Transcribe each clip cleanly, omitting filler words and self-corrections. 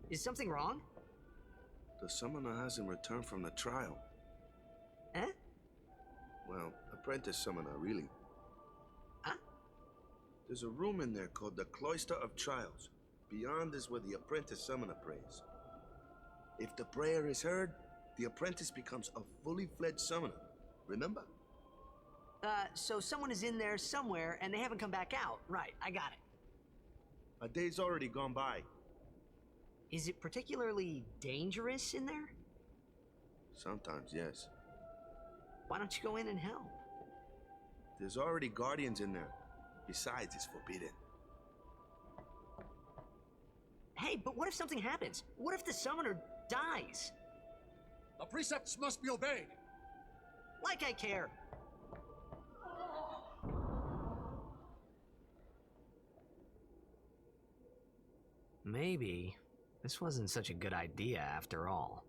Is something wrong? The summoner hasn't returned from the trial. Eh? Well, apprentice summoner, really. Huh? There's a room in there called the Cloister of Trials. Beyond is where the apprentice summoner prays. If the prayer is heard, the apprentice becomes a fully fledged summoner. Remember? So someone is in there somewhere and they haven't come back out. Right, I got it. A day's already gone by. Is it particularly dangerous in there? Sometimes, yes. Why don't you go in and help? There's already guardians in there. Besides, it's forbidden. Hey, but what if something happens? What if the summoner dies? The precepts must be obeyed. Like I care. Maybe this wasn't such a good idea after all.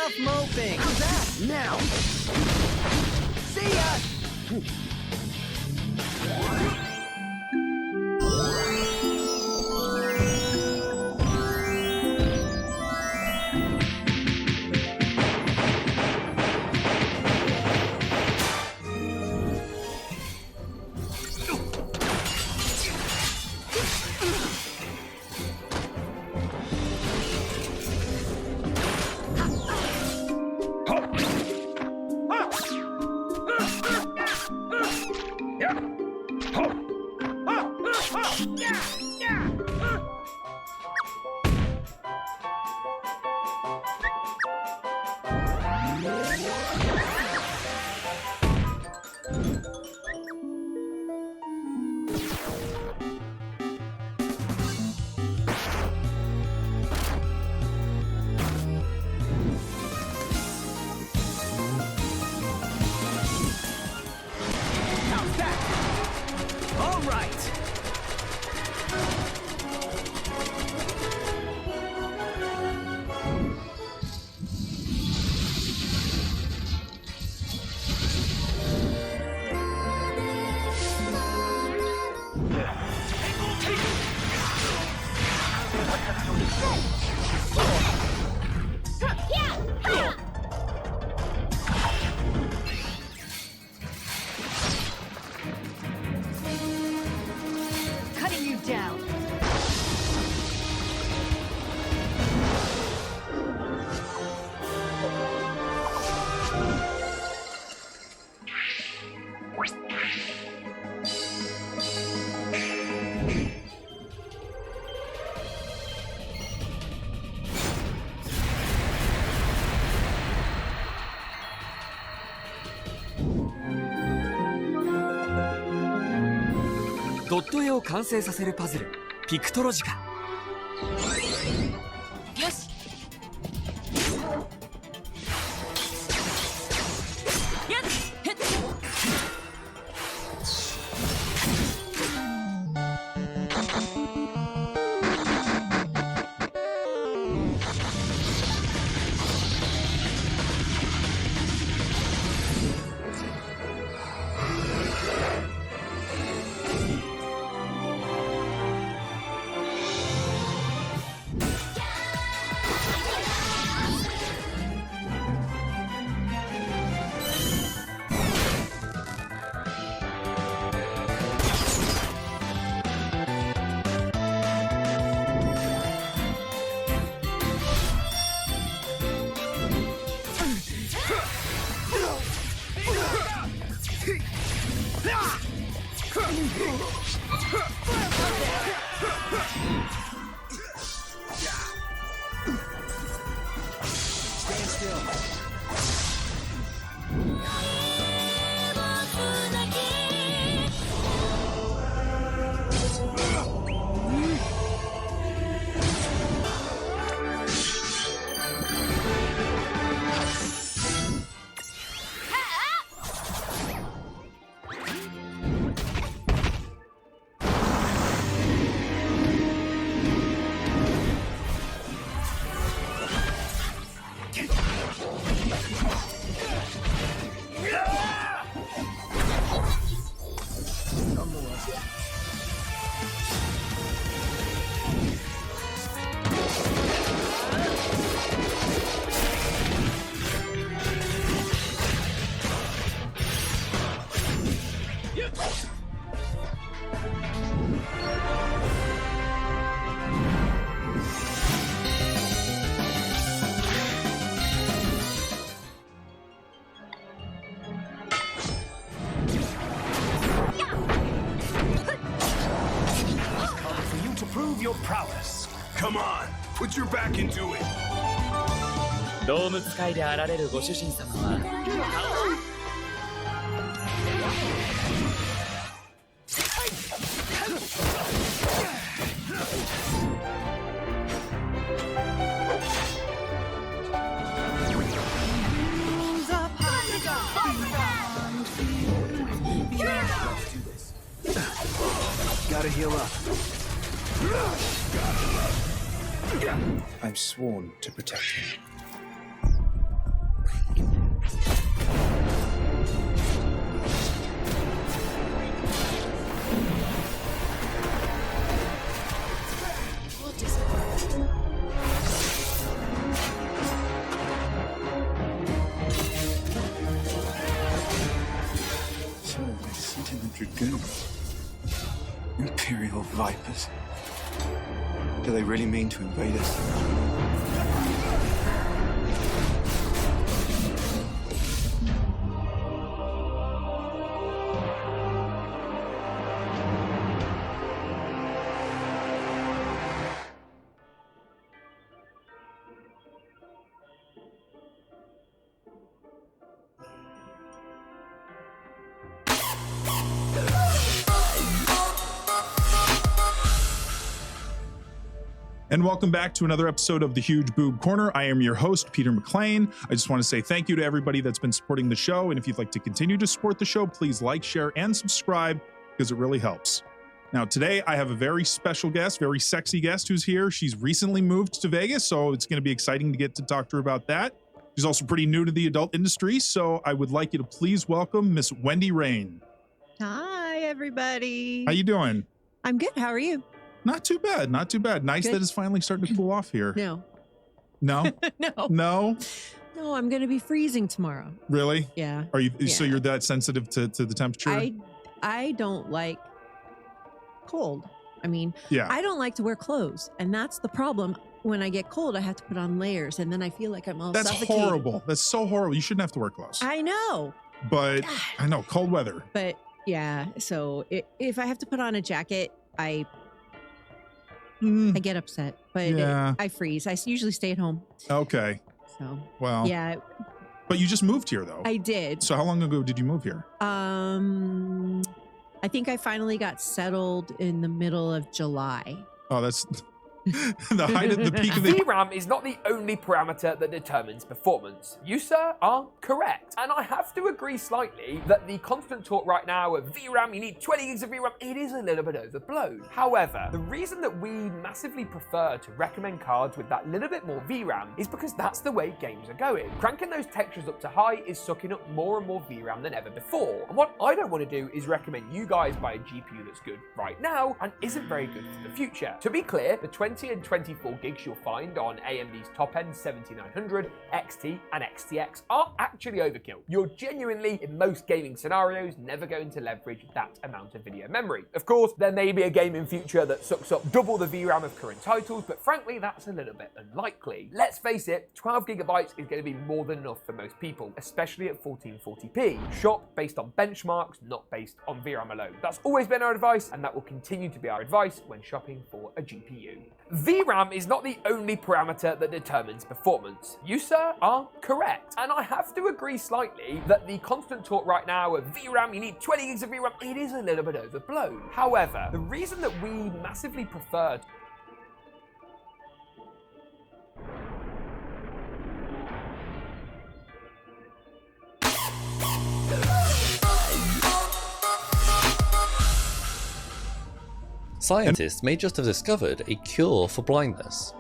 Enough moping. How's that? Now! See ya! All right. Cutting you down.ドット絵を完成させるパズルピクトロジカ。よし。やっへっ。Prove your prowess. Come on, put your back into it. ドーム使いであられるご主人様はGotta heal up. I'm sworn to protect him. Vipers. Do they really mean to invade us? And welcome back to another episode of the Huge Boob Corner. I am your host, Peter McLean. I just want to say thank you to everybody that's been supporting the show. And if you'd like to continue to support the show, please like, share, and subscribe because it really helps. Now, today I have a very special guest, very sexy guest who's here. She's recently moved to Vegas, so it's going to be exciting to get to talk to her about that. She's also pretty new to the adult industry, so I would like you to please welcome Miss Wendy Rain. Hi, everybody. How you doing? I'm good. How are you? Not too bad, not too bad. Nice Good. that it's finally starting to cool off here. No. No? No. No? No, I'm going to be freezing tomorrow. Really? Yeah. Are you? So Yeah. you're that sensitive to the temperature? I don't like cold. I mean, Yeah. I don't like to wear clothes, and that's the problem. When I get cold, I have to put on layers, and then I feel like I'm all That's suffocated. horrible. That's so horrible. You shouldn't have to wear clothes. I know. But I know, cold weather. But yeah, so if I have to put on a jacket, I get upset, but Yeah. I freeze. I usually stay at home. Okay. So Well. yeah, But you just moved here, though. I did. So how long ago did you move here? I think I finally got settled in the middle of July. Oh, that's the peak of the... VRAM is not the only parameter that determines performance. You, sir, are correct. And I have to agree slightly that the constant talk right now of VRAM, you need 20 gigs of VRAM, it is a little bit overblown. However, the reason that we massively prefer to recommend cards with that little bit more VRAM is because that's the way games are going. Cranking those textures up to high is sucking up more and more VRAM than ever before. And what I don't want to do is recommend you guys buy a GPU that's good right now and isn't very good for the future. To be clear, the 20 and 24 gigs you'll find on AMD's top-end 7900, XT, and XTX are actually overkill. You're genuinely, in most gaming scenarios, never going to leverage that amount of video memory. Of course, there may be a game in future that sucks up double the VRAM of current titles, but frankly, that's a little bit unlikely. Let's face it, 12 gigabytes is going to be more than enough for most people, especially at 1440p. Shop based on benchmarks, not based on VRAM alone. That's always been our advice, and that will continue to be our advice when shopping for a GPU. VRAM is not the only parameter that determines performance. You, sir, are correct. And I have to agree slightly that the constant talk right now of VRAM, you need 20 gigs of VRAM, it is a little bit overblown. However, the reason that we massively prefer Scientists may just have discovered a cure for blindness.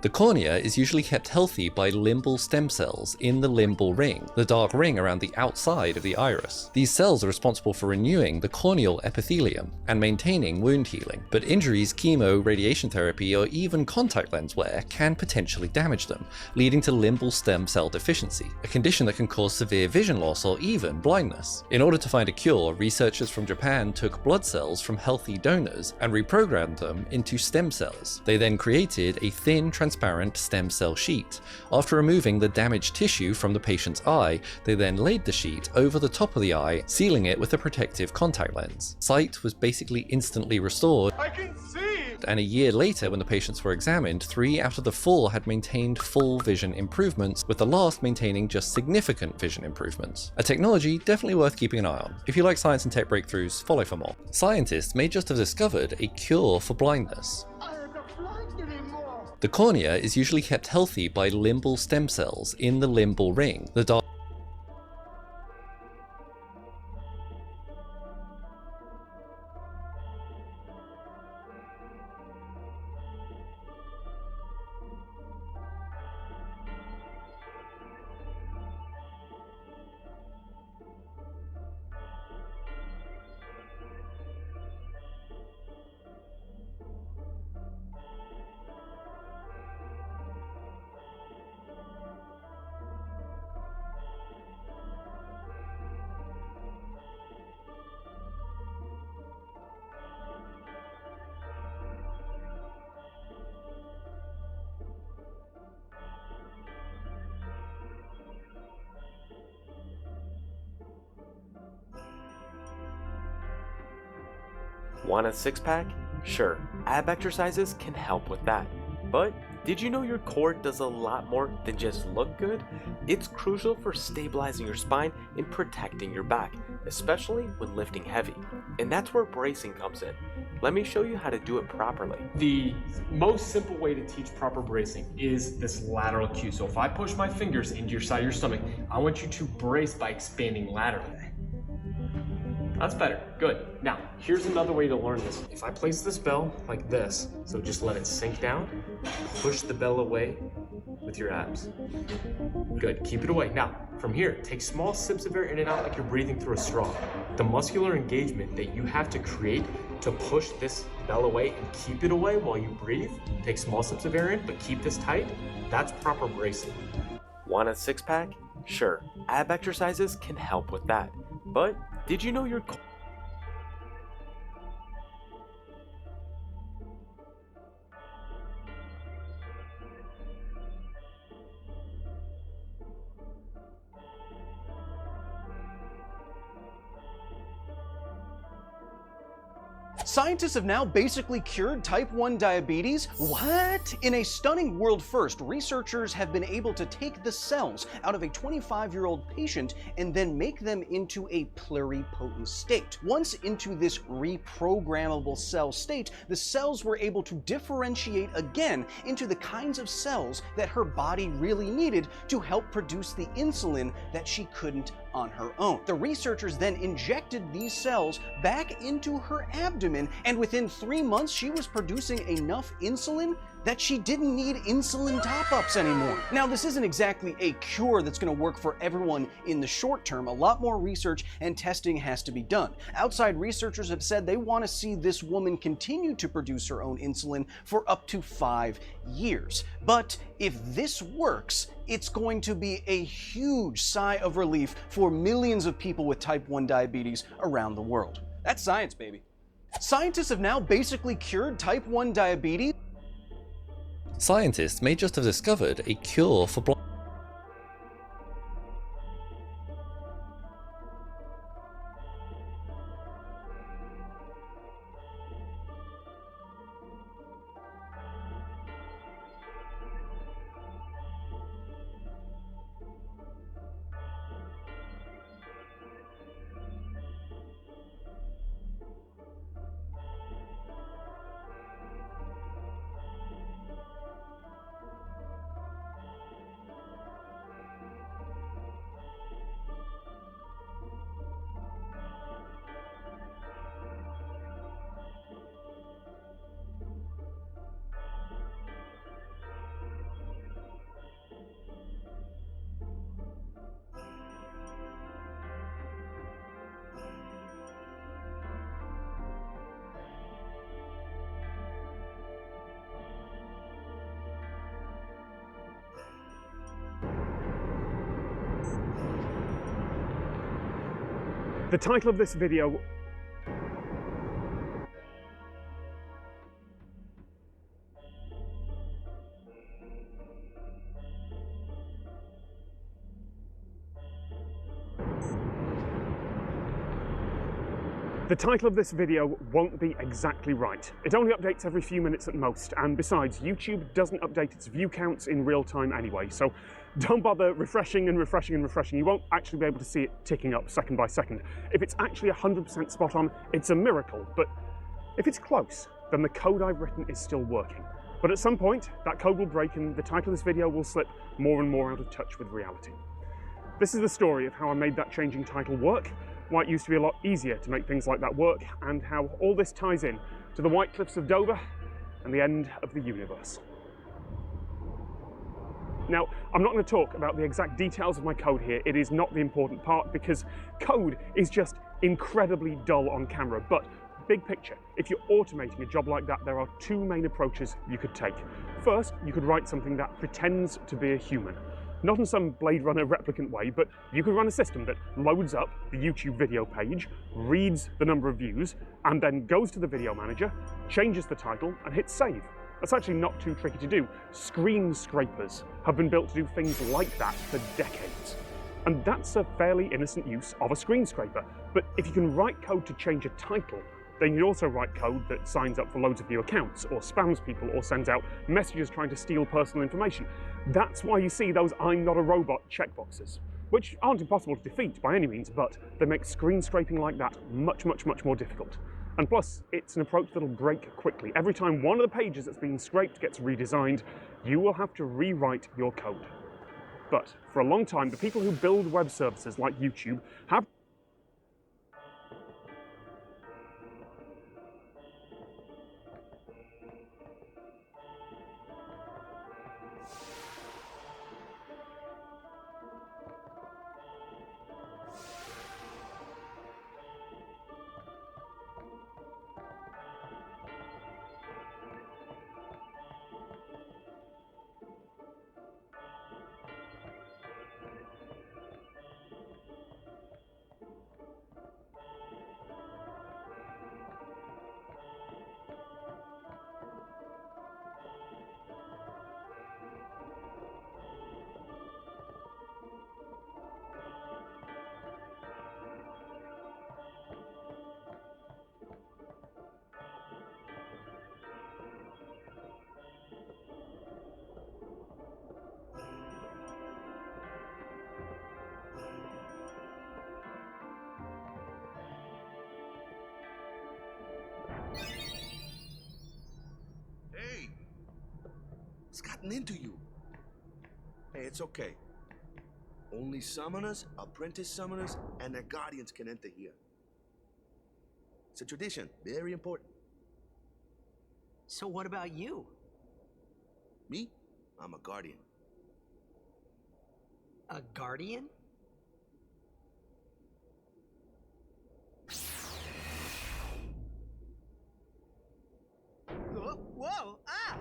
The cornea is usually kept healthy by limbal stem cells in the limbal ring, the dark ring around the outside of the iris. These cells are responsible for renewing the corneal epithelium and maintaining wound healing, but injuries, chemo, radiation therapy, or even contact lens wear can potentially damage them, leading to limbal stem cell deficiency, a condition that can cause severe vision loss or even blindness. In order to find a cure, researchers from Japan took blood cells from healthy donors and reprogrammed them into stem cells. They then created a thin, transparent stem cell sheet. After removing the damaged tissue from the patient's eye, they then laid the sheet over the top of the eye, sealing it with a protective contact lens. Sight was basically instantly restored. I can see! And a year later, when the patients were examined, 3 out of the 4 had maintained full vision improvements, with the last maintaining just significant vision improvements. A technology definitely worth keeping an eye on. If you like science and tech breakthroughs, follow for more. Scientists may just have discovered a cure for blindness. The cornea is usually kept healthy by limbal stem cells in the limbal ring, the dark Want a six-pack? Sure, ab exercises can help with that. But did you know your core does a lot more than just look good? It's crucial for stabilizing your spine and protecting your back, especially when lifting heavy. And that's where bracing comes in. Let me show you how to do it properly. The most simple way to teach proper bracing is this lateral cue. So if I push my fingers into your side of your stomach, I want you to brace by expanding laterally. That's better, good. Now, here's another way to learn this. If I place this bell like this, so just let it sink down, push the bell away with your abs. Good, keep it away. Now, from here, take small sips of air in and out like you're breathing through a straw. The muscular engagement that you have to create to push this bell away and keep it away while you breathe, take small sips of air in, but keep this tight, that's proper bracing. Want a six-pack? Sure, ab exercises can help with that. But did you know your core... Scientists have now basically cured type 1 diabetes? What? In a stunning world first, researchers have been able to take the cells out of a 25-year-old patient and then make them into a pluripotent state. Once into this reprogrammable cell state, the cells were able to differentiate again into the kinds of cells that her body really needed to help produce the insulin that she couldn't on her own. The researchers then injected these cells back into her abdomen, and within 3 months she was producing enough insulin that she didn't need insulin top-ups anymore. Now, this isn't exactly a cure that's going to work for everyone in the short term. A lot more research and testing has to be done. Outside researchers have said they want to see this woman continue to produce her own insulin for up to 5 years. But if this works, it's going to be a huge sigh of relief for millions of people with type 1 diabetes around the world. That's science, baby. Scientists have now basically cured type 1 diabetes. Scientists may just have discovered a cure for blindness. The title of this video won't be exactly right. It only updates every few minutes at most, and besides, YouTube doesn't update its view counts in real time anyway, so don't bother refreshing and refreshing and refreshing. You won't actually be able to see it ticking up second by second. If it's actually 100% spot on, it's a miracle, but if it's close, then the code I've written is still working. But at some point, that code will break and the title of this video will slip more and more out of touch with reality. This is the story of how I made that changing title work, why it used to be a lot easier to make things like that work, and how all this ties in to the White Cliffs of Dover and the end of the universe. Now, I'm not going to talk about the exact details of my code here. It is not the important part because code is just incredibly dull on camera. But big picture, if you're automating a job like that, there are two main approaches you could take. First, you could write something that pretends to be a human. Not in some Blade Runner replicant way, but you could run a system that loads up the YouTube video page, reads the number of views, and then goes to the video manager, changes the title, and hits save. That's actually not too tricky to do. Screen scrapers have been built to do things like that for decades. And that's a fairly innocent use of a screen scraper. But if you can write code to change a title, Then you'd also write code that signs up for loads of new accounts, or spams people, or sends out messages trying to steal personal information. That's why you see those "I'm not a robot" checkboxes, which aren't impossible to defeat by any means, but they make screen scraping like that much, much, much more difficult. And plus, it's an approach that'll break quickly. Every time one of the pages that's been scraped gets redesigned, you will have to rewrite your code. But for a long time, the people who build web services like YouTube have It's gotten into you. Hey, it's okay. Only summoners, apprentice summoners, and their guardians can enter here. It's a tradition, very important. So what about you? Me? I'm a guardian. A guardian? Whoa! Ah!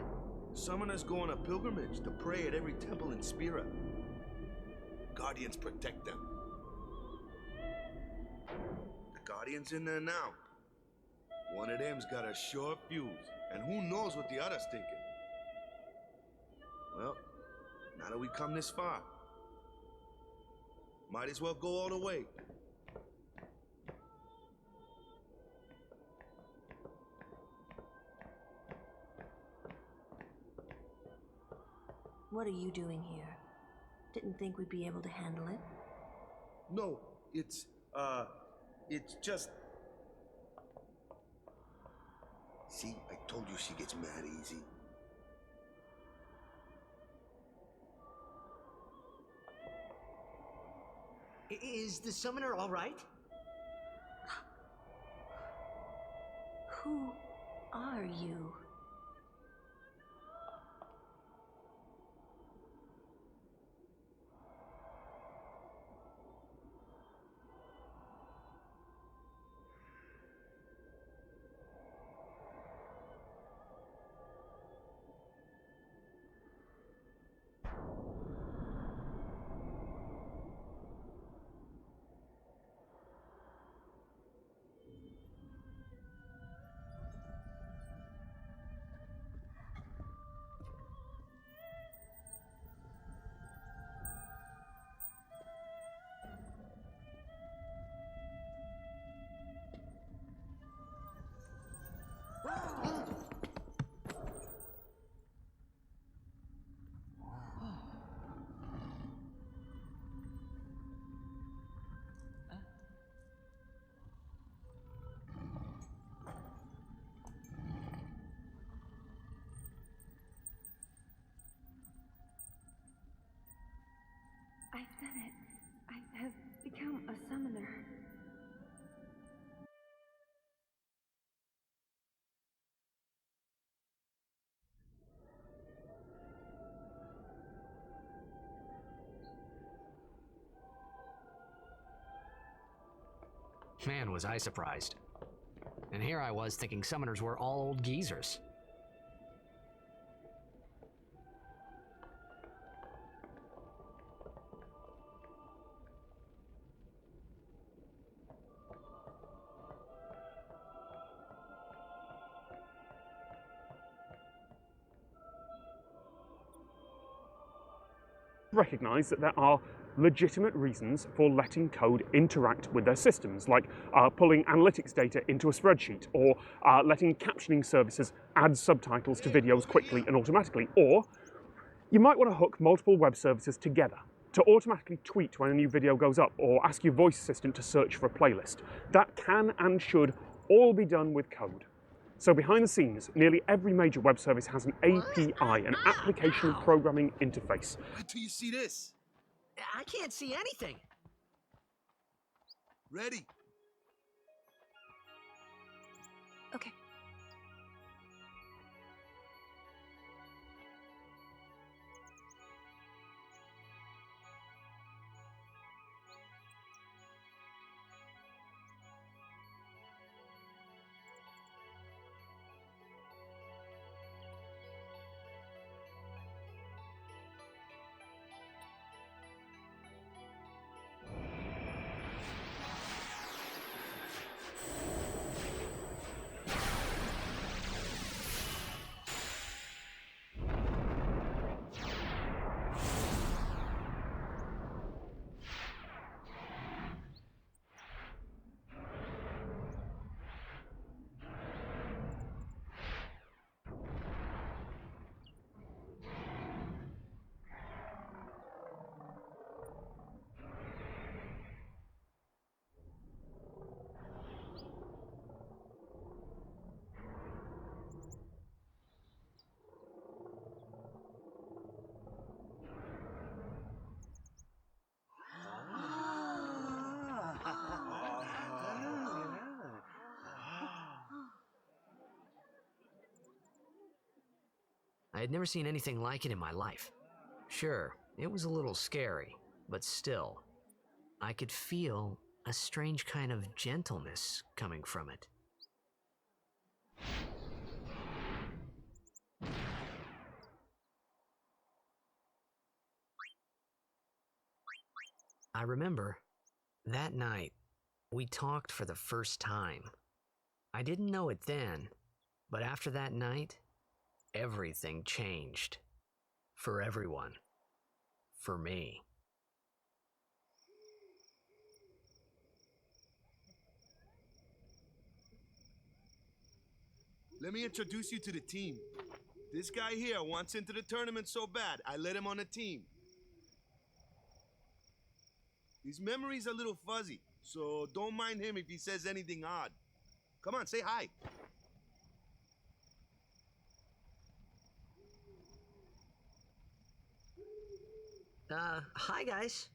Summoners go on a pilgrimage to pray at every temple in Spira. Guardians protect them. The Guardian's in there now. One of them's got a short fuse, and who knows what the other's thinking. Well, now that we've come this far, might as well go all the way. What are you doing here? Didn't think we'd be able to handle it. No, it's just... See, I told you she gets mad easy. Is the summoner all right? Who are you? I've done it. I have become a summoner. Man, was I surprised. And here I was thinking summoners were all old geezers. Recognise that there are legitimate reasons for letting code interact with their systems, like pulling analytics data into a spreadsheet, or letting captioning services add subtitles to videos quickly and automatically. Or you might want to hook multiple web services together to automatically tweet when a new video goes up, or ask your voice assistant to search for a playlist. That can and should all be done with code. So behind the scenes, nearly every major web service has an API, an application programming interface. Until you see this. I can't see anything. Ready? Okay. I had never seen anything like it in my life. Sure, it was a little scary, but still, I could feel a strange kind of gentleness coming from it. I remember that night we talked for the first time. I didn't know it then, but after that night, everything changed. For everyone. For me. Let me introduce you to the team. This guy here wants into the tournament so bad, I let him on the team. His memory's a little fuzzy, so don't mind him if he says anything odd. Come on, say hi. Hi guys.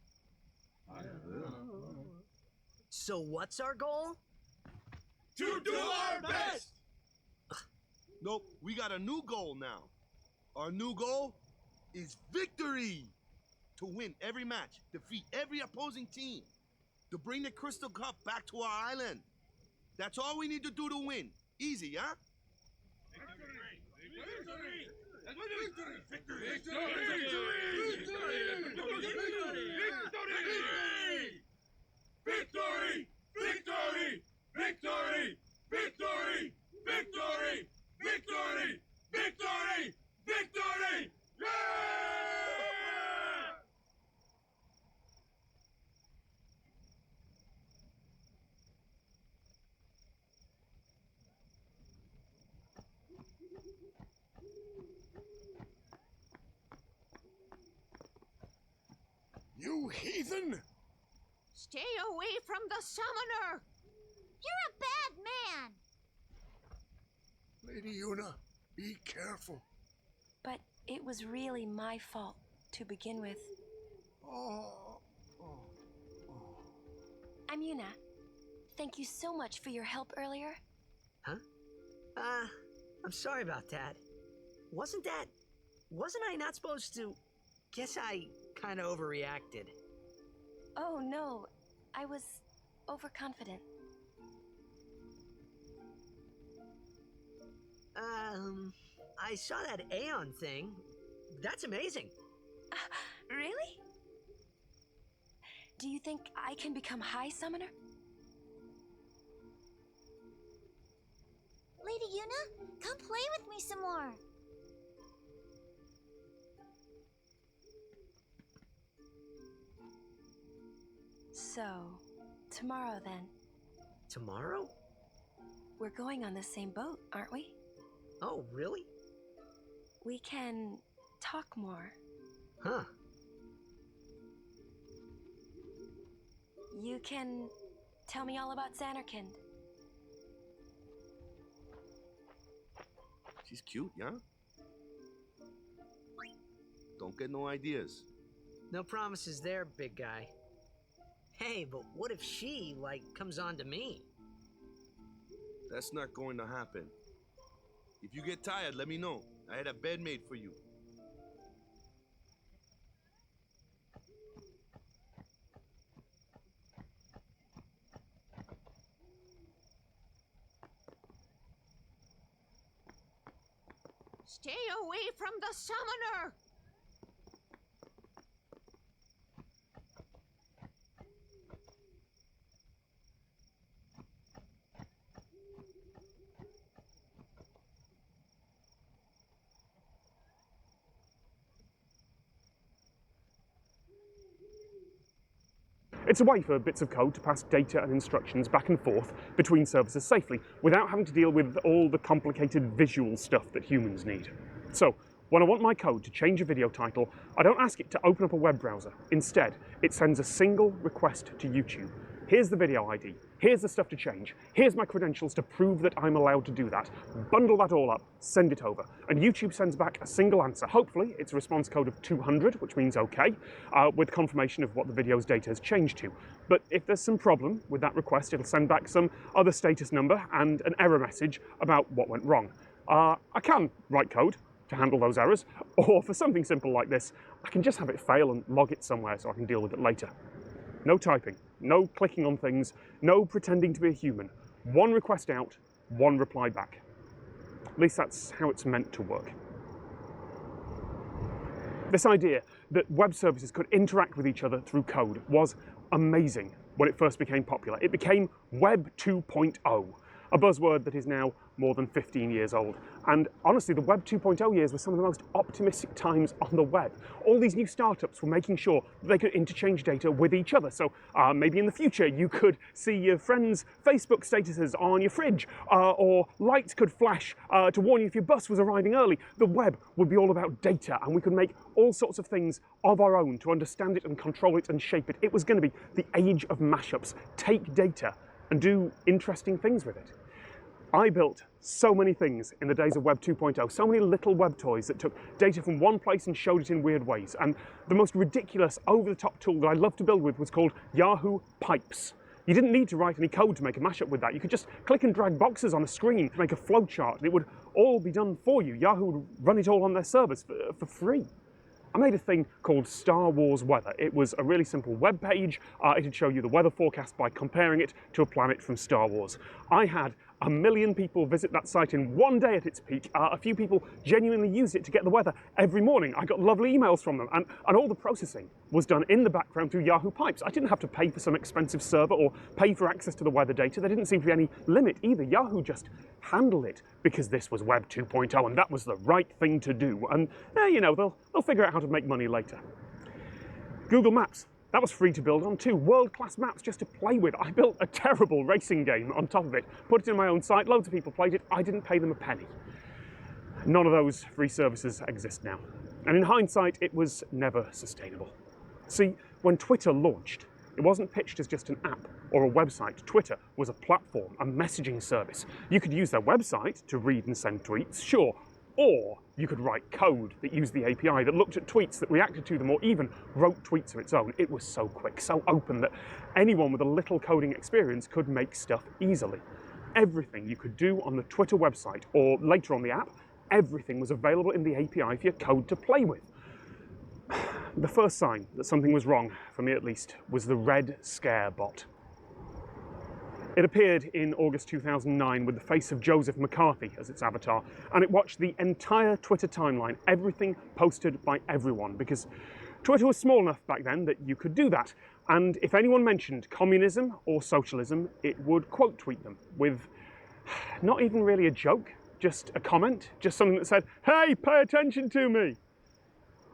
So what's our goal? To do our best! Nope, we got a new goal now. Our new goal is victory! To win every match, defeat every opposing team, to bring the Crystal Cup back to our island. That's all we need to do to win. Easy, huh? Victory! Victory! Victory! Victory! Victory! Victory! Victory! Victory! Yeah! You heathen! Stay away from the summoner! You're a bad man! Lady Una, be careful. But it was really my fault to begin with. I'm Yuna. Thank you so much for your help earlier. Huh? I'm sorry about that. Wasn't I not supposed to? Guess I kind of overreacted. Oh no, I was overconfident. I saw that Aeon thing. That's amazing. Really? Do you think I can become High Summoner? Lady Yuna, come play with me some more. So, tomorrow then. Tomorrow? We're going on the same boat, aren't we? Oh, really? We can talk more. Huh. You can tell me all about Xanarkand. She's cute, yeah? Don't get no ideas. No promises there, big guy. Hey, but what if she, comes on to me? That's not going to happen. If you get tired, let me know. I had a bed made for you. Stay away from the summoner! It's a way for bits of code to pass data and instructions back and forth between services safely, without having to deal with all the complicated visual stuff that humans need. So, when I want my code to change a video title, I don't ask it to open up a web browser. Instead, it sends a single request to YouTube. Here's the video ID, here's the stuff to change, here's my credentials to prove that I'm allowed to do that. Bundle that all up, send it over, and YouTube sends back a single answer. Hopefully, it's a response code of 200, which means okay, with confirmation of what the video's data has changed to. But if there's some problem with that request, it'll send back some other status number and an error message about what went wrong. I can write code to handle those errors, or for something simple like this, I can just have it fail and log it somewhere so I can deal with it later. No typing, no clicking on things, no pretending to be a human. One request out, one reply back. At least that's how it's meant to work. This idea that web services could interact with each other through code was amazing when it first became popular. It became Web 2.0, a buzzword that is now more than 15 years old. And honestly, the Web 2.0 years were some of the most optimistic times on the web. All these new startups were making sure that they could interchange data with each other. So maybe in the future you could see your friends' Facebook statuses on your fridge, or lights could flash to warn you if your bus was arriving early. The web would be all about data, and we could make all sorts of things of our own to understand it and control it and shape it. It was going to be the age of mashups. Take data and do interesting things with it. I built so many things in the days of Web 2.0, so many little web toys that took data from one place and showed it in weird ways. And the most ridiculous, over-the-top tool that I loved to build with was called Yahoo Pipes. You didn't need to write any code to make a mashup with that. You could just click and drag boxes on a screen to make a flowchart, and it would all be done for you. Yahoo would run it all on their servers for free. I made a thing called Star Wars Weather. It was a really simple web page. It'd show you the weather forecast by comparing it to a planet from Star Wars. I had 1 million people visit that site in one day at its peak. A few people genuinely used it to get the weather every morning. I got lovely emails from them, and all the processing was done in the background through Yahoo Pipes. I didn't have to pay for some expensive server or pay for access to the weather data. There didn't seem to be any limit either. Yahoo just handled it because this was Web 2.0 and that was the right thing to do. And you know, they'll figure out how to make money later. Google Maps. That was free to build on too. World-class maps just to play with. I built a terrible racing game on top of it, put it in my own site, loads of people played it, I didn't pay them a penny. None of those free services exist now. And in hindsight, it was never sustainable. See, when Twitter launched, it wasn't pitched as just an app or a website. Twitter was a platform, a messaging service. You could use their website to read and send tweets, sure, or you could write code that used the API, that looked at tweets, that reacted to them, or even wrote tweets of its own. It was so quick, so open, that anyone with a little coding experience could make stuff easily. Everything you could do on the Twitter website, or later on the app, everything was available in the API for your code to play with. The first sign that something was wrong, for me at least, was the Red Scare bot. It appeared in August 2009 with the face of Joseph McCarthy as its avatar, and it watched the entire Twitter timeline, everything posted by everyone, because Twitter was small enough back then that you could do that. And if anyone mentioned communism or socialism, it would quote tweet them with not even really a joke, just a comment, just something that said, "Hey, pay attention to me."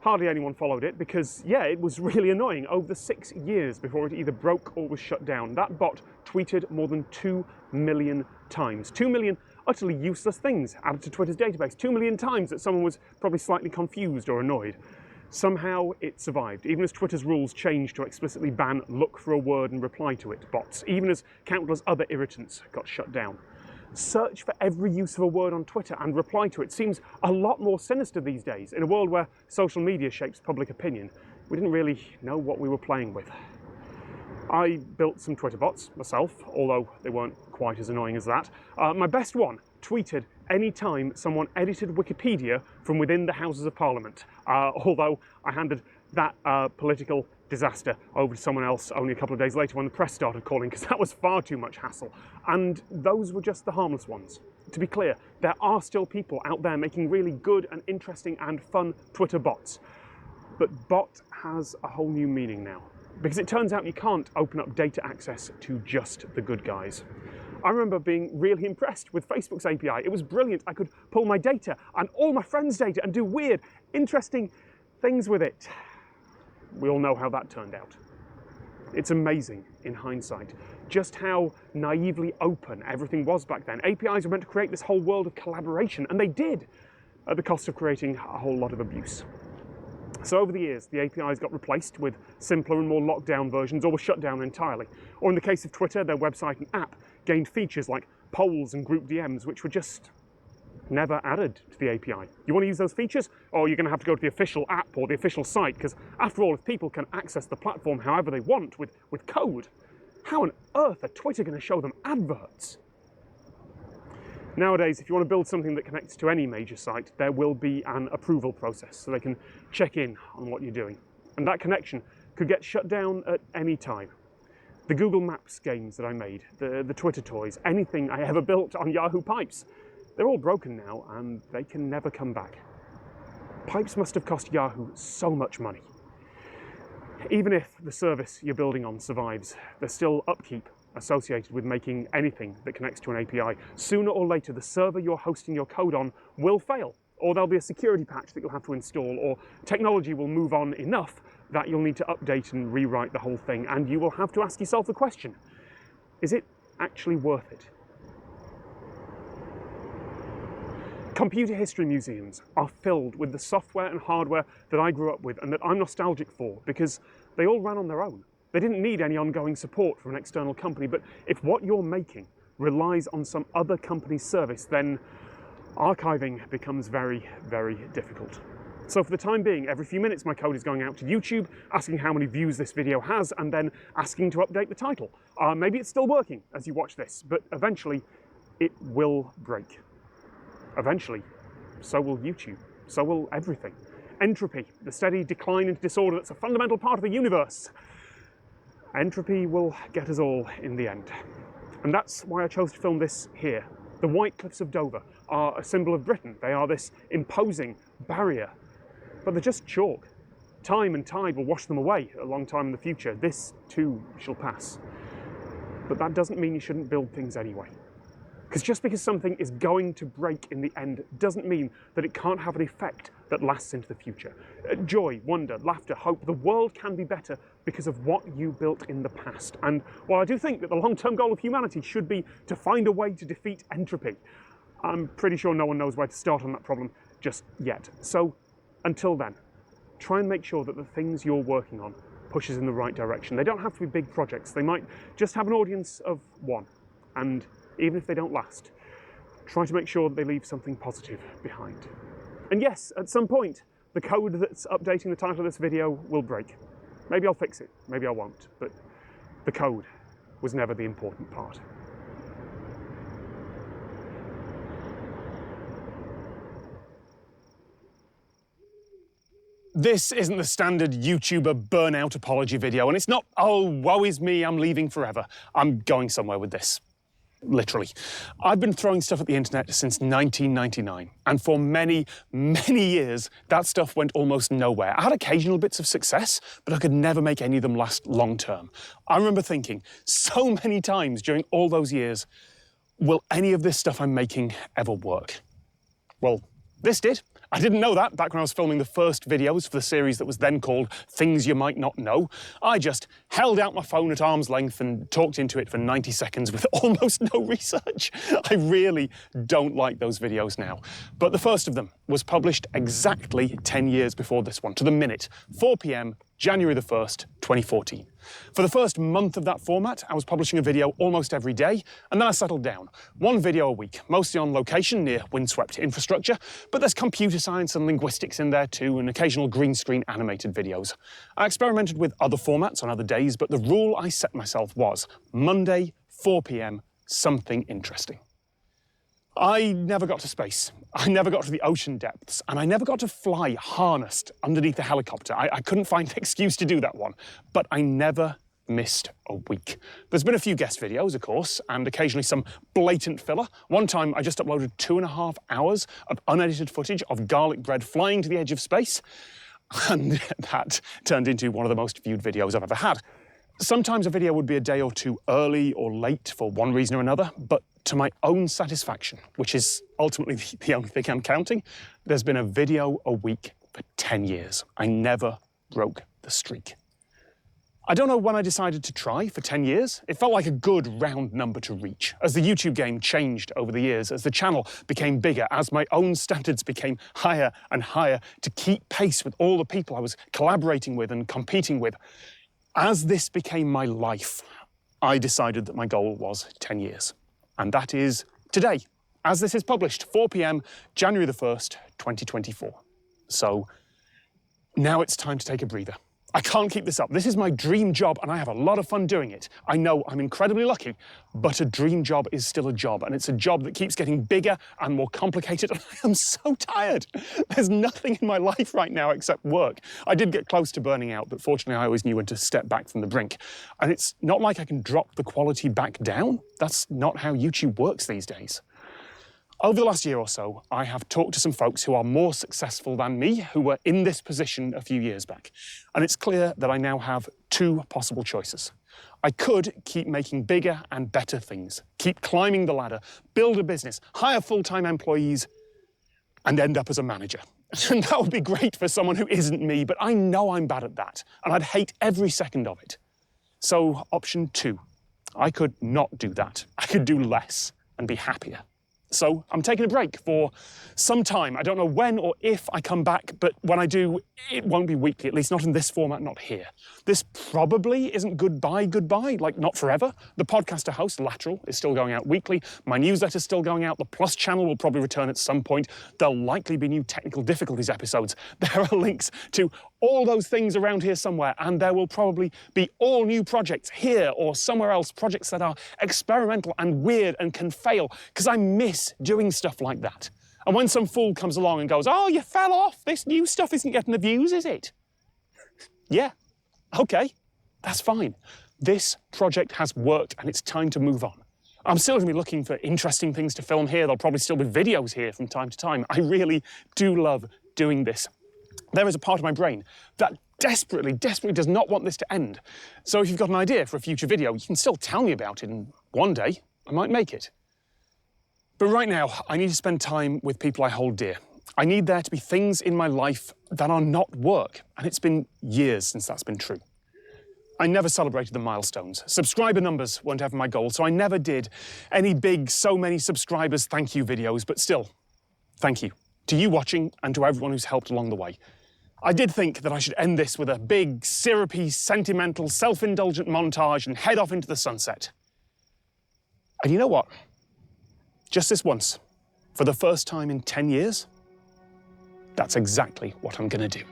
Hardly anyone followed it because, yeah, it was really annoying. Over the 6 years before it either broke or was shut down, that bot tweeted more than 2 million times. 2 million utterly useless things added to Twitter's database. 2 million times that someone was probably slightly confused or annoyed. Somehow it survived, even as Twitter's rules changed to explicitly ban look for a word and reply to it bots, even as countless other irritants got shut down. Search for every use of a word on Twitter and reply to it seems a lot more sinister these days. In a world where social media shapes public opinion, we didn't really know what we were playing with. I built some Twitter bots myself, although they weren't quite as annoying as that. My best one tweeted any time someone edited Wikipedia from within the Houses of Parliament, although I handed that political disaster over to someone else only a couple of days later when the press started calling, because that was far too much hassle. And those were just the harmless ones. To be clear, there are still people out there making really good and interesting and fun Twitter bots. But bot has a whole new meaning now, because it turns out you can't open up data access to just the good guys. I remember being really impressed with Facebook's API. It was brilliant. I could pull my data and all my friends' data and do weird, interesting things with it. We all know how that turned out. It's amazing, in hindsight, just how naively open everything was back then. APIs were meant to create this whole world of collaboration, and they did, at the cost of creating a whole lot of abuse. So over the years, the APIs got replaced with simpler and more locked down versions, or were shut down entirely. Or in the case of Twitter, their website and app gained features like polls and group DMs, which were just never added to the API. You want to use those features? Or you're going to have to go to the official app or the official site, because after all, if people can access the platform however they want with code, how on earth are Twitter going to show them adverts? Nowadays, if you want to build something that connects to any major site, there will be an approval process so they can check in on what you're doing. And that connection could get shut down at any time. The Google Maps games that I made, the Twitter toys, anything I ever built on Yahoo Pipes, they're all broken now and they can never come back. Pipes must have cost Yahoo so much money. Even if the service you're building on survives, there's still upkeep associated with making anything that connects to an API. Sooner or later, the server you're hosting your code on will fail, or there'll be a security patch that you'll have to install, or technology will move on enough that you'll need to update and rewrite the whole thing, and you will have to ask yourself the question, is it actually worth it? Computer history museums are filled with the software and hardware that I grew up with and that I'm nostalgic for, because they all ran on their own. They didn't need any ongoing support from an external company, but if what you're making relies on some other company's service, then archiving becomes very, very difficult. So for the time being, every few minutes my code is going out to YouTube, asking how many views this video has, and then asking to update the title. Maybe it's still working as you watch this, but eventually it will break. Eventually, so will YouTube, so will everything. Entropy, the steady decline into disorder that's a fundamental part of the universe. Entropy will get us all in the end. And that's why I chose to film this here. The White Cliffs of Dover are a symbol of Britain. They are this imposing barrier, but they're just chalk. Time and tide will wash them away a long time in the future. This too shall pass. But that doesn't mean you shouldn't build things anyway. Because just because something is going to break in the end doesn't mean that it can't have an effect that lasts into the future. Joy, wonder, laughter, hope, the world can be better because of what you built in the past. And while I do think that the long-term goal of humanity should be to find a way to defeat entropy, I'm pretty sure no one knows where to start on that problem just yet. So until then, try and make sure that the things you're working on pushes in the right direction. They don't have to be big projects. They might just have an audience of one. And even if they don't last, try to make sure that they leave something positive behind. And yes, at some point, the code that's updating the title of this video will break. Maybe I'll fix it, maybe I won't, but the code was never the important part. This isn't the standard YouTuber burnout apology video, and it's not, oh, woe is me, I'm leaving forever. I'm going somewhere with this. Literally. I've been throwing stuff at the internet since 1999, and for many, many years, that stuff went almost nowhere. I had occasional bits of success, but I could never make any of them last long term. I remember thinking so many times during all those years, will any of this stuff I'm making ever work? Well, this did, I didn't know that back when I was filming the first videos for the series that was then called Things You Might Not Know. I just held out my phone at arm's length and talked into it for 90 seconds with almost no research. I really don't like those videos now. But the first of them was published exactly 10 years before this one, to the minute, 4 p.m, January the 1st, 2014. For the first month of that format, I was publishing a video almost every day, and then I settled down. One video a week, mostly on location near windswept infrastructure, but there's computer science and linguistics in there too, and occasional green screen animated videos. I experimented with other formats on other days, but the rule I set myself was Monday, 4 p.m, something interesting. I never got to space. I never got to the ocean depths, and I never got to fly harnessed underneath a helicopter. I couldn't find an excuse to do that one, but I never missed a week. There's been a few guest videos, of course, and occasionally some blatant filler. One time I just uploaded 2.5 hours of unedited footage of garlic bread flying to the edge of space, and that turned into one of the most viewed videos I've ever had. Sometimes a video would be a day or two early or late for one reason or another, but to my own satisfaction, which is ultimately the only thing I'm counting, there's been a video a week for 10 years. I never broke the streak. I don't know when I decided to try for 10 years. It felt like a good round number to reach. As the YouTube game changed over the years, as the channel became bigger, as my own standards became higher and higher to keep pace with all the people I was collaborating with and competing with, as this became my life, I decided that my goal was 10 years. And that is today, as this is published, 4 p.m, January the 1st, 2024. So now it's time to take a breather. I can't keep this up. This is my dream job, and I have a lot of fun doing it. I know I'm incredibly lucky, but a dream job is still a job, and it's a job that keeps getting bigger and more complicated, and I am so tired. There's nothing in my life right now except work. I did get close to burning out, but fortunately I always knew when to step back from the brink. And it's not like I can drop the quality back down. That's not how YouTube works these days. Over the last year or so, I have talked to some folks who are more successful than me, who were in this position a few years back. And it's clear that I now have two possible choices. I could keep making bigger and better things, keep climbing the ladder, build a business, hire full-time employees, and end up as a manager. And that would be great for someone who isn't me, but I know I'm bad at that, and I'd hate every second of it. So, option 2, I could not do that. I could do less and be happier. So I'm taking a break for some time. I don't know when or if I come back, but when I do, it won't be weekly, at least not in this format, not here. This probably isn't goodbye, like not forever. The podcast I host, Lateral, is still going out weekly. My newsletter's still going out. The Plus channel will probably return at some point. There'll likely be new technical difficulties episodes. There are links to all those things around here somewhere, and there will probably be all new projects here or somewhere else, projects that are experimental and weird and can fail, because I miss doing stuff like that. And when some fool comes along and goes, "Oh, you fell off, this new stuff isn't getting the views, is it?" Yeah, okay, that's fine. This project has worked and it's time to move on. I'm still going to be looking for interesting things to film here. There'll probably still be videos here from time to time. I really do love doing this. There is a part of my brain that desperately does not want this to end. So if you've got an idea for a future video, you can still tell me about it, and one day I might make it. But right now, I need to spend time with people I hold dear. I need there to be things in my life that are not work, and it's been years since that's been true. I never celebrated the milestones. Subscriber numbers weren't ever my goal, so I never did any big, so many subscribers thank you videos, but still, thank you to you watching and to everyone who's helped along the way. I did think that I should end this with a big, syrupy, sentimental, self-indulgent montage and head off into the sunset. And you know what? Just this once, for the first time in 10 years, that's exactly what I'm gonna do.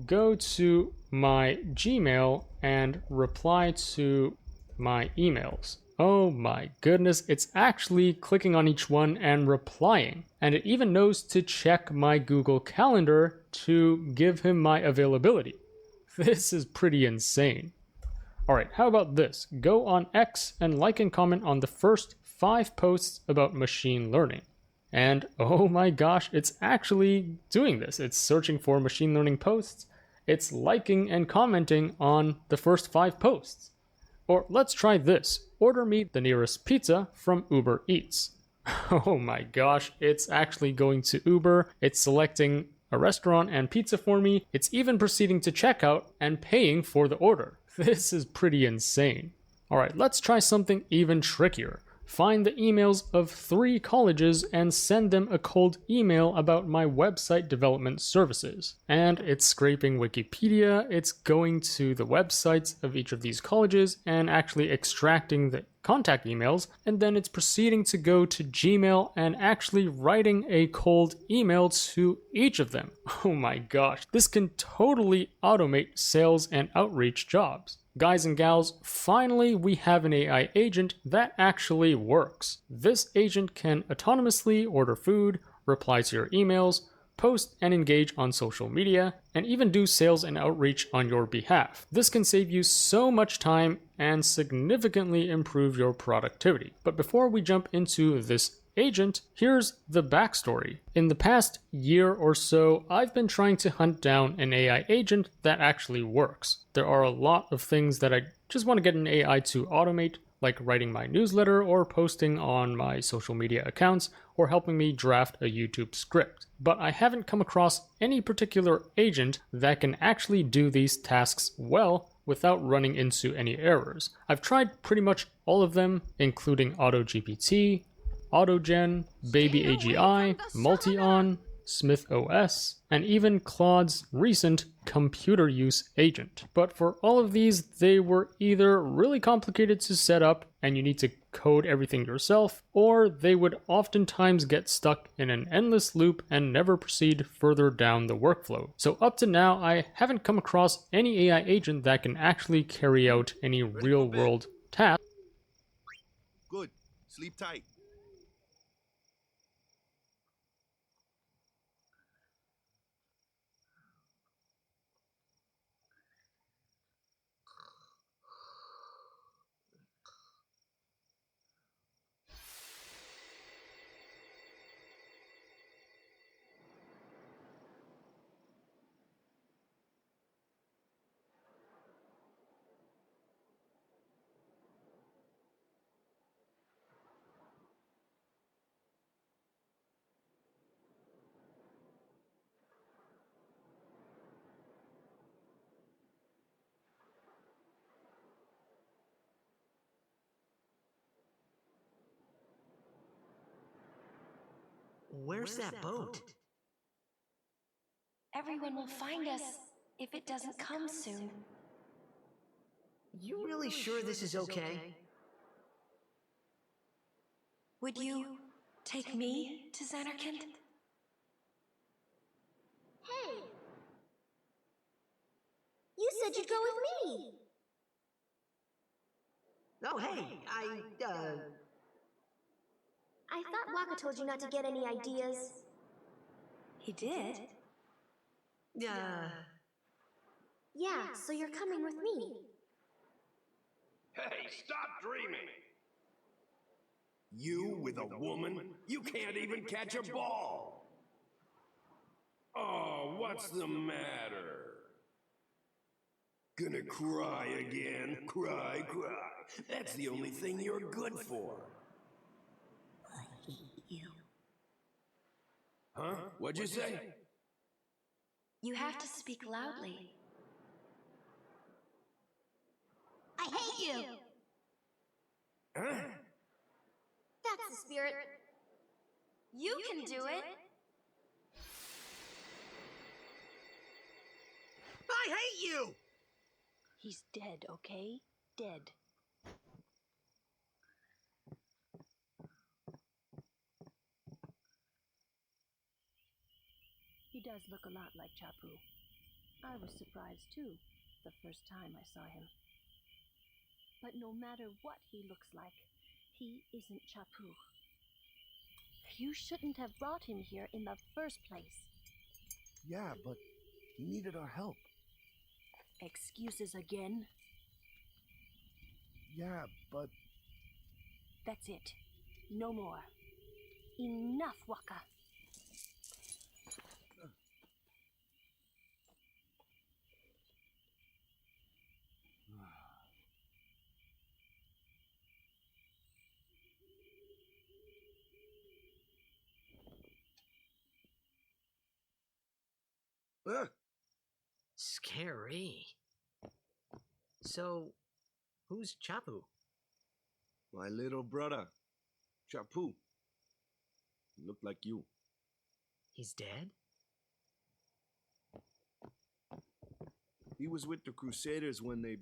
go to my Gmail and reply to my emails. Oh my goodness, it's actually clicking on each one and replying. And it even knows to check my Google Calendar to give him my availability. This is pretty insane. Alright, how about this? Go on X and like and comment on the first 5 posts about machine learning. And oh my gosh, it's actually doing this. It's searching for machine learning posts. It's liking and commenting on the first 5 posts. Or let's try this. Order me the nearest pizza from Uber Eats. Oh my gosh, it's actually going to Uber. It's selecting a restaurant and pizza for me. It's even proceeding to checkout and paying for the order. This is pretty insane. Alright, let's try something even trickier. Find the emails of 3 colleges and send them a cold email about my website development services. And it's scraping Wikipedia, it's going to the websites of each of these colleges and actually extracting the contact emails, and then it's proceeding to go to Gmail and actually writing a cold email to each of them. Oh my gosh, this can totally automate sales and outreach jobs. Guys and gals, finally we have an AI agent that actually works. This agent can autonomously order food, reply to your emails, post and engage on social media, and even do sales and outreach on your behalf. This can save you so much time and significantly improve your productivity. But before we jump into this agent, here's the backstory. In the past year or so, I've been trying to hunt down an AI agent that actually works. There are a lot of things that I just want to get an AI to automate, like writing my newsletter or posting on my social media accounts or helping me draft a YouTube script. But I haven't come across any particular agent that can actually do these tasks well without running into any errors. I've tried pretty much all of them, including AutoGPT, AutoGen, Baby AGI, Multion, Smith OS, and even Claude's recent computer use agent. But for all of these, they were either really complicated to set up and you need to code everything yourself, or they would oftentimes get stuck in an endless loop and never proceed further down the workflow. So up to now, I haven't come across any AI agent that can actually carry out any real-world tasks. Good. Sleep tight. Where's that boat? Everyone will find us if it doesn't come soon. You really sure this is okay? Would you take me to Xanarkand? Hey! You said you'd go with me! Oh, hey, I thought Waka told you not to get any ideas. He did? Yeah, so you're coming with me. Hey, stop dreaming! You with a woman? You can't even catch a ball! Oh, what's the matter? Gonna cry again? Cry, cry. That's the only thing you're good for. I hate you. Huh? What'd you say? You have to speak loudly. I hate you! Huh? That's the spirit. You can do it! I hate you! He's dead, okay? Dead. He does look a lot like Chapu. I was surprised too, the first time I saw him. But no matter what he looks like, he isn't Chapu. You shouldn't have brought him here in the first place. Yeah, but he needed our help. Excuses again? Yeah, but... That's it. No more. Enough, Waka. Scary. So, who's Chapu? My little brother, Chapu. He looked like you. He's dead? He was with the Crusaders when they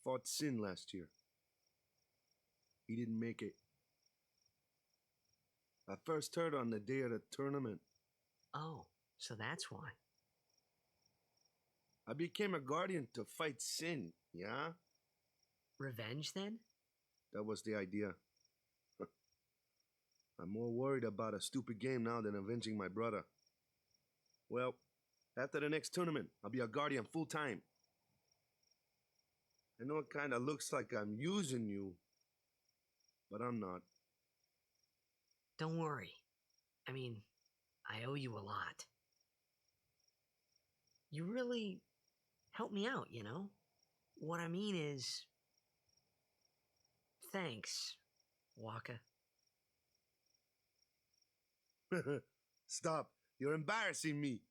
fought Sin last year. He didn't make it. I first heard on the day of the tournament. Oh, so that's why. I became a guardian to fight Sin, yeah? Revenge, then? That was the idea. I'm more worried about a stupid game now than avenging my brother. Well, after the next tournament, I'll be a guardian full-time. I know it kind of looks like I'm using you, but I'm not. Don't worry. I mean, I owe you a lot. You really helped me out, you know? What I mean is... Thanks, Waka. Stop. You're embarrassing me.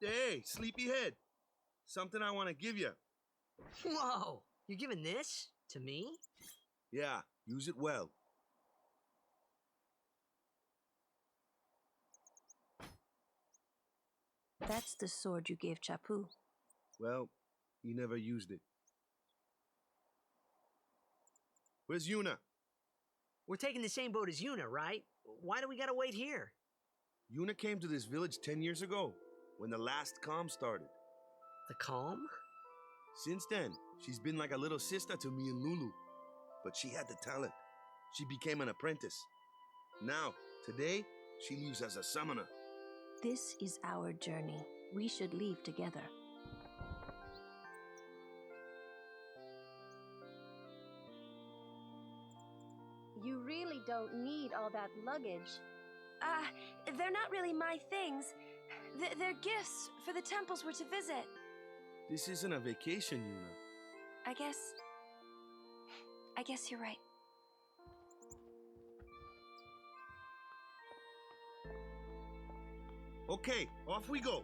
Hey, sleepyhead. Something I want to give you. Whoa! You're giving this to me? Yeah, use it well. That's the sword you gave Chapu. Well, he never used it. Where's Yuna? We're taking the same boat as Yuna, right? Why do we gotta wait here? Yuna came to this village 10 years ago, when the last calm started. The calm? Since then, she's been like a little sister to me and Lulu. But she had the talent. She became an apprentice. Now, today, she leaves as a summoner. This is our journey. We should leave together. You really don't need all that luggage. They're not really my things. They're gifts for the temples we're to visit. This isn't a vacation, Yuna. I guess you're right. Okay, off we go.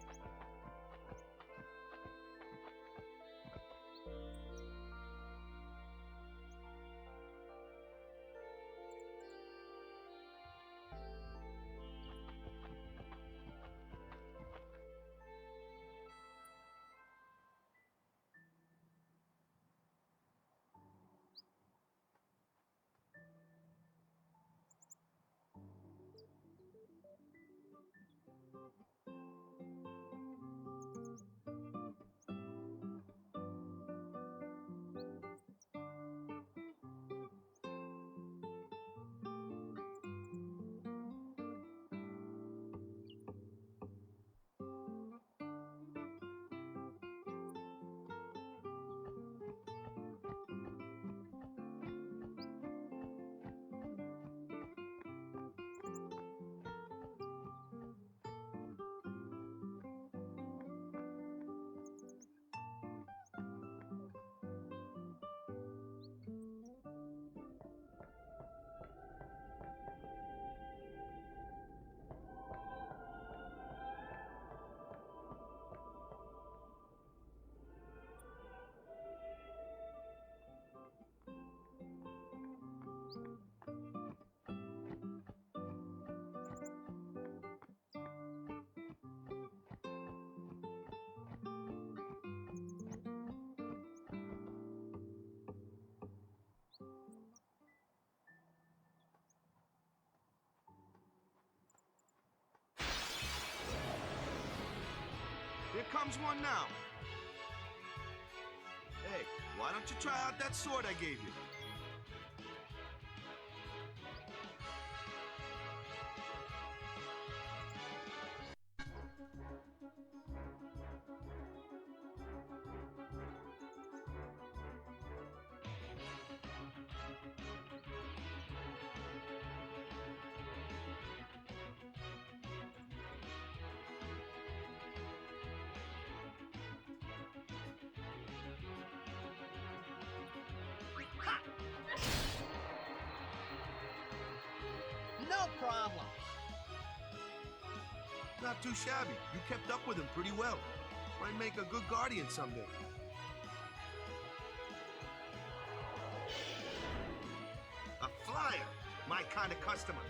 Here comes one now. Hey, why don't you try out that sword I gave you? No problem. Not too shabby. You kept up with him pretty well. Might make a good guardian someday. A flyer! My kind of customer.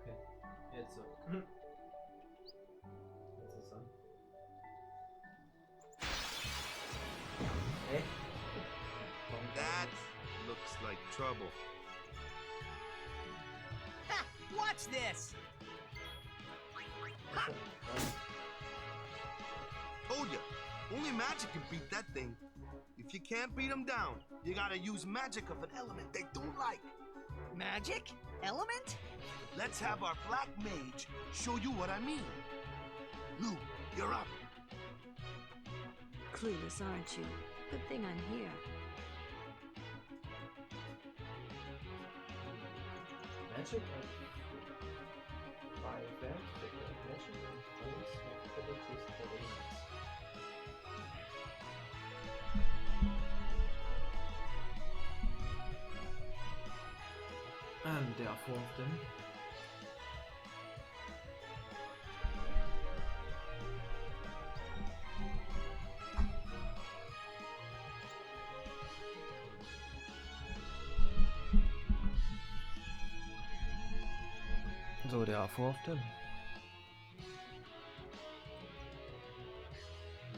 Okay, jetzt so. Jetzt ist an. That looks like trouble. Watch this. Told ya, only magic can beat that thing. If you can't beat them down, you gotta use magic of an element they don't like. Magic? Element? Let's have our black mage show you what I mean. Lou, you're up. Clueless, aren't you? Good thing I'm here. Magic and fire event trigger. Magic and flames have properties for elements. And there are 4 of them. So, there are 4 of them.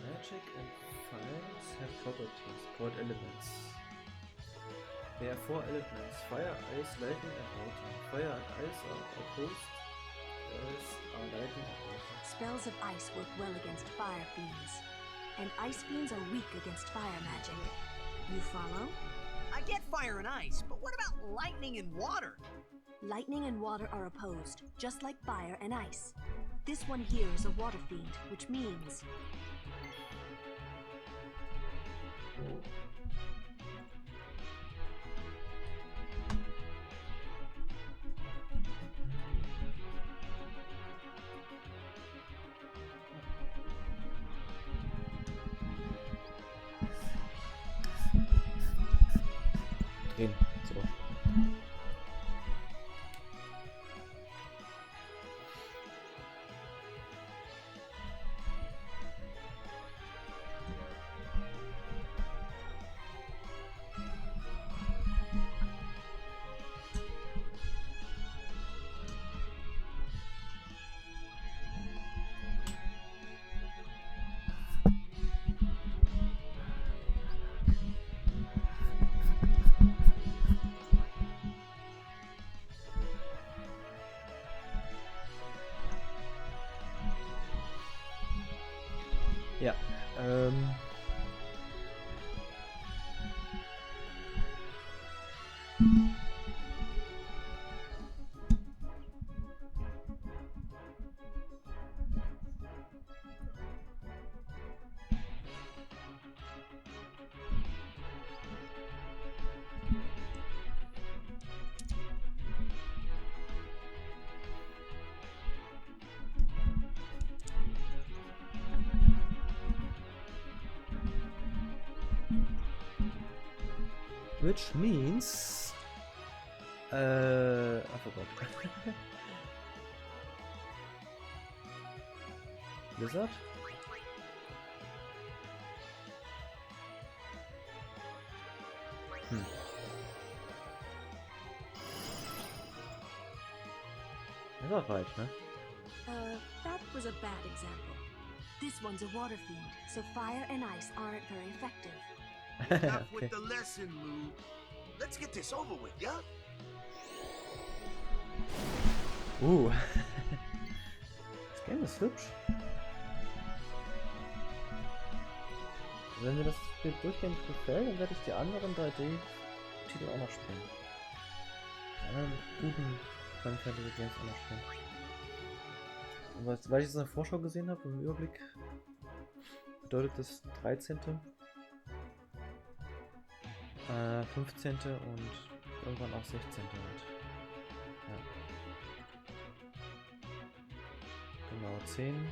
Magic and fires have properties called elements. There are 4 elements: fire, ice, lightning, and water. Fire and ice are opposed, as are lightning and water. Spells of ice work well against fire fiends, and ice fiends are weak against fire magic. You follow? I get fire and ice, but what about lightning and water? Lightning and water are opposed, just like fire and ice. This one here is a water fiend, which means... Drehen. So. Ja, which means I forgot. Blizzard? Das war falsch, ne? That was a bad example. This one's a water fiend, so fire and ice aren't very effective. Enough with the lesson, Lou. Let's get this over with, yeah? Das Game ist hübsch. Wenn mir das Spiel durchgehend gefällt, dann werde ich die anderen 3D-Titel auch noch spielen. Die anderen guten Final Fantasy Games auch noch spielen. Und weil ich es in der Vorschau gesehen habe, im Überblick, bedeutet das 13., 15. und irgendwann auch 16. halt. Ja. Genau, 10,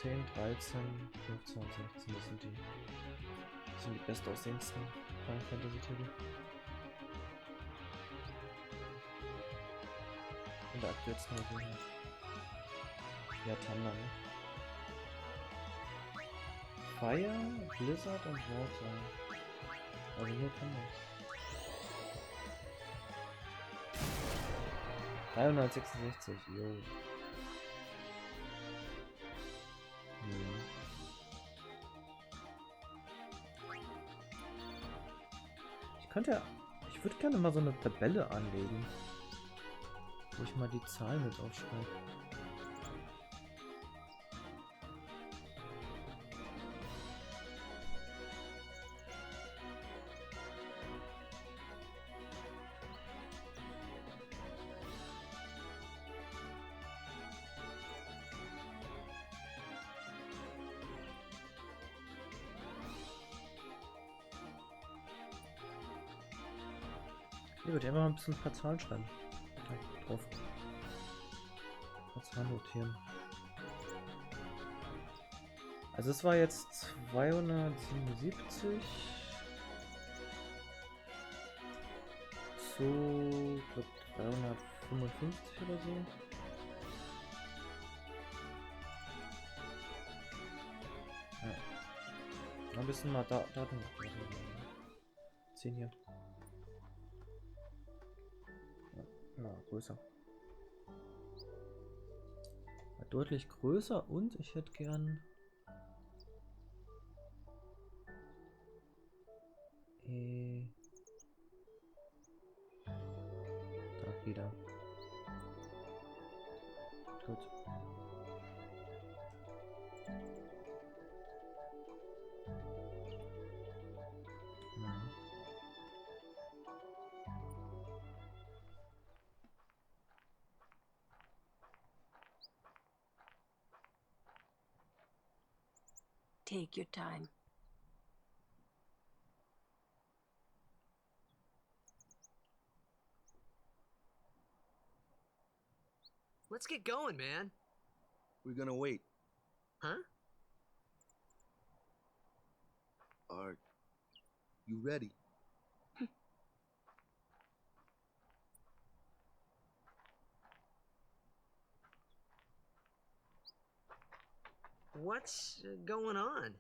13, 15 und 16, das sind die bestaussehendsten Final Fantasy Titel. In der aktuellsten Version halt. Ja, Thunder, ne? Fire, Blizzard und Water. Also nur Thunder. 366, jo. Ich würde gerne mal so eine Tabelle anlegen. Wo ich mal die Zahlen mit aufschreibe. Hier würde ich einfach mal ein bisschen ein paar Zahlen schreiben. Da drauf. Ein paar Zahlen notieren. Also es war jetzt 277 zu, ich glaube 355 oder so. Ja. Noch ein bisschen mal Daten. 10 hier. Ja, größer. Deutlich größer und ich hätte gern da wieder. Gut. Ja. Take your time. Let's get going, man. We're gonna wait. Huh? Are you ready? What's going on?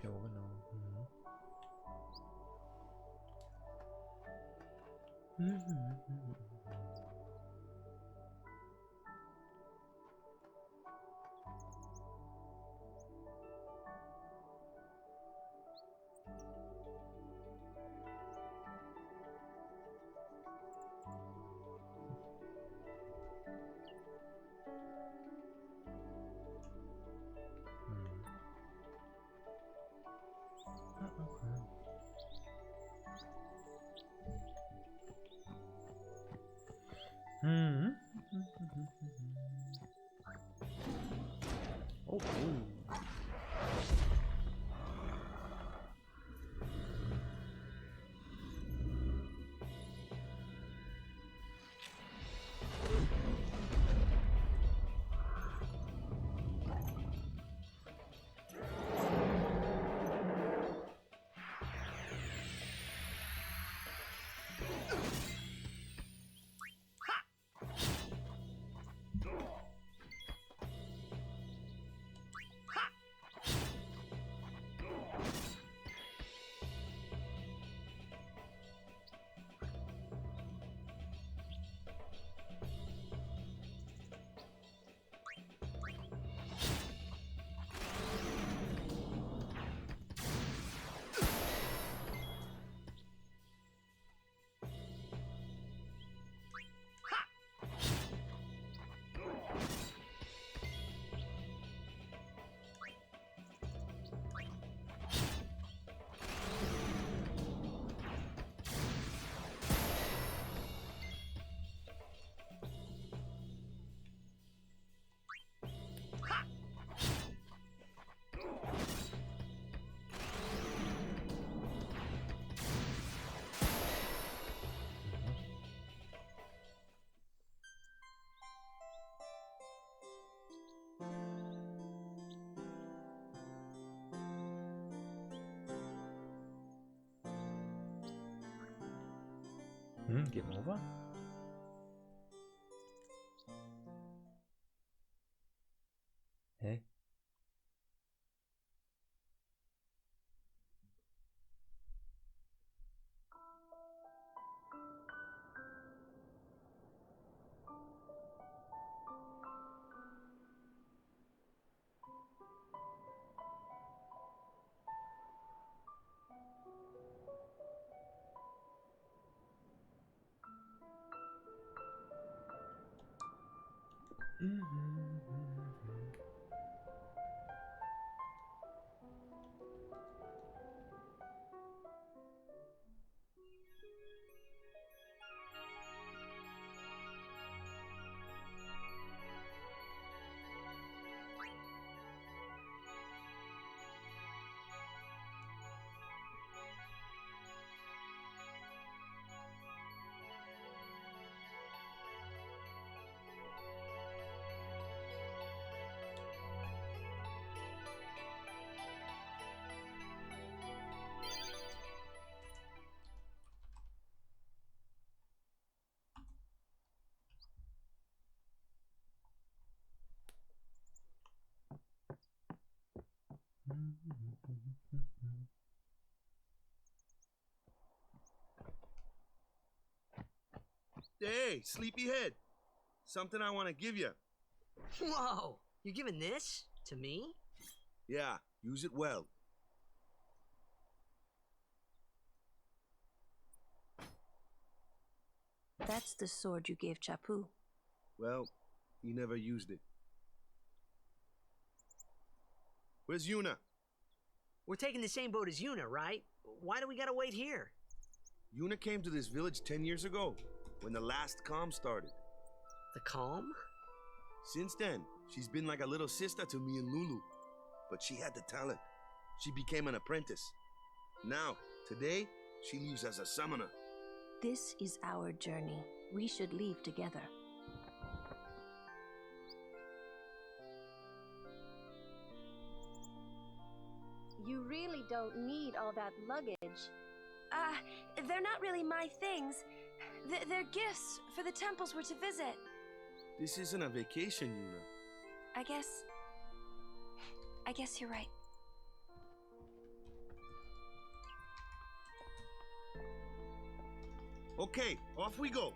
Ja, genau. Oh, cool. Game over? Hey. Hey, sleepyhead. Something I want to give you. Whoa, you're giving this to me? Yeah, use it well. That's the sword you gave Chapu. Well, he never used it. Where's Yuna? We're taking the same boat as Yuna, right? Why do we gotta wait here? Yuna came to this village 10 years ago, when the last calm started. The calm? Since then, she's been like a little sister to me and Lulu. But she had the talent. She became an apprentice. Now, today, she leaves as a summoner. This is our journey. We should leave together. You really don't need all that luggage. They're not really my things. They're gifts for the temples we're to visit. This isn't a vacation, Yuna. I guess you're right. Okay, off we go.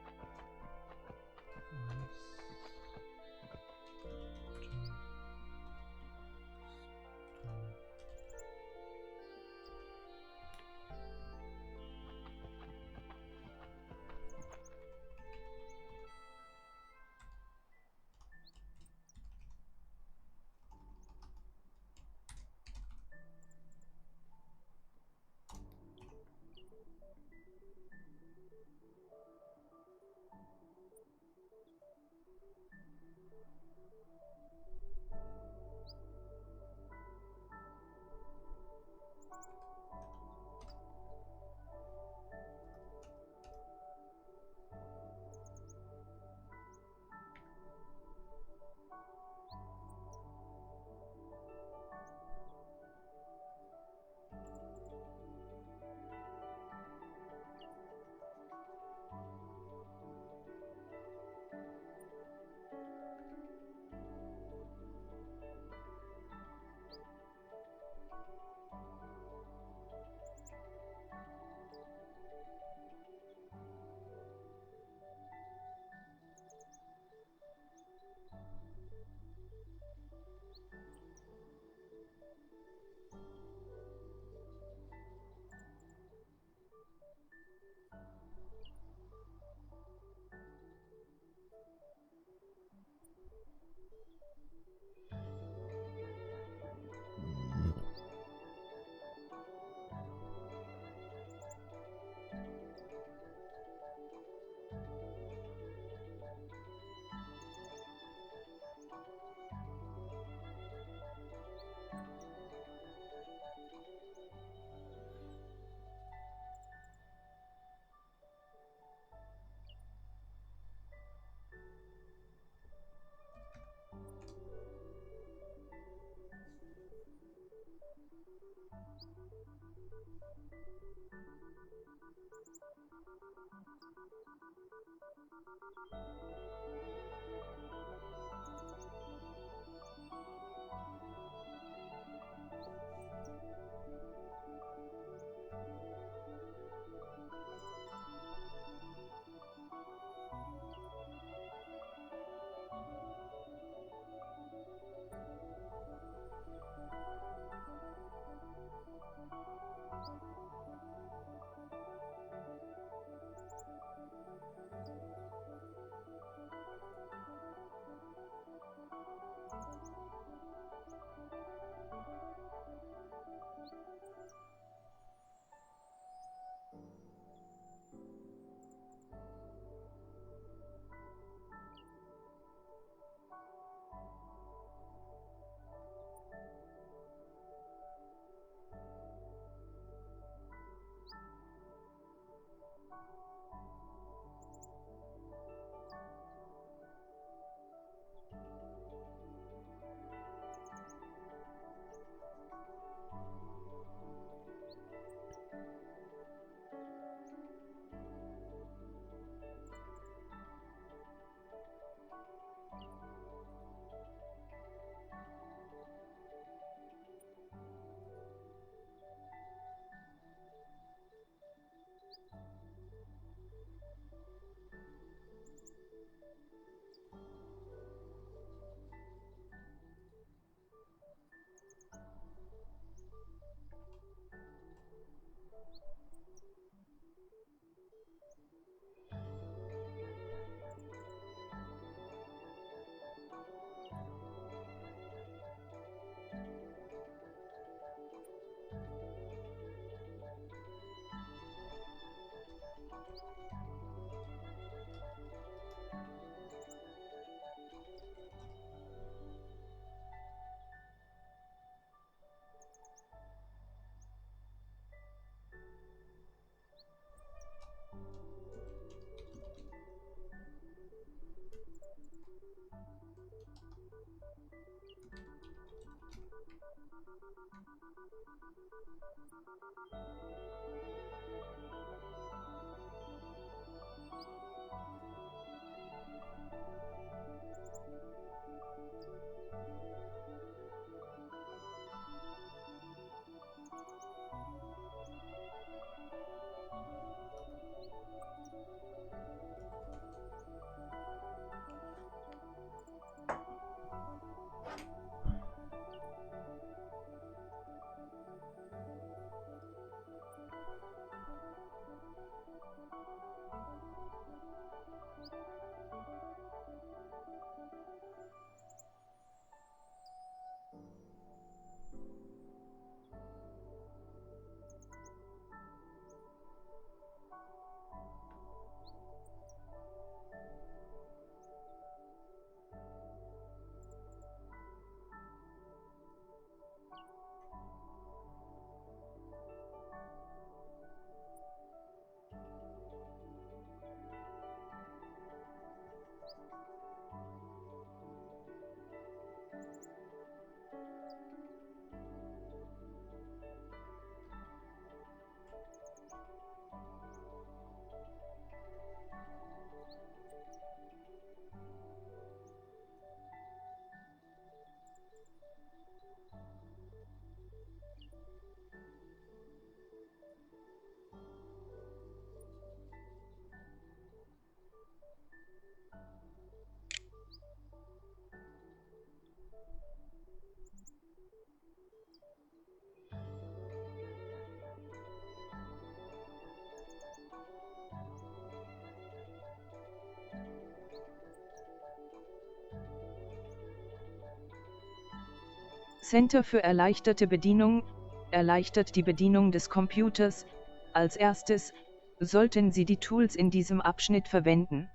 Center für erleichterte Bedienung, erleichtert die Bedienung des Computers. Als erstes sollten Sie die Tools in diesem Abschnitt verwenden.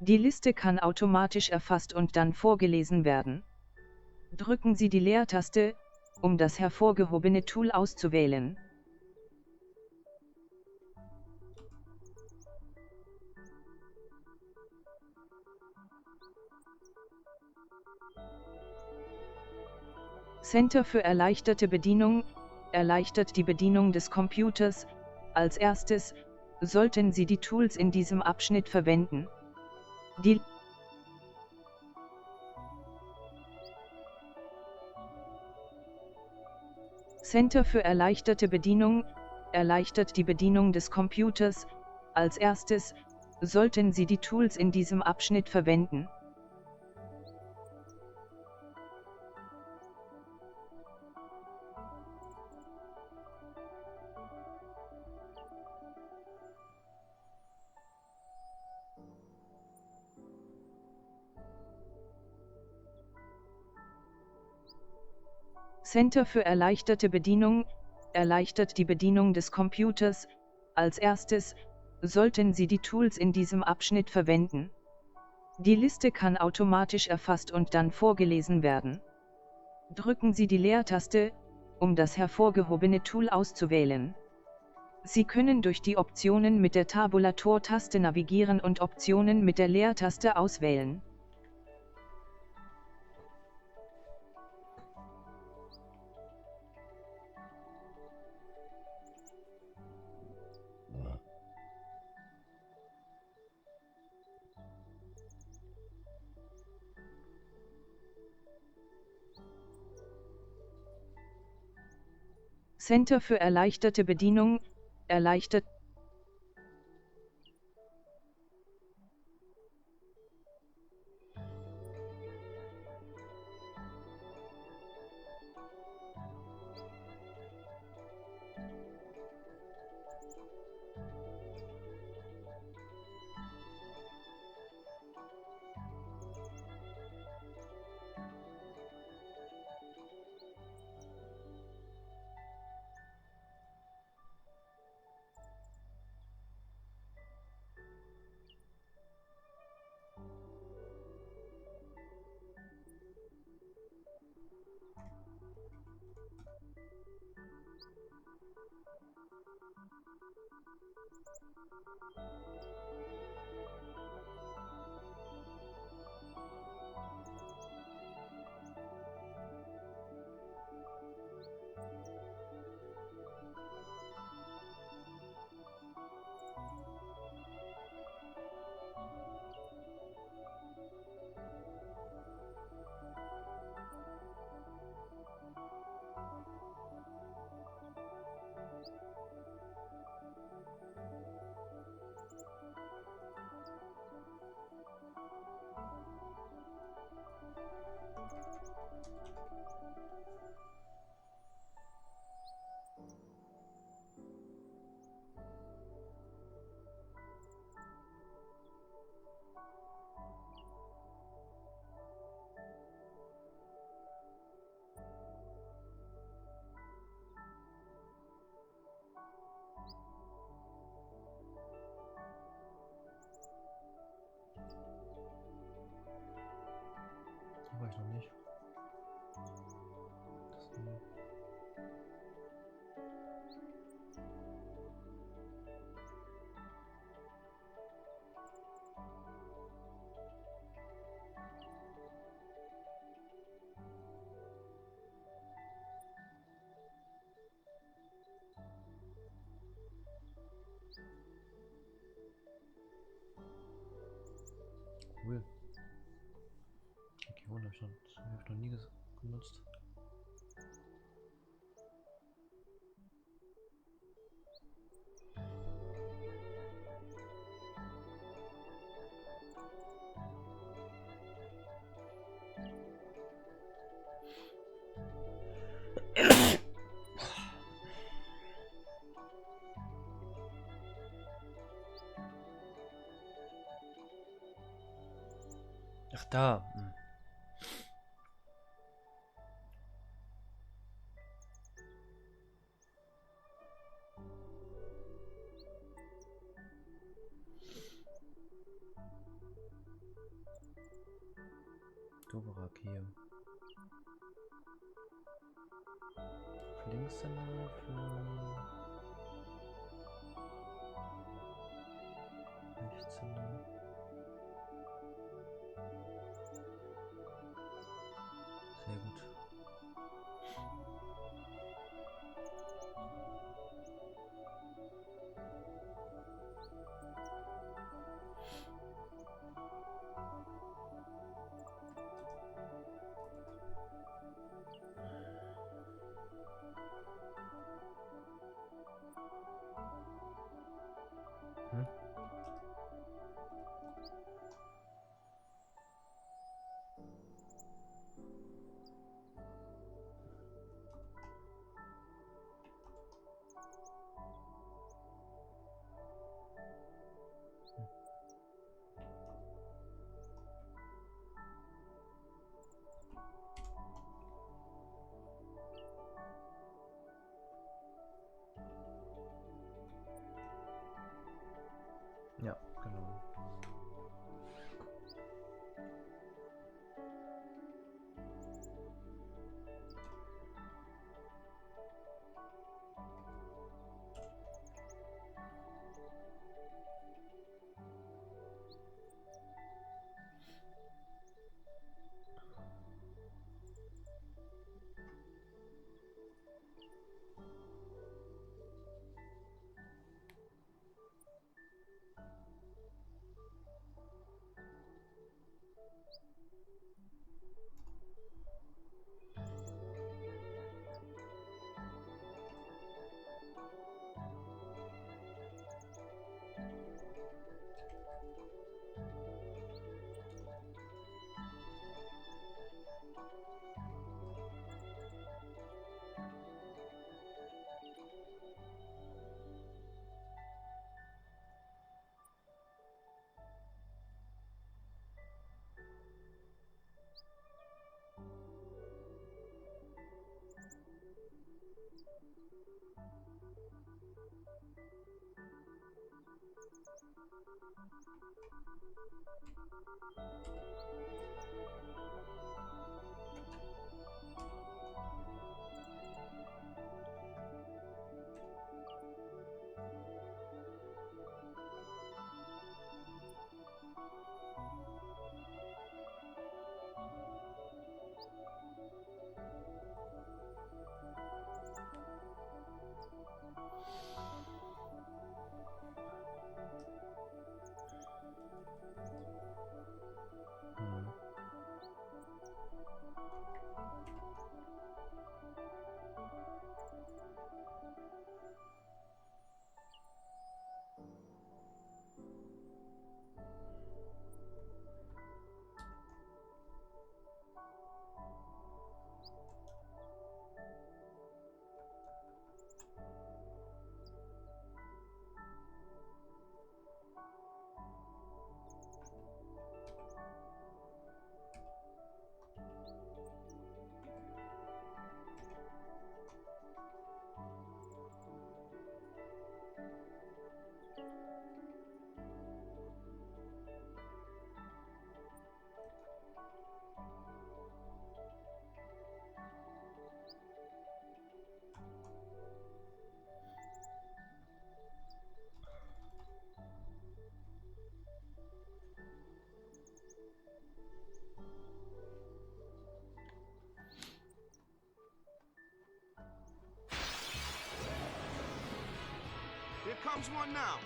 Die Liste kann automatisch erfasst und dann vorgelesen werden. Drücken Sie die Leertaste, um das hervorgehobene Tool auszuwählen. Center für erleichterte Bedienung, erleichtert die Bedienung des Computers. Als erstes sollten Sie die Tools in diesem Abschnitt verwenden. Die Center für erleichterte Bedienung, erleichtert die Bedienung des Computers. Als erstes sollten Sie die Tools in diesem Abschnitt verwenden. Center für erleichterte Bedienung, erleichtert die Bedienung des Computers. Als erstes sollten Sie die Tools in diesem Abschnitt verwenden. Die Liste kann automatisch erfasst und dann vorgelesen werden. Drücken Sie die Leertaste, um das hervorgehobene Tool auszuwählen. Sie können durch die Optionen mit der Tabulator-Taste navigieren und Optionen mit der Leertaste auswählen. Center für erleichterte Bedienung, erleichtert Hier war ich noch nicht. Cool. Okay, wunderschön. Das habe ich noch nie genutzt. Ach da. Hm. Doberak hier. Links danach rechts danach. Sehr gut. Hm? Ja, genau. comes one now.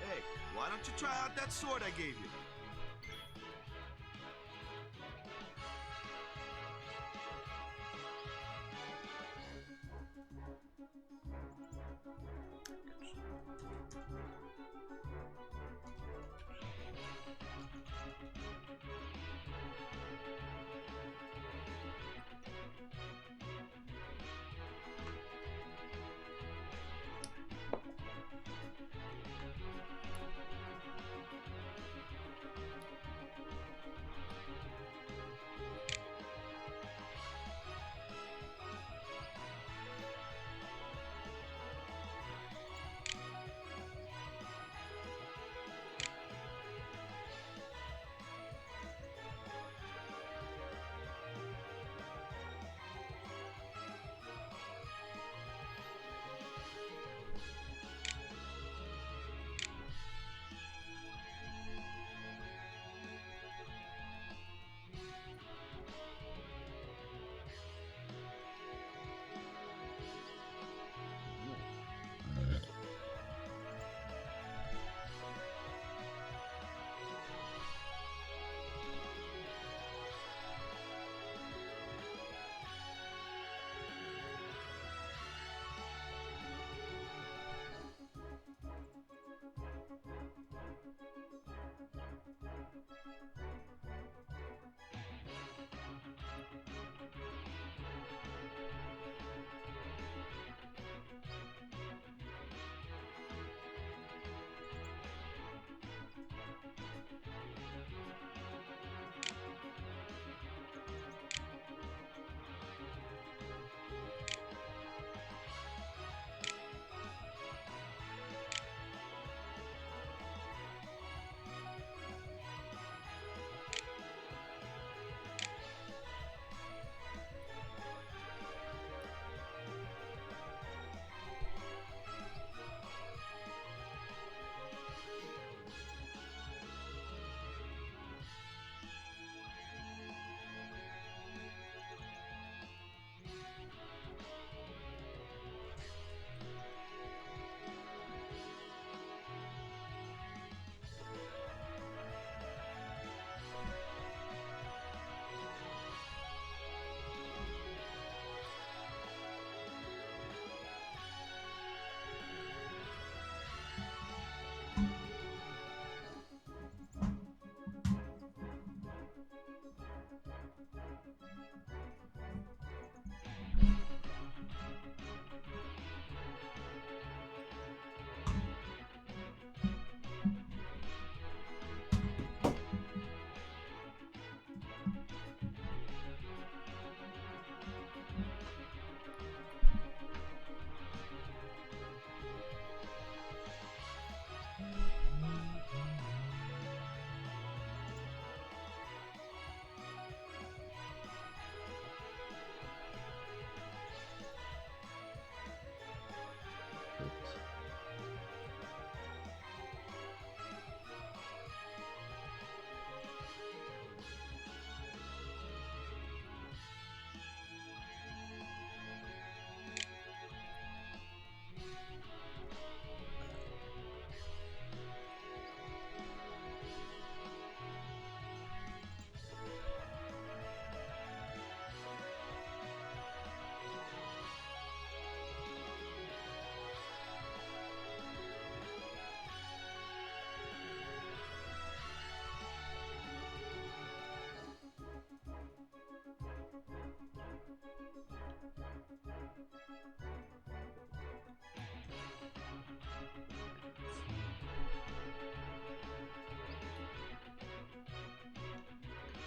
Hey, why don't you try out that sword I gave you?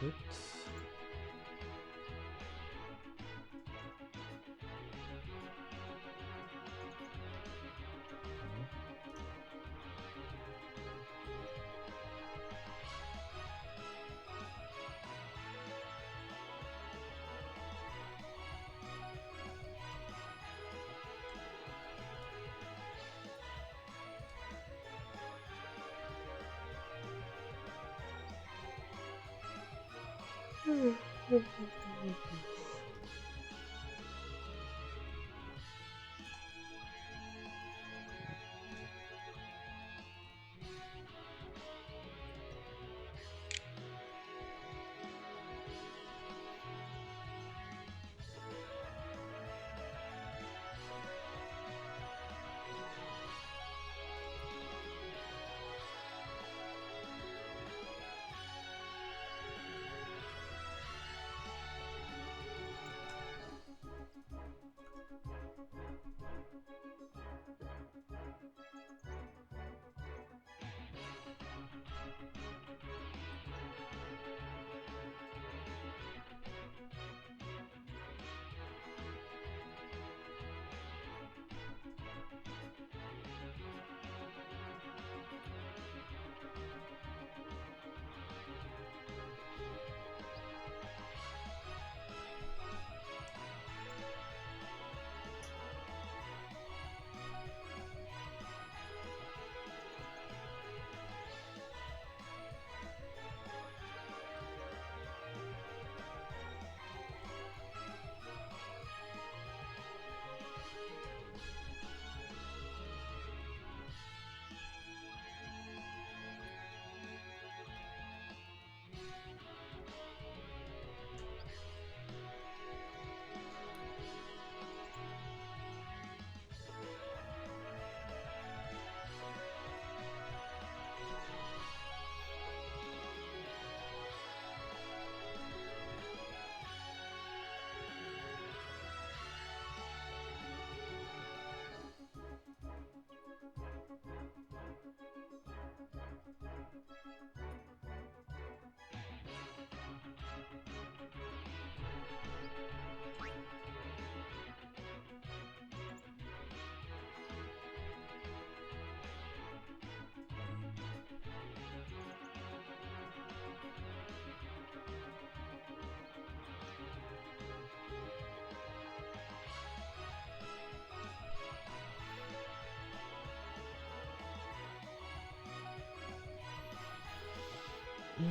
Gut. No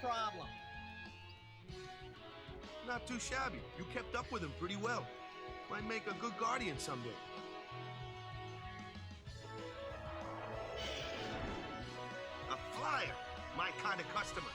problem. Not too shabby. You kept up with him pretty well. Might make a good guardian someday. A flyer! My kind of customer.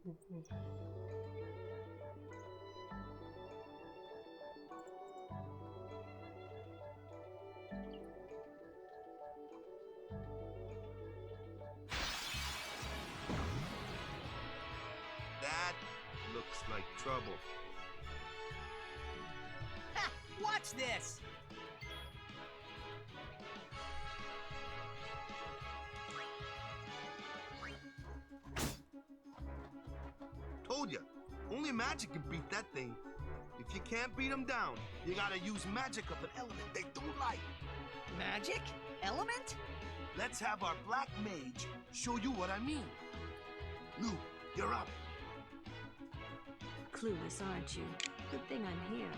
That looks like trouble. Ha! Watch this! Told ya, only magic can beat that thing. If you can't beat them down, you gotta use magic of an element they don't like. Magic? Element? Let's have our black mage show you what I mean. Lou, you're up. Clueless, aren't you? Good thing I'm here.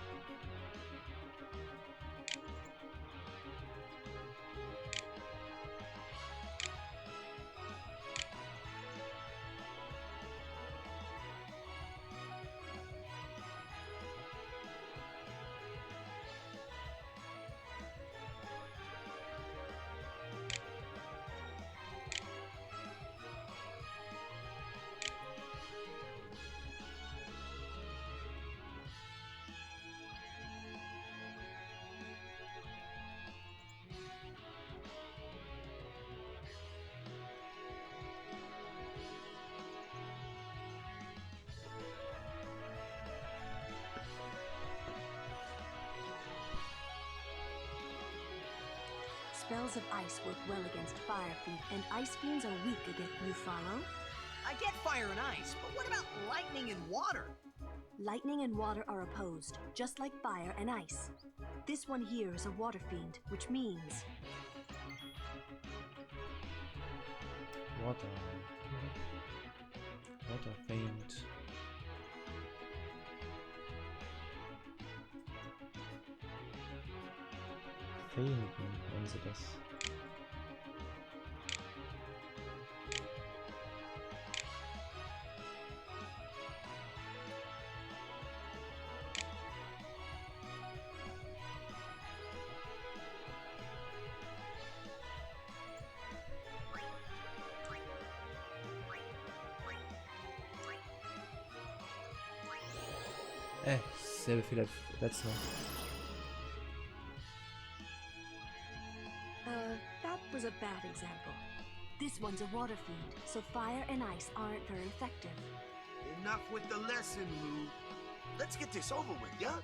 Spells of ice work well against fire fiend, and ice fiends are weak against. You follow? I get fire and ice, but what about lightning and water? Lightning and water are opposed, just like fire and ice. This one here is a water fiend, which means Water. Water faint. Feinden nennen sie das. Selbe Fehler letztes Mal. That was a bad example. This one's a water fiend, so fire and ice aren't very effective. Enough with the lesson, Lou. Let's get this over with, yeah?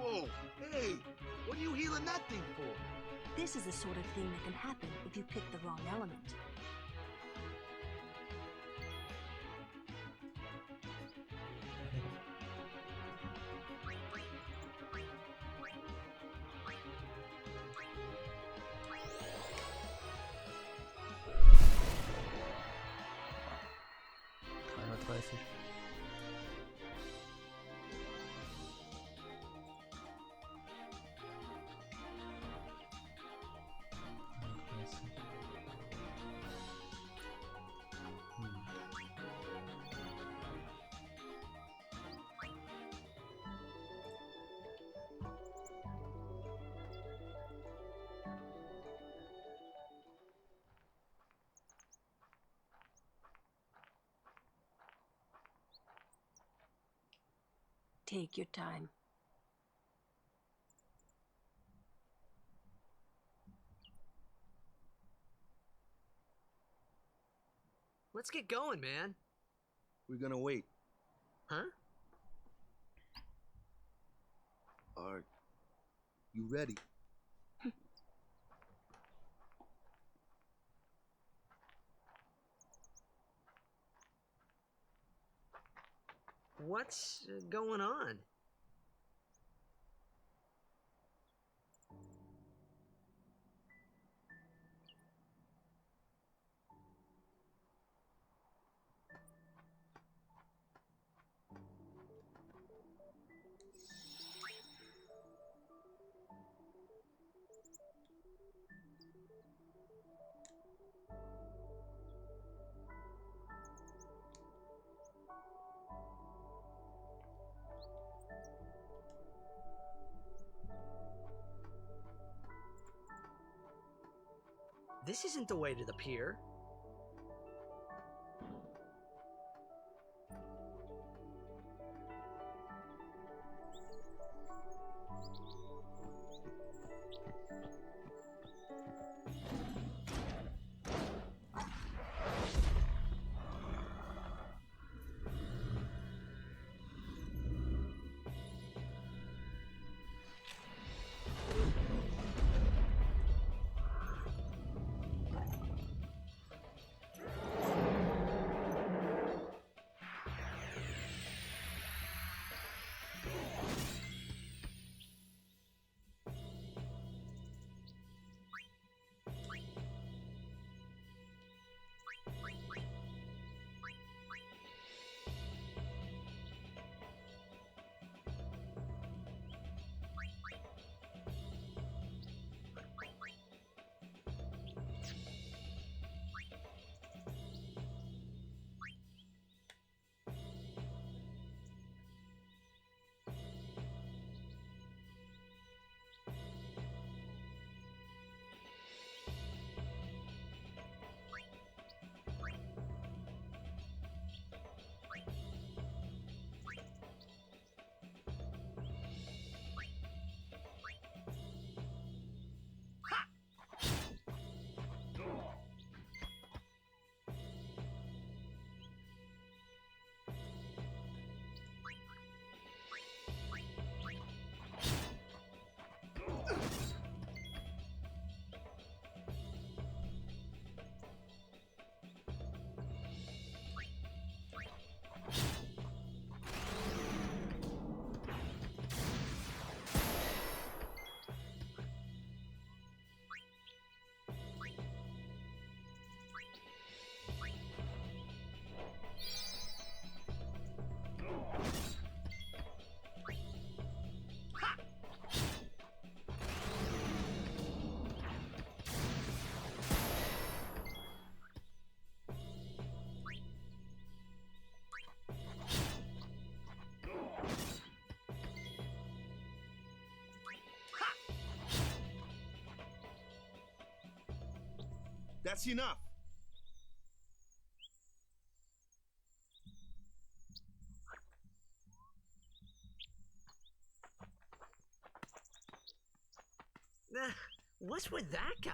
Whoa, hey, what are you healing that thing for? This is the sort of thing that can happen if you pick the wrong element. Take your time. Let's get going, man. We're gonna wait. Huh? Are you ready? What's going on? This isn't the way to the pier. That's enough. What's with that guy?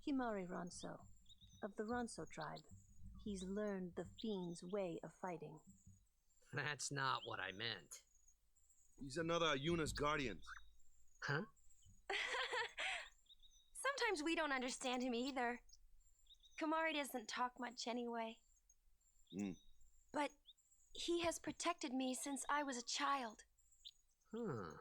Himari Ronso, of the Ronso tribe. He's learned the fiend's way of fighting. That's not what I meant. He's another Yuna's guardian. Huh? Sometimes we don't understand him either. Kamari doesn't talk much anyway. But he has protected me since I was a child. Huh.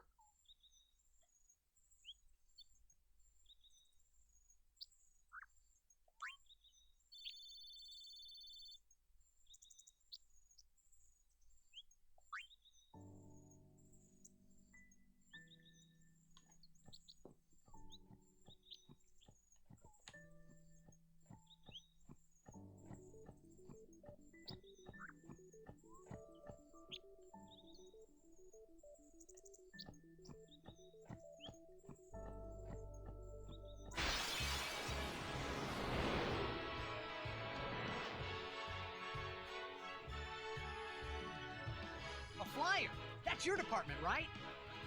A flyer! That's your department, right?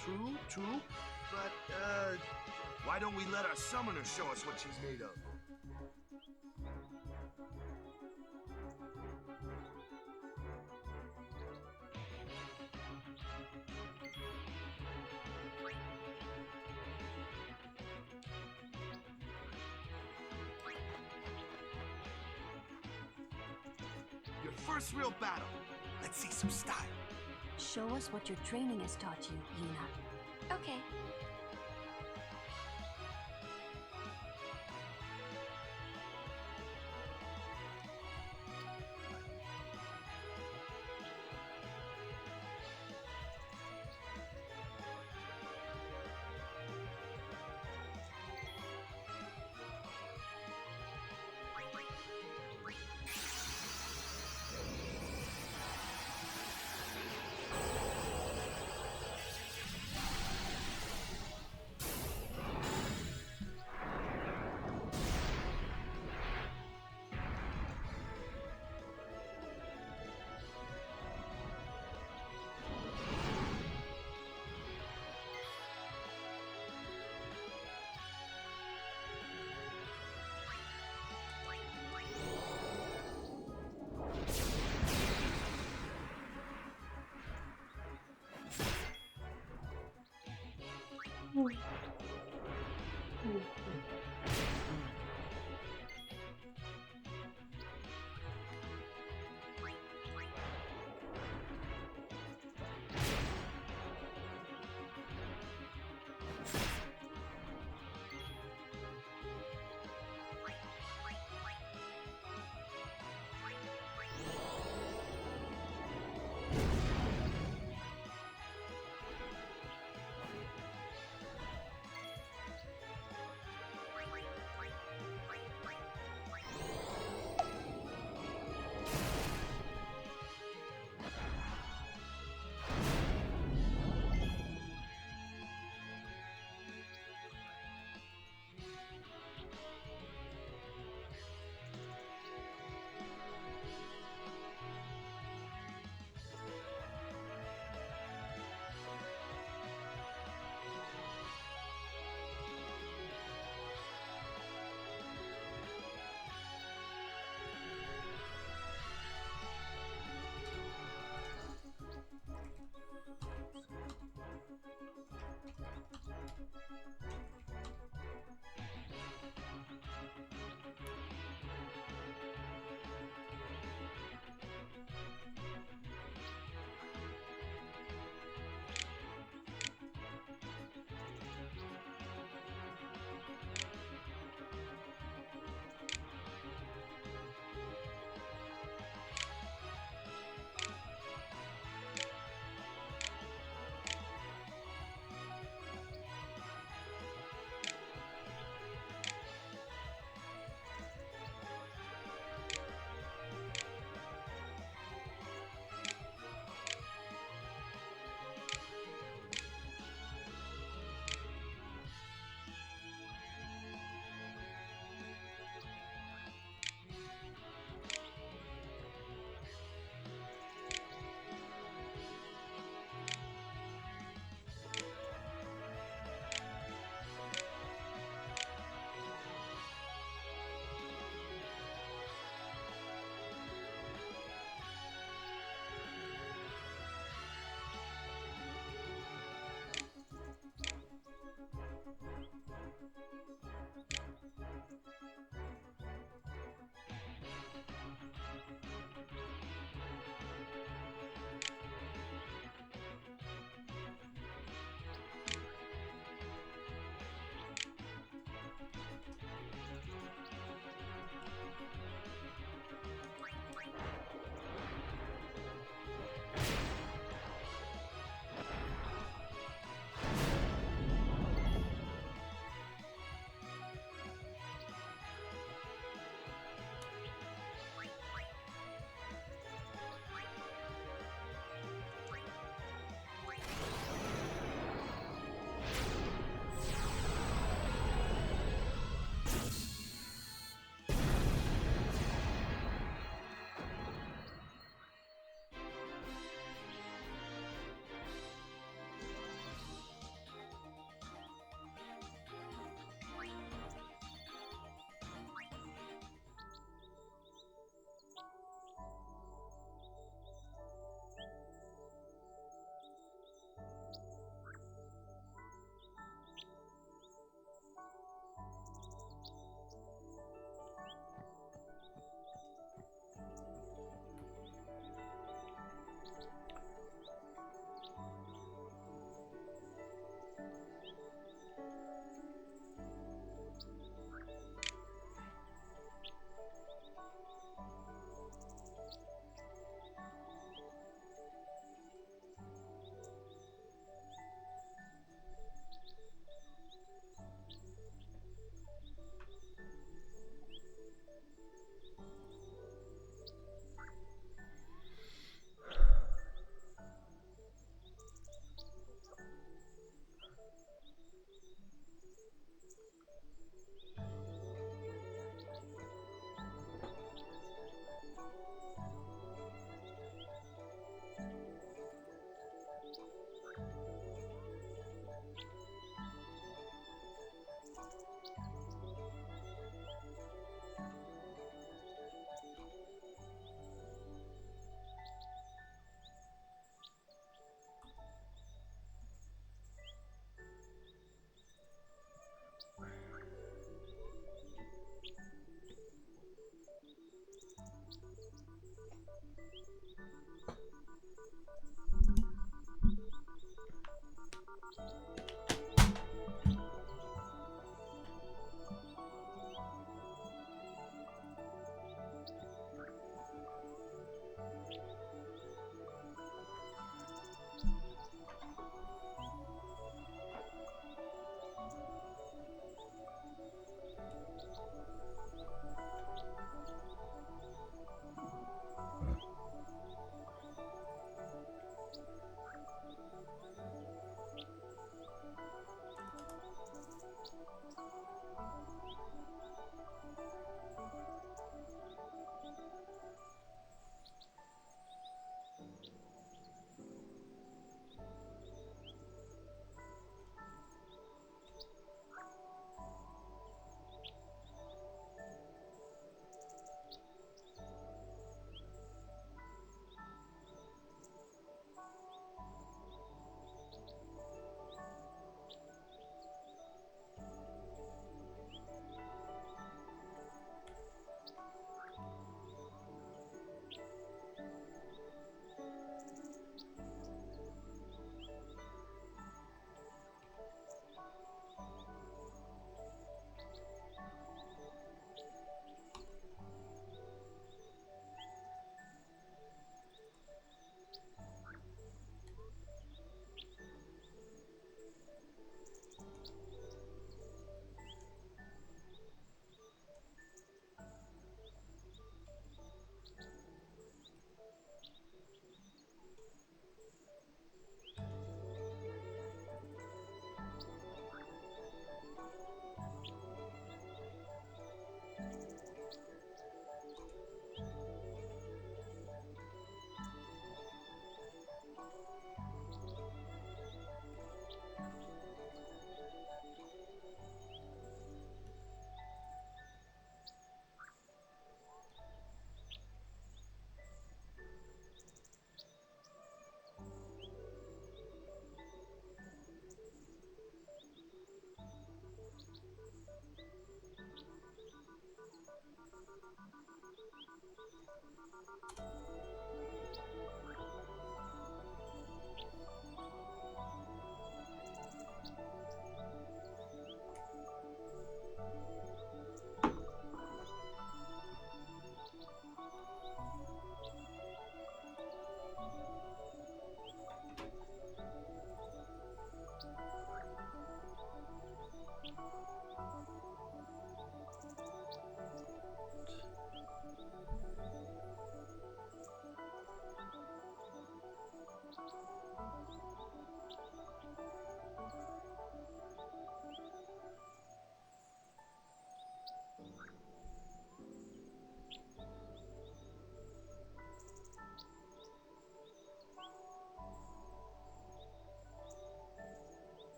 True. But, why don't we let our summoner show us what she's made of? Your first real battle. Let's see some style. Show us what your training has taught you, Yuna. Okay.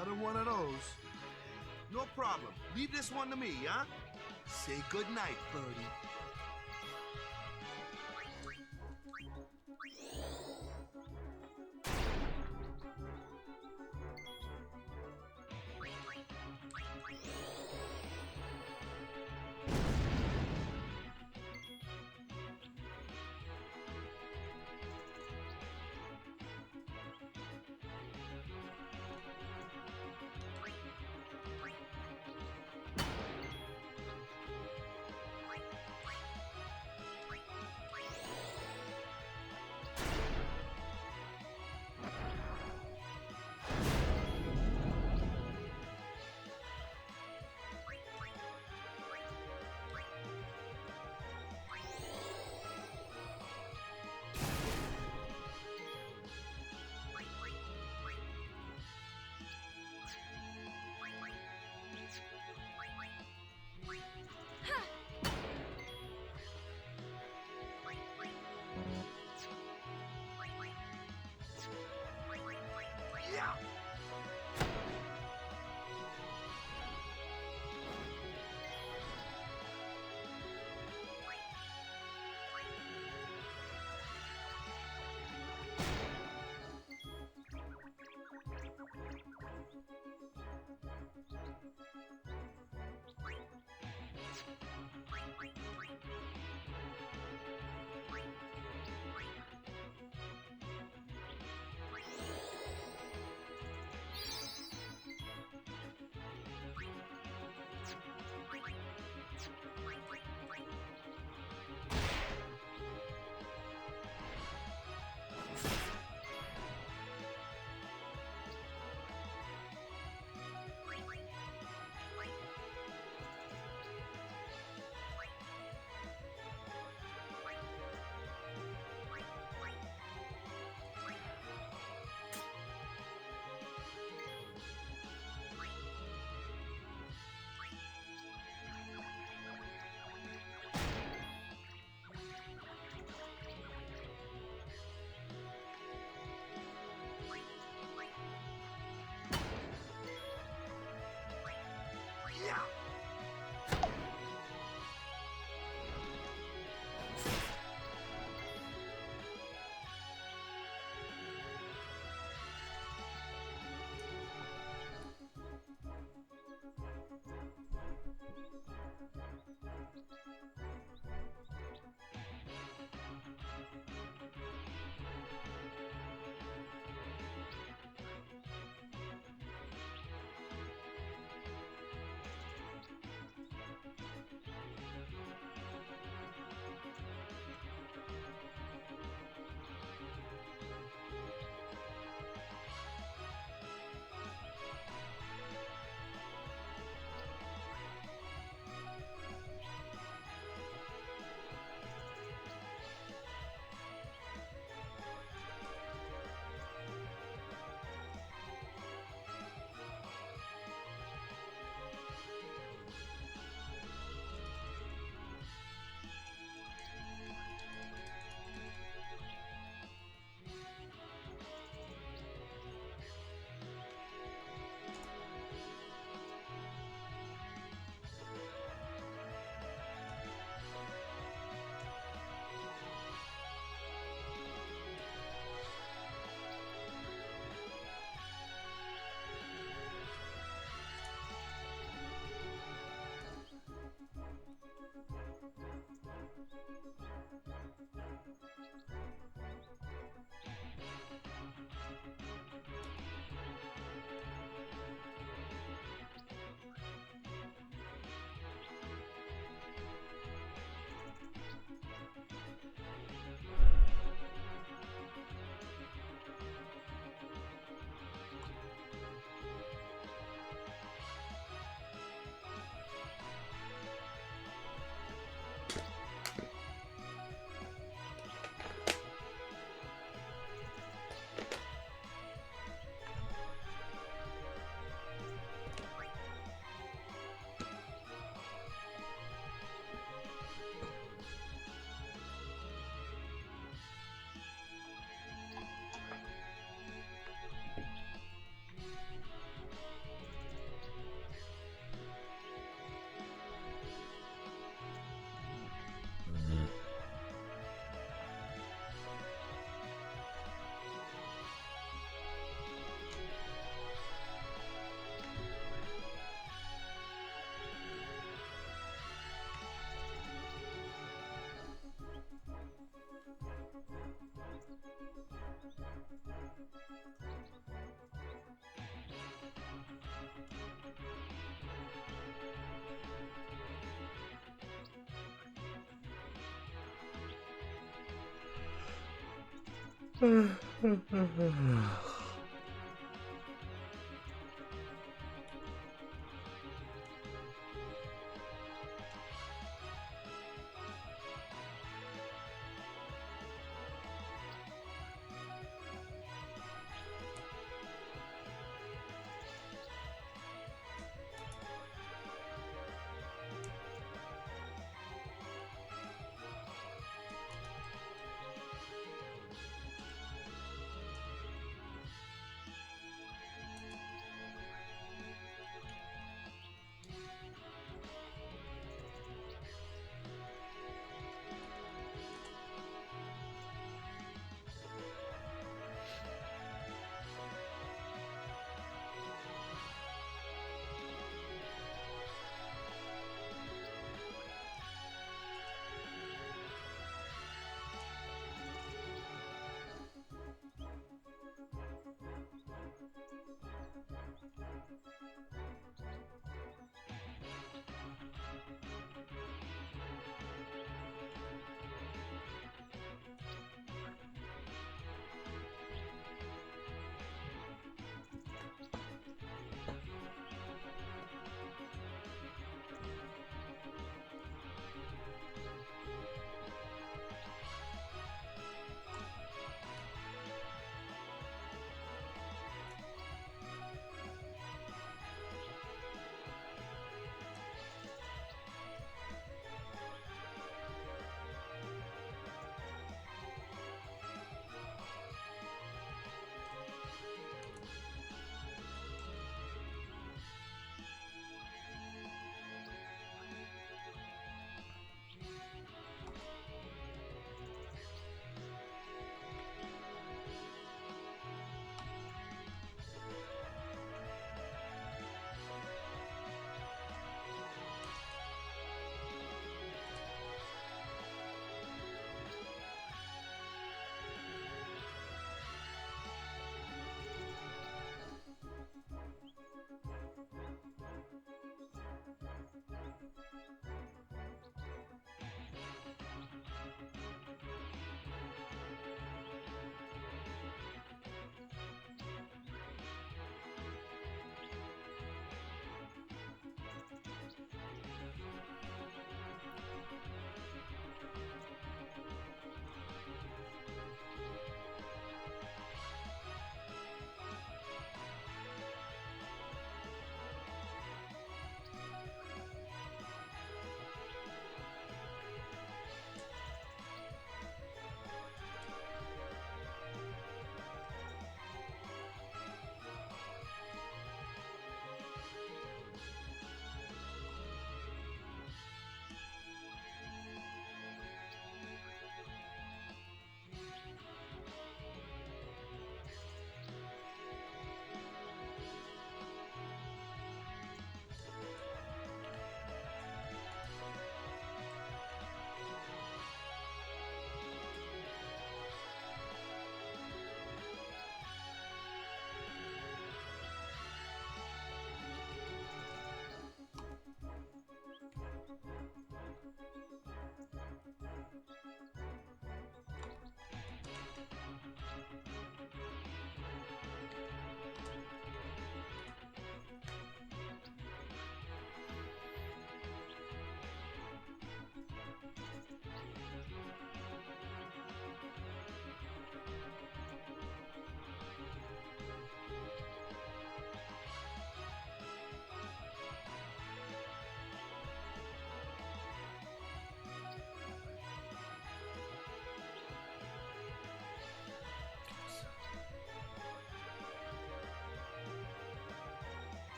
Another one of those. No problem. Leave this one to me, huh? Say goodnight, birdie.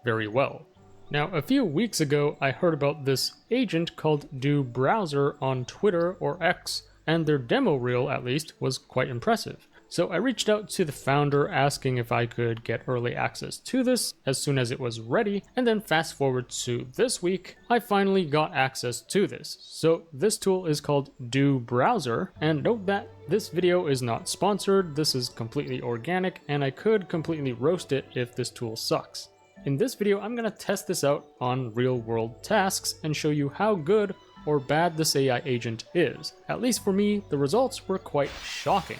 Very well. Now, a few weeks ago, I heard about this agent called Do Browser on Twitter or X, and their demo reel, at least, was quite impressive. So I reached out to the founder asking if I could get early access to this as soon as it was ready, and then fast forward to this week, I finally got access to this. So this tool is called Do Browser, and note that this video is not sponsored, this is completely organic, and I could completely roast it if this tool sucks. In this video, I'm going to test this out on real-world tasks and show you how good or bad this AI agent is. At least for me, the results were quite shocking.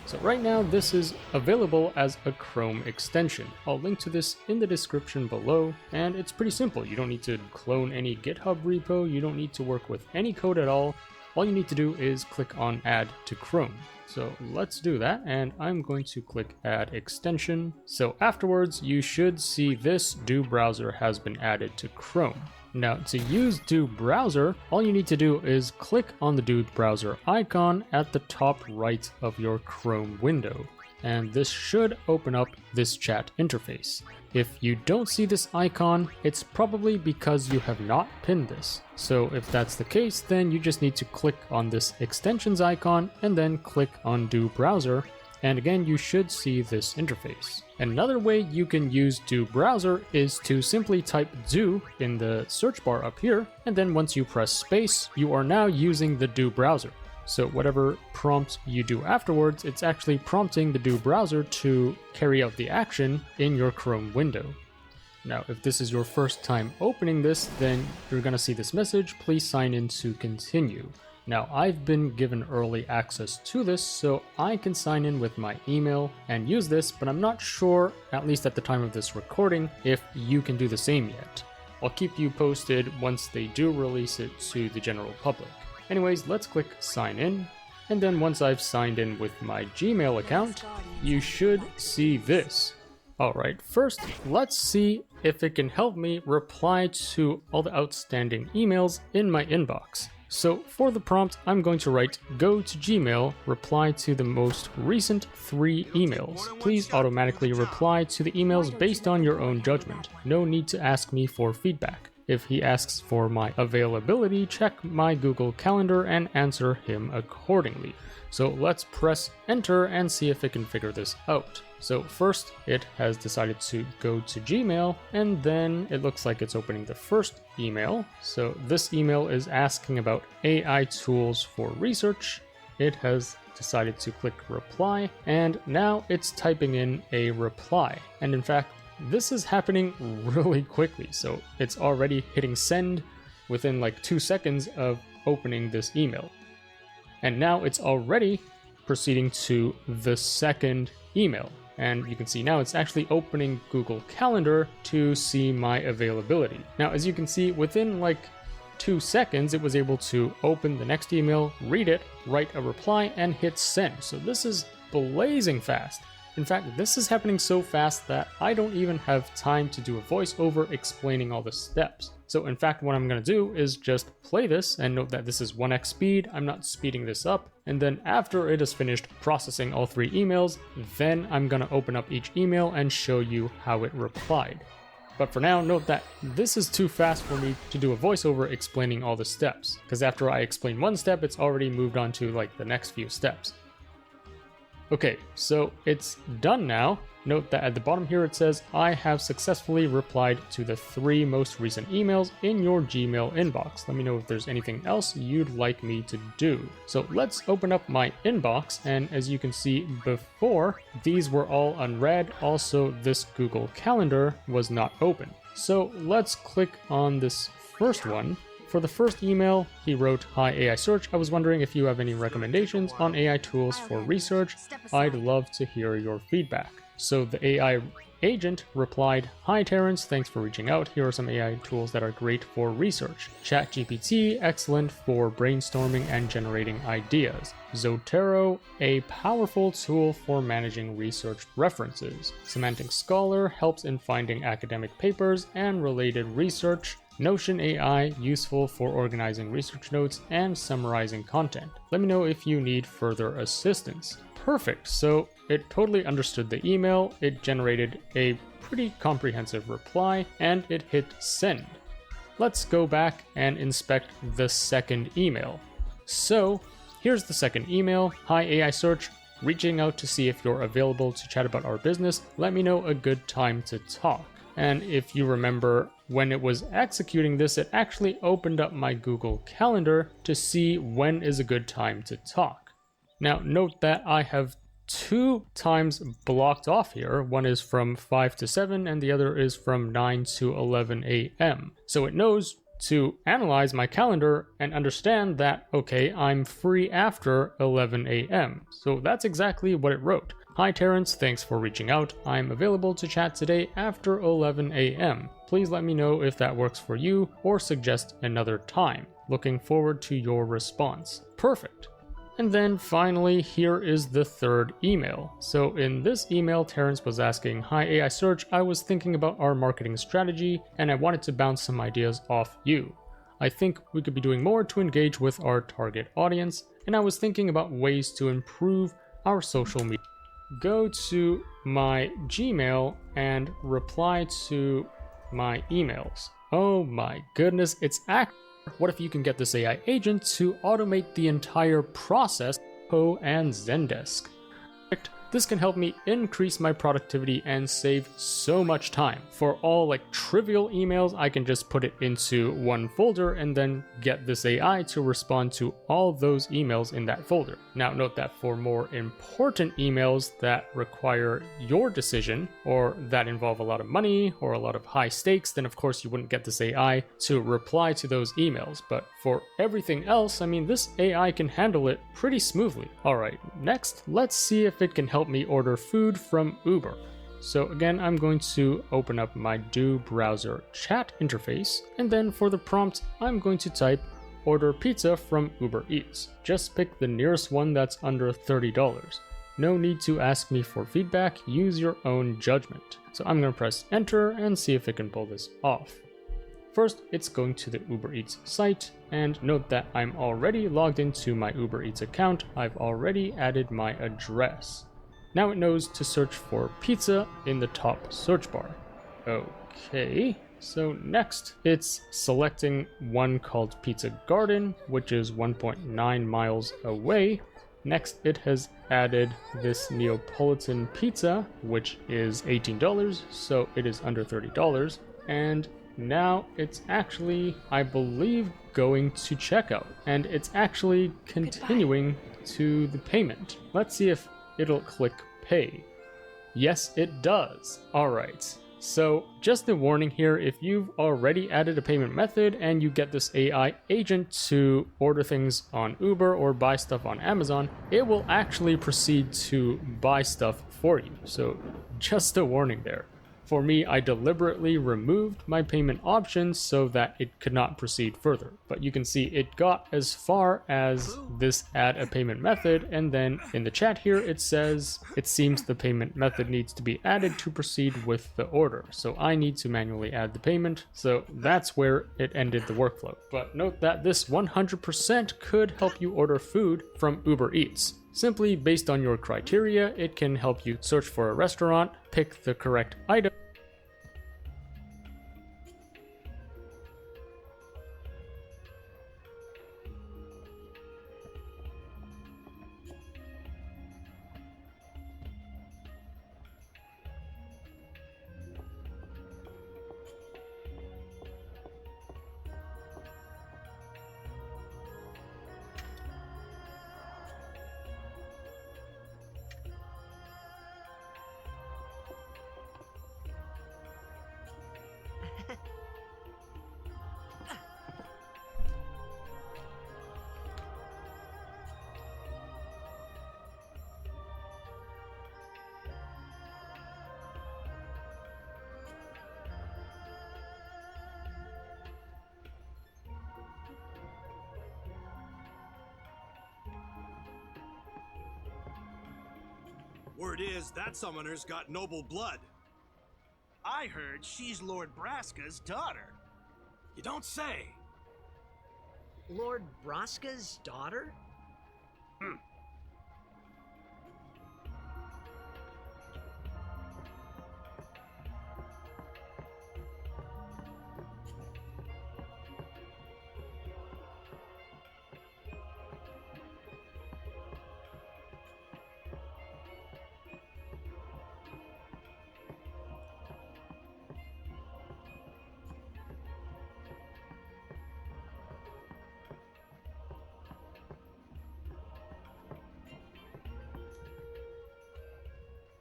So right now, this is available as a Chrome extension. I'll link to this in the description below, and it's pretty simple. You don't need to clone any GitHub repo, you don't need to work with any code at all. All you need to do is click on Add to Chrome. So let's do that, and I'm going to click Add Extension. So afterwards, you should see this Do Browser has been added to Chrome. Now, to use Do Browser, all you need to do is click on the Do Browser icon at the top right of your Chrome window, and this should open up this chat interface. If you don't see this icon, it's probably because you have not pinned this. So if that's the case, then you just need to click on this extensions icon and then click on Do Browser, and again you should see this interface. Another way you can use Do Browser is to simply type Do in the search bar up here, and then once you press space, you are now using the Do Browser. So whatever prompt you do afterwards, it's actually prompting the Do Browser to carry out the action in your Chrome window. Now, if this is your first time opening this, then you're gonna see this message, please sign in to continue. Now, I've been given early access to this, so I can sign in with my email and use this, but I'm not sure, at least at the time of this recording, if you can do the same yet. I'll keep you posted once they do release it to the general public. Anyways, let's click sign in, and then once I've signed in with my Gmail account, you should see this. Alright, first, let's see if it can help me reply to all the outstanding emails in my inbox. So for the prompt, I'm going to write go to Gmail, reply to the most recent 3 emails. Please automatically reply to the emails based on your own judgment. No need to ask me for feedback. If he asks for my availability, check my Google Calendar and answer him accordingly. So let's press enter and see if it can figure this out. So first, it has decided to go to Gmail, and then it looks like it's opening the first email. So this email is asking about AI tools for research. It has decided to click reply, and now it's typing in a reply. And in fact, this is happening really quickly, so it's already hitting send within like 2 seconds of opening this email. And now it's already proceeding to the second email. And you can see now it's actually opening Google Calendar to see my availability. Now, as you can see, within like 2 seconds, it was able to open the next email, read it, write a reply, and hit send. So this is blazing fast. In fact, this is happening so fast that I don't even have time to do a voiceover explaining all the steps. So in fact, what I'm going to do is just play this, and note that this is 1x speed, I'm not speeding this up, and then after it is finished processing all 3 emails, then I'm going to open up each email and show you how it replied. But for now, note that this is too fast for me to do a voiceover explaining all the steps, because after I explain one step, it's already moved on to like the next few steps. Okay, so it's done now. Note that at the bottom here it says, I have successfully replied to the 3 most recent emails in your Gmail inbox. Let me know if there's anything else you'd like me to do. So let's open up my inbox, and as you can see before, these were all unread. Also, this Google Calendar was not open. So let's click on this first one. For the first email, he wrote, Hi AI Search, I was wondering if you have any recommendations on AI tools for research. I'd love to hear your feedback. So the AI agent replied, Hi Terrence, thanks for reaching out. Here are some AI tools that are great for research. ChatGPT, excellent for brainstorming and generating ideas. Zotero, a powerful tool for managing research references. Semantic Scholar helps in finding academic papers and related research. Notion AI, useful for organizing research notes and summarizing content. Let me know if you need further assistance. Perfect, so it totally understood the email, it generated a pretty comprehensive reply, and it hit send. Let's go back and inspect the second email. So, here's the second email. Hi AI Search, reaching out to see if you're available to chat about our business. Let me know a good time to talk. And if you remember, when it was executing this, it actually opened up my Google Calendar to see when is a good time to talk. Now, note that I have 2 times blocked off here. One is from 5 to 7, and the other is from 9 to 11 a.m. So it knows to analyze my calendar and understand that, okay, I'm free after 11 a.m. So that's exactly what it wrote. Hi Terrence, thanks for reaching out. I'm available to chat today after 11 a.m. Please let me know if that works for you or suggest another time. Looking forward to your response. Perfect. And then finally, here is the third email. So in this email, Terrence was asking, Hi AI Search, I was thinking about our marketing strategy and I wanted to bounce some ideas off you. I think we could be doing more to engage with our target audience, and I was thinking about ways to improve our social media. Go to my Gmail and reply to my emails. Oh my goodness, it's what if you can get this AI agent to automate the entire process, Poe and Zendesk? This can help me increase my productivity and save so much time. For all trivial emails, I can just put it into one folder and then get this AI to respond to all those emails in that folder. Now note that for more important emails that require your decision or that involve a lot of money or a lot of high stakes, then of course you wouldn't get this AI to reply to those emails. But for everything else, I mean, this AI can handle it pretty smoothly. All right, next, let's see if it can help me order food from Uber. So again, I'm going to open up my Do browser chat interface, and then for the prompt, I'm going to type order pizza from Uber Eats. Just pick the nearest one that's under $30. No need to ask me for feedback, use your own judgment. So I'm going to press enter and see if it can pull this off. First, it's going to the Uber Eats site, and note that I'm already logged into my Uber Eats account. I've already added my address. Now it knows to search for pizza in the top search bar. Okay, so next it's selecting one called Pizza Garden, which is 1.9 miles away. Next it has added this Neapolitan pizza, which is $18, so it is under $30. And now it's actually, I believe, going to checkout, and it's actually continuing to the payment. Let's see if it'll click pay. Yes, it does. All right. So just a warning here, if you've already added a payment method and you get this AI agent to order things on Uber or buy stuff on Amazon, it will actually proceed to buy stuff for you. So just a warning there. For me, I deliberately removed my payment options so that it could not proceed further. But you can see it got as far as this add a payment method, and then in the chat here it says it seems the payment method needs to be added to proceed with the order. So I need to manually add the payment. So that's where it ended the workflow. But note that this 100% could help you order food from Uber Eats. Simply based on your criteria, it can help you search for a restaurant, pick the correct item, Word is, that summoner's got noble blood. I heard she's Lord Braska's daughter. You don't say. Lord Braska's daughter?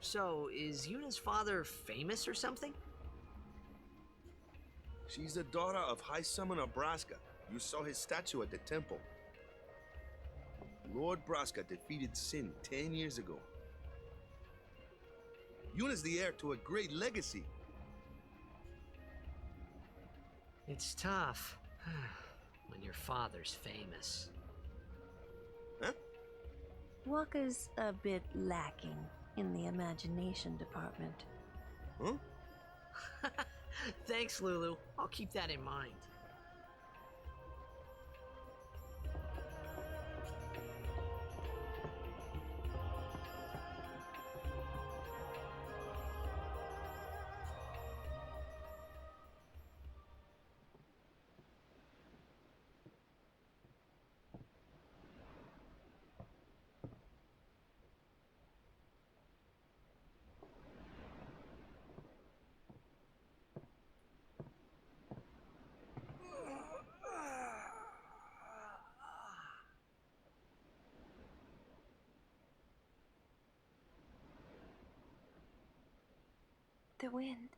So, is Yuna's father famous or something? She's the daughter of High Summoner Braska. You saw his statue at the temple. Lord Braska defeated Sin 10 years ago. Yuna's the heir to a great legacy. It's tough when your father's famous. Huh? Waka's a bit lacking in the imagination department. Huh? Thanks, Lulu. I'll keep that in mind. The wind.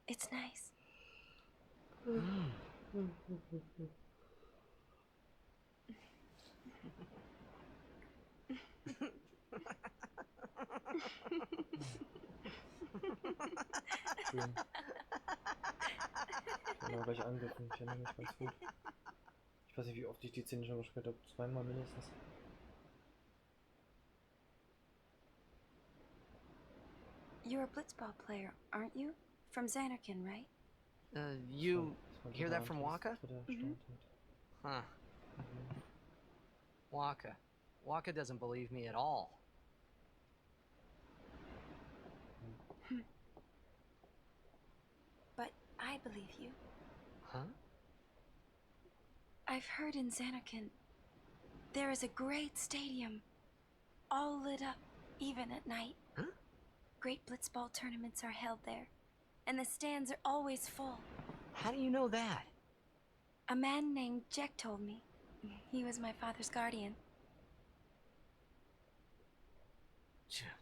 It's nice. Schön. Genau, gleich angegriffen. Ich erinnere mich ganz gut. Ich weiß nicht, wie oft ich die Szene schon gespielt habe. Zweimal mindestens. You're a blitzball player, aren't you? From Xanarkin, right? You hear that from Waka? Huh. Waka. Waka doesn't believe me at all. But I believe you. Huh? I've heard in Xanarkin there is a great stadium, all lit up, even at night. Huh? Great blitzball tournaments are held there, and the stands are always full. How do you know that? A man named Jack told me. He was my father's guardian. Checked.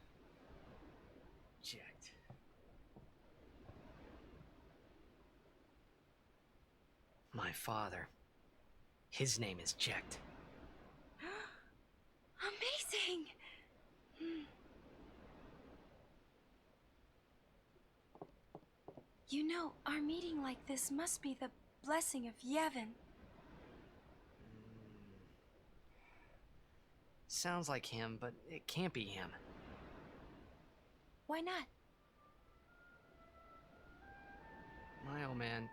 My father. His name is Checked. Amazing! You know, our meeting like this must be the blessing of Yevon. Sounds like him, but it can't be him. Why not? My old man,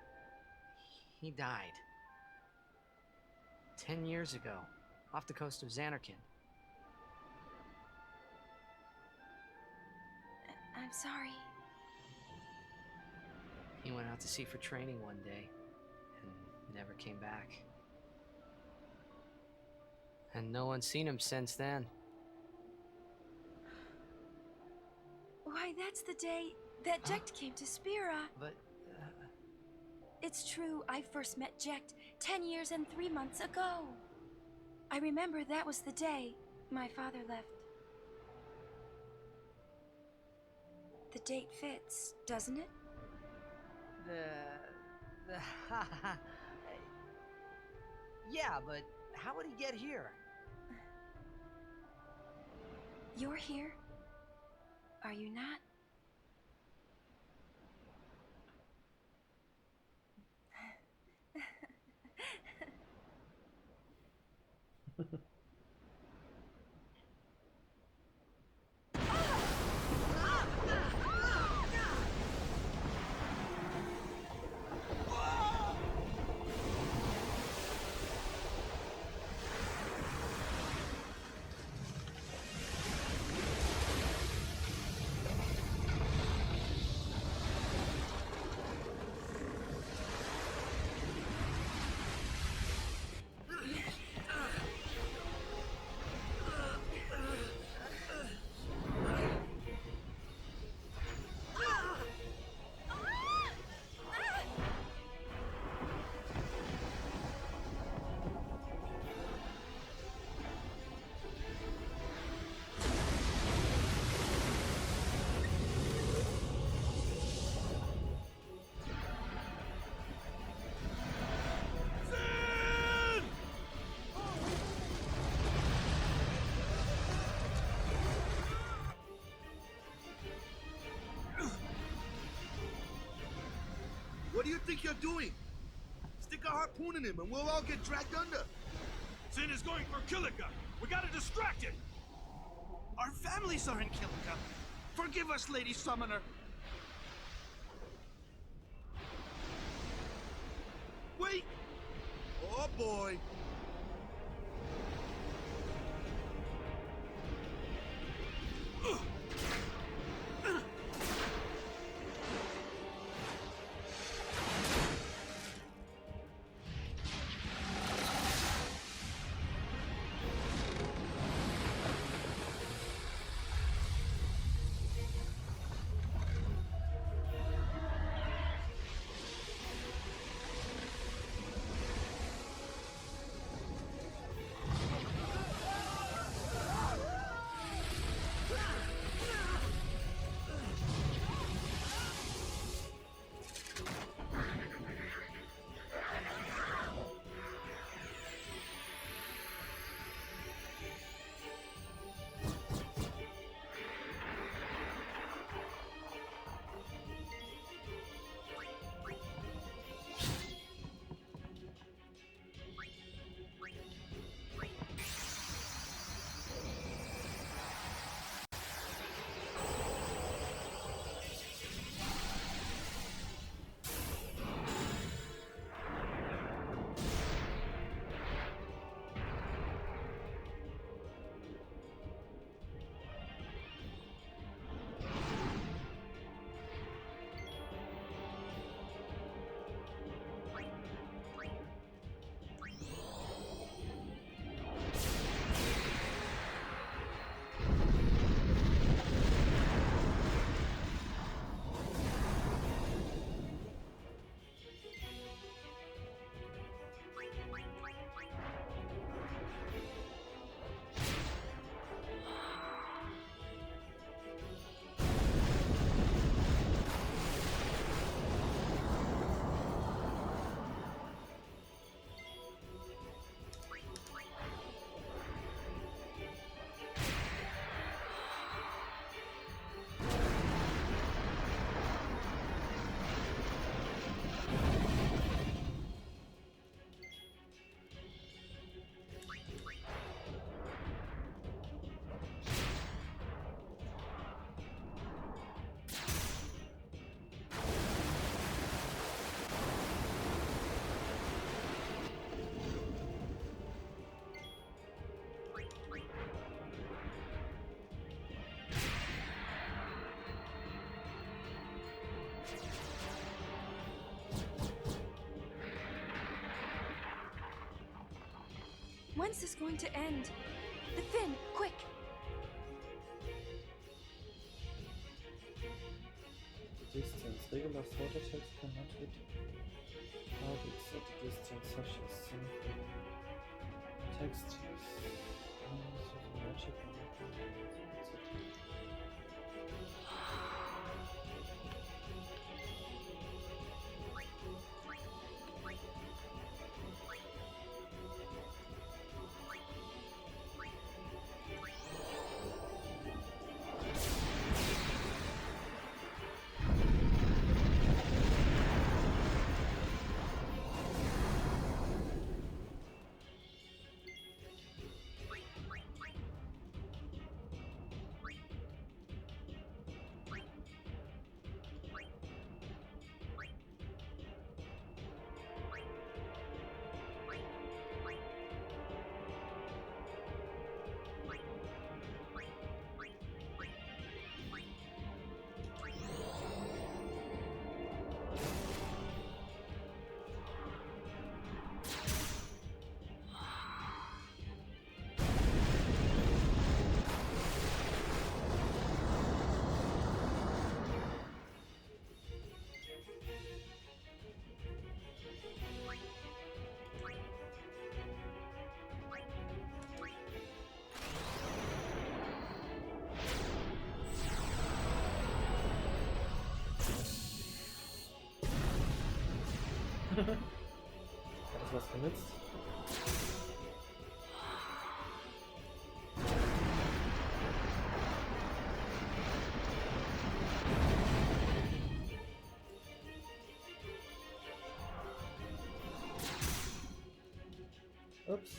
he died. 10 years ago, off the coast of Xanarkin. I'm sorry. He went out to sea for training one day, and never came back. And no one's seen him since then. Why, that's the day that Jecht came to Spira. But, It's true, I first met Jecht 10 years and 3 months ago. I remember that was the day my father left. The date fits, doesn't it? Yeah, but how would he get here? You're here? Are you not? do you think you're doing? Stick a harpoon in him and we'll all get dragged under. Sin is going for Kilika. We gotta distract it. Our families are in Kilika. Forgive us, Lady Summoner. Wait! Oh boy! When's this going to end? The fin, quick! Distance. Regular photo text cannot hit targets at a distance such as simple text. Magic Hat das was genützt? Ups.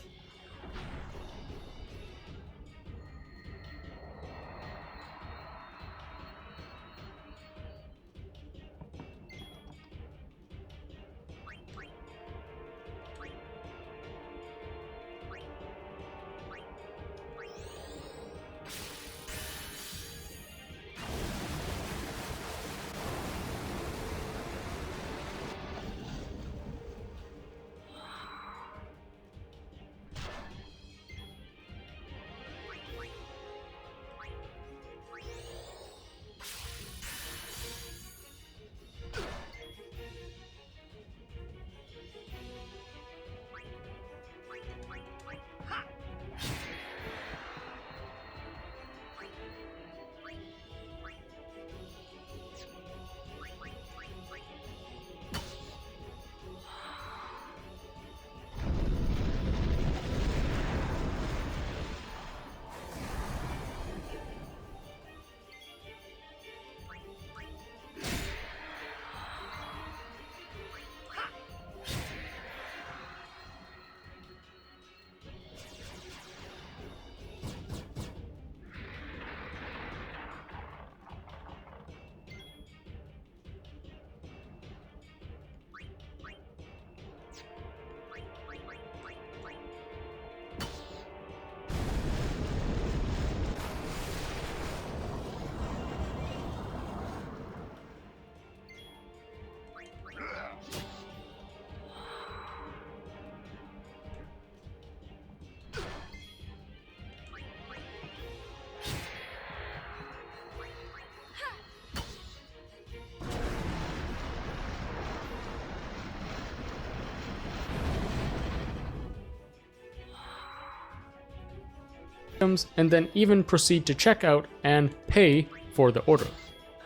And then even proceed to checkout and pay for the order.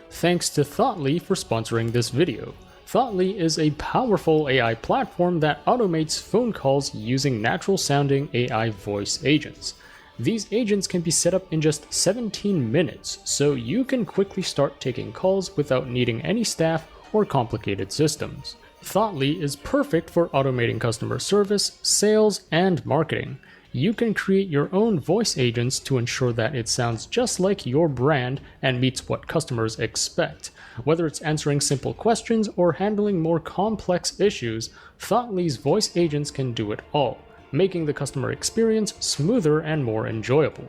Thanks to Thoughtly for sponsoring this video. Thoughtly is a powerful AI platform that automates phone calls using natural-sounding AI voice agents. These agents can be set up in just 17 minutes, so you can quickly start taking calls without needing any staff or complicated systems. Thoughtly is perfect for automating customer service, sales, and marketing. You can create your own voice agents to ensure that it sounds just like your brand and meets what customers expect. Whether it's answering simple questions or handling more complex issues, Thoughtly's voice agents can do it all, making the customer experience smoother and more enjoyable.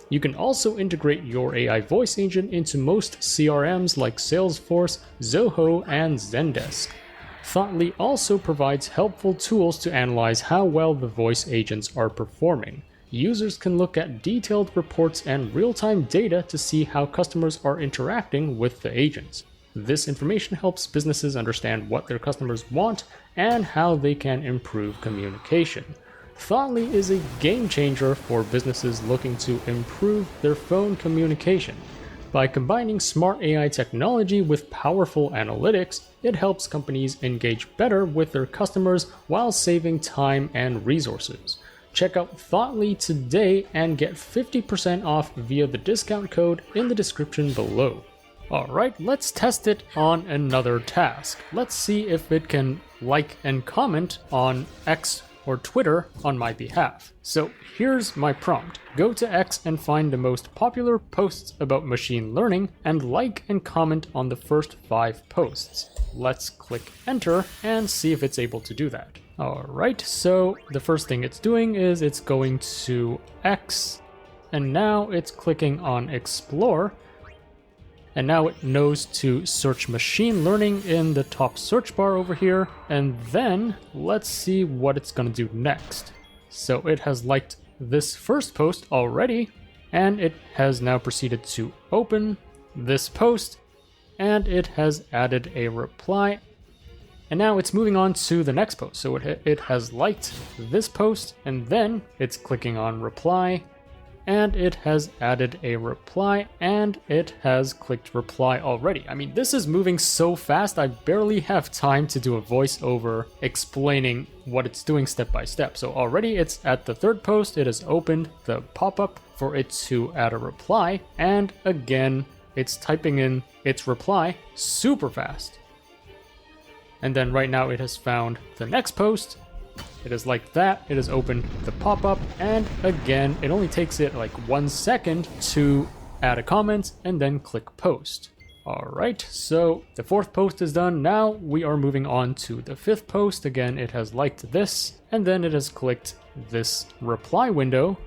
You can also integrate your AI voice agent into most CRMs like Salesforce, Zoho, and Zendesk. Thoughtly also provides helpful tools to analyze how well the voice agents are performing. Users can look at detailed reports and real-time data to see how customers are interacting with the agents. This information helps businesses understand what their customers want and how they can improve communication. Thoughtly is a game changer for businesses looking to improve their phone communication. By combining smart AI technology with powerful analytics, it helps companies engage better with their customers while saving time and resources. Check out Thoughtly today and get 50% off via the discount code in the description below. Alright, let's test it on another task. Let's see if it can like and comment on X or Twitter on my behalf. So here's my prompt. Go to X and find the most popular posts about machine learning and like and comment on the first 5 posts. Let's click enter and see if it's able to do that. Alright, so the first thing it's doing is it's going to X, and now it's clicking on explore, and now it knows to search machine learning in the top search bar over here, and then let's see what it's gonna do next. So it has liked this first post already, and it has now proceeded to open this post, and it has added a reply. And now it's moving on to the next post. So it has liked this post, and then it's clicking on reply, and it has added a reply, and it has clicked reply already. I mean, this is moving so fast, I barely have time to do a voiceover explaining what it's doing step by step. So already it's at the third post, it has opened the pop-up for it to add a reply, and again, it's typing in its reply super fast. And then right now it has found the next post, it has liked that, it has opened the pop-up, and again, it only takes it like 1 second to add a comment and then click post. Alright, so the 4th post is done. Now we are moving on to the 5th post. Again, it has liked this, and then it has clicked this reply window,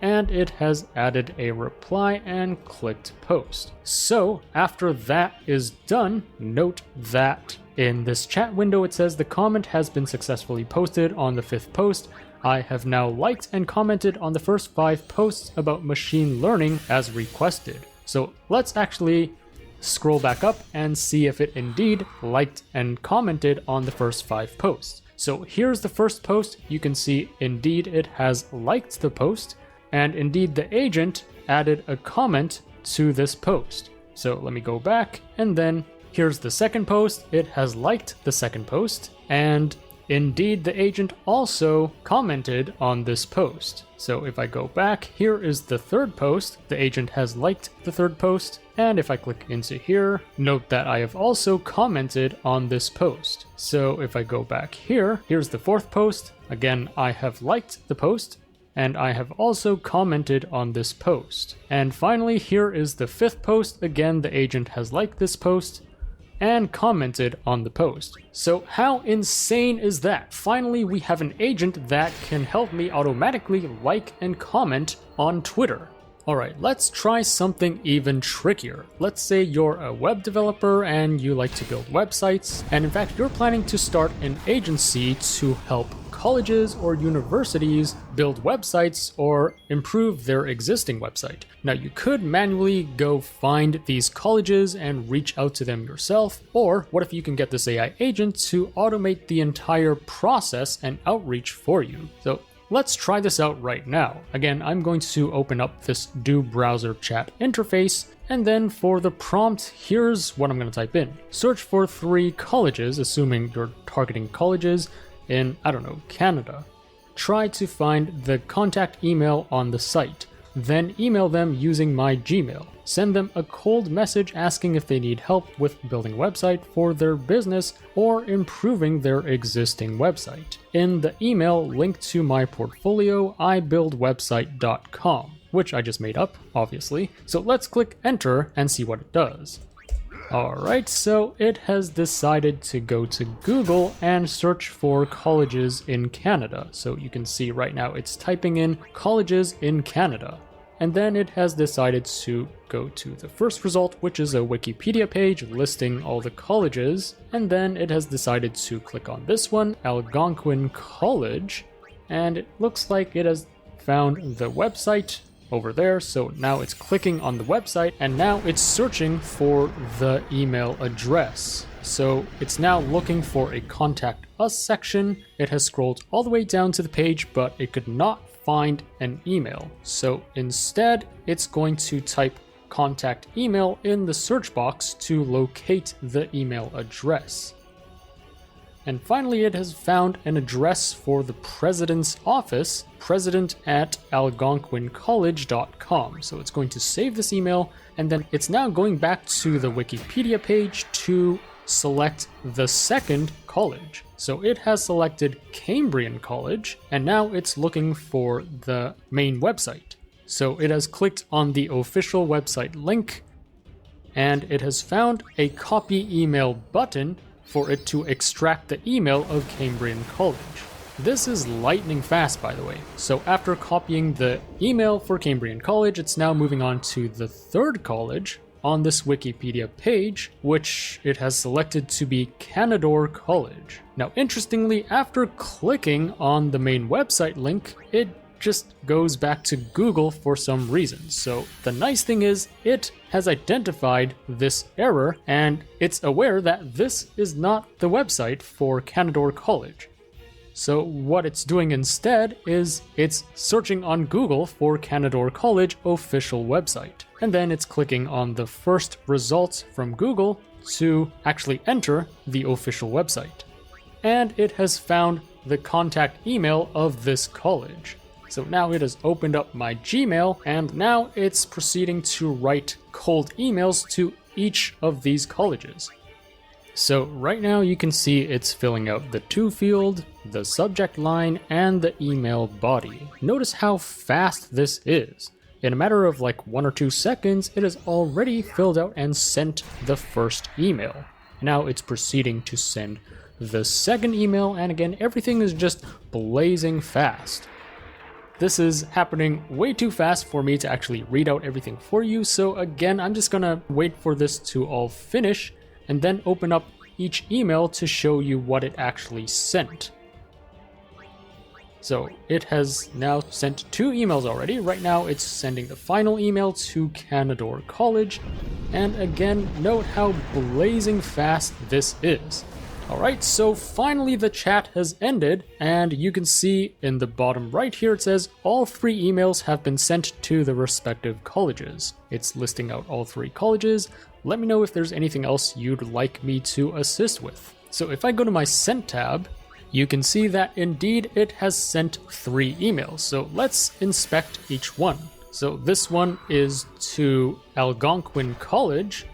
and it has added a reply and clicked post. So after that is done, note that in this chat window it says the comment has been successfully posted on the 5th post. I have now liked and commented on the first 5 posts about machine learning as requested. So let's actually scroll back up and see if it indeed liked and commented on the first 5 posts. So here's the first post. You can see indeed it has liked the post, and indeed the agent added a comment to this post. So let me go back, and then here's the second post. It has liked the second post, and indeed the agent also commented on this post. So if I go back, here is the 3rd post. The agent has liked the 3rd post, and if I click into here, note that I have also commented on this post. So if I go back here, here's the 4th post. Again, I have liked the post, and I have also commented on this post. And finally, here is the 5th post. Again, the agent has liked this post and commented on the post. So how insane is that? Finally, we have an agent that can help me automatically like and comment on Twitter. Alright, let's try something even trickier. Let's say you're a web developer and you like to build websites, and in fact you're planning to start an agency to help colleges or universities build websites or improve their existing website. Now you could manually go find these colleges and reach out to them yourself, or what if you can get this AI agent to automate the entire process and outreach for you? So let's try this out right now. Again, I'm going to open up this do browser chat interface, and then for the prompt, here's what I'm going to type in. Search for 3 colleges, assuming you're targeting colleges in, I don't know, Canada. Try to find the contact email on the site. Then email them using my Gmail. Send them a cold message asking if they need help with building a website for their business or improving their existing website. In the email, link to my portfolio, ibuildwebsite.com, which I just made up, obviously. So let's click enter and see what it does. Alright, so it has decided to go to Google and search for colleges in Canada. So you can see right now it's typing in colleges in Canada. And then it has decided to go to the first result, which is a Wikipedia page listing all the colleges. And then it has decided to click on this one, Algonquin College. And it looks like it has found the website over there. So now it's clicking on the website, and now it's searching for the email address. So it's now looking for a contact us section. It has scrolled all the way down to the page, but it could not find an email. So instead, it's going to type contact email in the search box to locate the email address. And finally, it has found an address for the president's office, president@algonquincollege.com. So it's going to save this email, and then it's now going back to the Wikipedia page to select the second college. So it has selected Cambrian College, and now it's looking for the main website. So it has clicked on the official website link, and it has found a copy email button for it to extract the email of Cambrian College. This is lightning fast, by the way. So after copying the email for Cambrian College, it's now moving on to the 3rd college on this Wikipedia page, which it has selected to be Canadore College. Now, interestingly, after clicking on the main website link, it just goes back to Google for some reason. So the nice thing is it has identified this error, and it's aware that this is not the website for Canadore College. So what it's doing instead is it's searching on Google for Canadore College official website. And then it's clicking on the first results from Google to actually enter the official website. And it has found the contact email of this college. So now it has opened up my Gmail, and now it's proceeding to write cold emails to each of these colleges. So right now you can see it's filling out the to field, the subject line, and the email body. Notice how fast this is. In a matter of like 1 or 2 seconds, it has already filled out and sent the first email. Now it's proceeding to send the second email, and again, everything is just blazing fast. This is happening way too fast for me to actually read out everything for you, so again, I'm just gonna wait for this to all finish and then open up each email to show you what it actually sent. So it has now sent 2 emails already. Right now it's sending the final email to Canadore College, and again, note how blazing fast this is. Alright, so finally the chat has ended, and you can see in the bottom right here it says all 3 emails have been sent to the respective colleges. It's listing out all 3 colleges. Let me know if there's anything else you'd like me to assist with. So if I go to my Sent tab, you can see that indeed it has sent 3 emails. So let's inspect each one. So this one is to Algonquin College,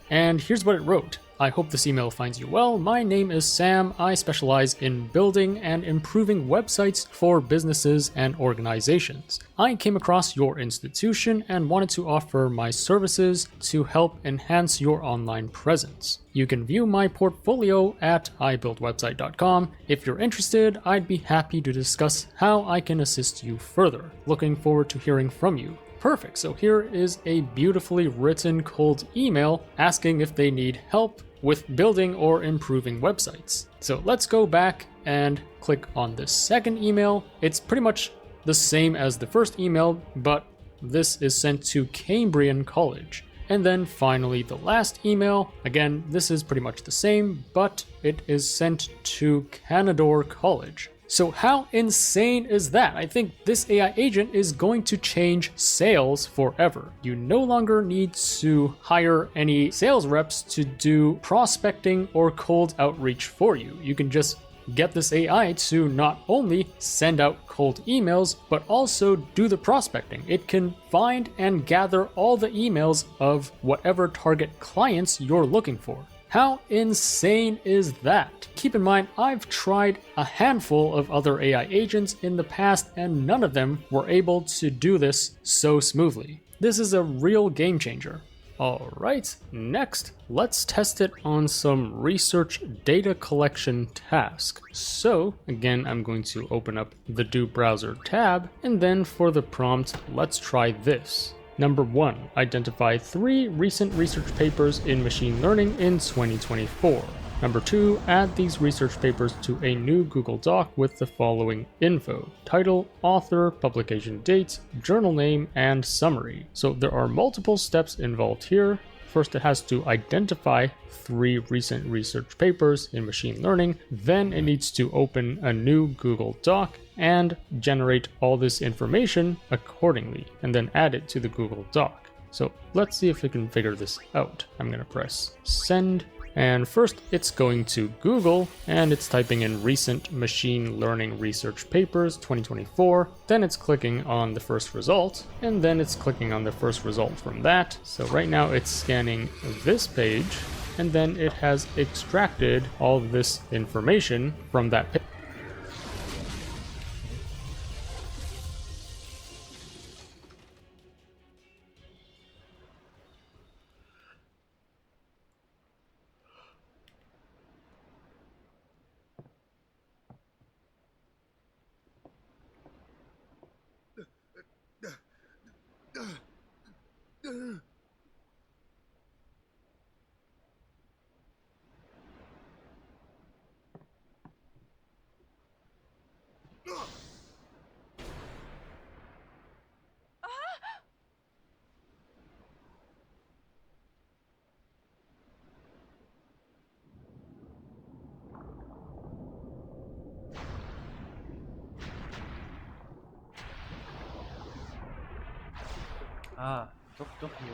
and here's what it wrote. I hope this email finds you well. My name is Sam. I specialize in building and improving websites for businesses and organizations. I came across your institution and wanted to offer my services to help enhance your online presence. You can view my portfolio at ibuildwebsite.com. If you're interested, I'd be happy to discuss how I can assist you further. Looking forward to hearing from you. Perfect, so here is a beautifully written cold email asking if they need help with building or improving websites. So let's go back and click on the second email. It's pretty much the same as the first email, but this is sent to Cambrian College. And then finally the last email, again, this is pretty much the same, but it is sent to Canadore College. So how insane is that? I think this AI agent is going to change sales forever. You no longer need to hire any sales reps to do prospecting or cold outreach for you. You can just get this AI to not only send out cold emails, but also do the prospecting. It can find and gather all the emails of whatever target clients you're looking for. How insane is that? Keep in mind, I've tried a handful of other AI agents in the past and none of them were able to do this so smoothly. This is a real game changer. Alright, next, let's test it on some research data collection task. So, again, I'm going to open up the Do Browser tab, and then for the prompt, let's try this. Number 1, identify 3 recent research papers in machine learning in 2024. Number 2, add these research papers to a new Google Doc with the following info: title, author, publication date, journal name, and summary. So there are multiple steps involved here. First, it has to identify 3 recent research papers in machine learning. Then it needs to open a new Google Doc and generate all this information accordingly, and then add it to the Google Doc. So let's see if we can figure this out. I'm gonna press send, and first it's going to Google and it's typing in recent machine learning research papers 2024. Then it's clicking on the first result, and then it's clicking on the first result from that. So right now it's scanning this page, and then it has extracted all this information from that page. Ah, doch hier.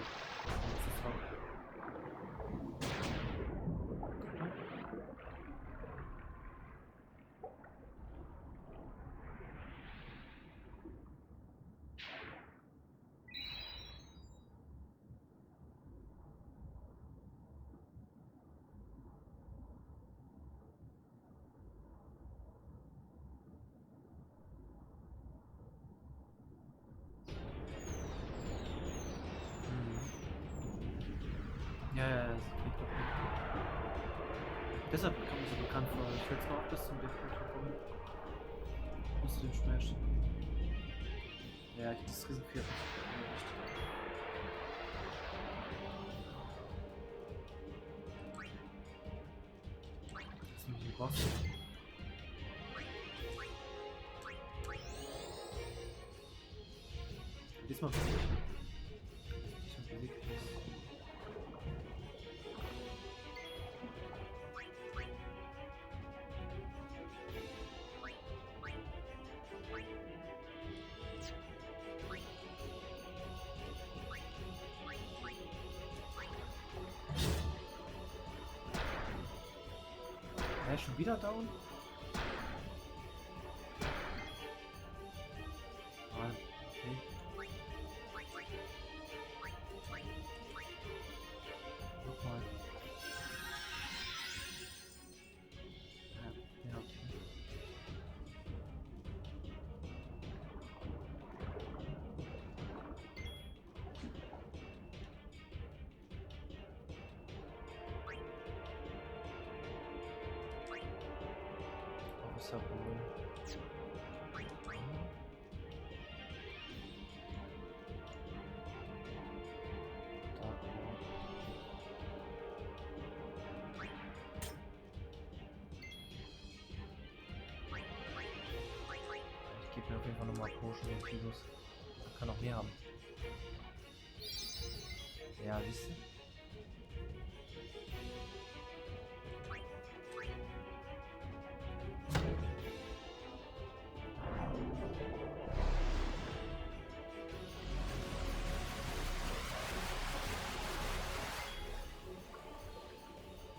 Ja, das geht doch nicht. Deshalb kommen sie bekannt vor. Ich will zwar auch bis zum Definitiv kommen. Musst du den smashen. Ja, das Riesenpferd ist nicht. Das sind die Boss. Diesmal besiegt. Ich hab besiegt. Er ist schon wieder down? Ah, okay. Nochmal. Ja, okay. Officer Boy. Ich gebe mir auf jeden Fall nochmal Potion und Fidus. Man kann auch mehr haben. Ja, siehst du?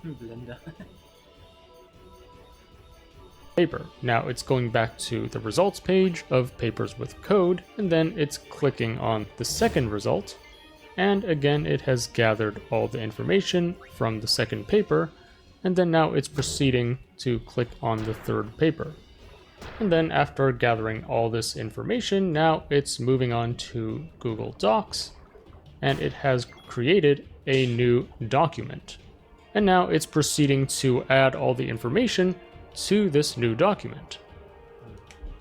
Blender. Paper. Now it's going back to the results page of papers with code, and then it's clicking on the second result, and again it has gathered all the information from the second paper, and then now it's proceeding to click on the third paper. And then after gathering all this information, now it's moving on to Google Docs, and it has created a new document. And now it's proceeding to add all the information to this new document.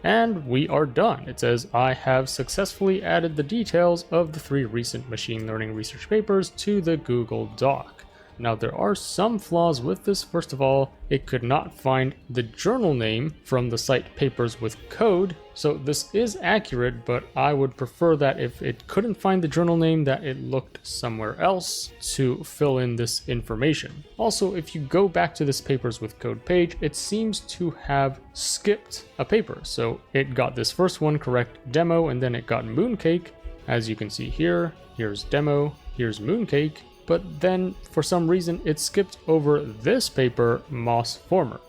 And we are done. It says, I have successfully added the details of the 3 recent machine learning research papers to the Google Doc. Now there are some flaws with this. First of all, it could not find the journal name from the site Papers with Code. So this is accurate, but I would prefer that if it couldn't find the journal name, that it looked somewhere else to fill in this information. Also, if you go back to this Papers with Code page, it seems to have skipped a paper. So it got this first one correct, demo, and then it got mooncake. As you can see here, here's demo, here's mooncake. But then for some reason it skipped over this paper, Moss Former,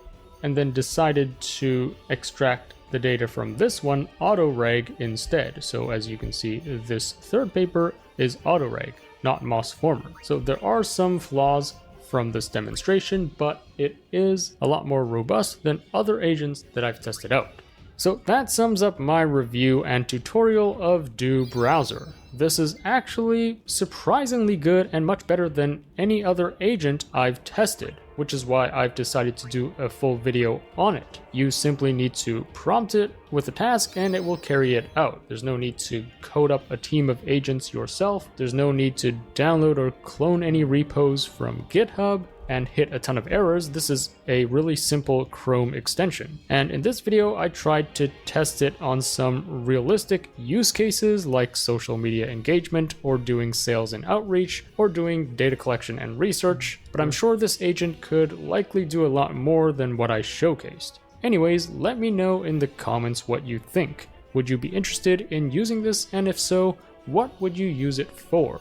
and then decided to extract the data from this one, autoreg, instead. So as you can see, this third paper is autoreg, not Moss Former. So there are some flaws from this demonstration, but it is a lot more robust than other agents that I've tested out. So that sums up my review and tutorial of Do Browser. This is actually surprisingly good and much better than any other agent I've tested, which is why I've decided to do a full video on it. You simply need to prompt it with a task and it will carry it out. There's no need to code up a team of agents yourself. There's no need to download or clone any repos from GitHub and hit a ton of errors. This is a really simple Chrome extension. And in this video, I tried to test it on some realistic use cases like social media engagement, or doing sales and outreach, or doing data collection and research, but I'm sure this agent could likely do a lot more than what I showcased. Anyways, let me know in the comments what you think. Would you be interested in using this? And if so, what would you use it for?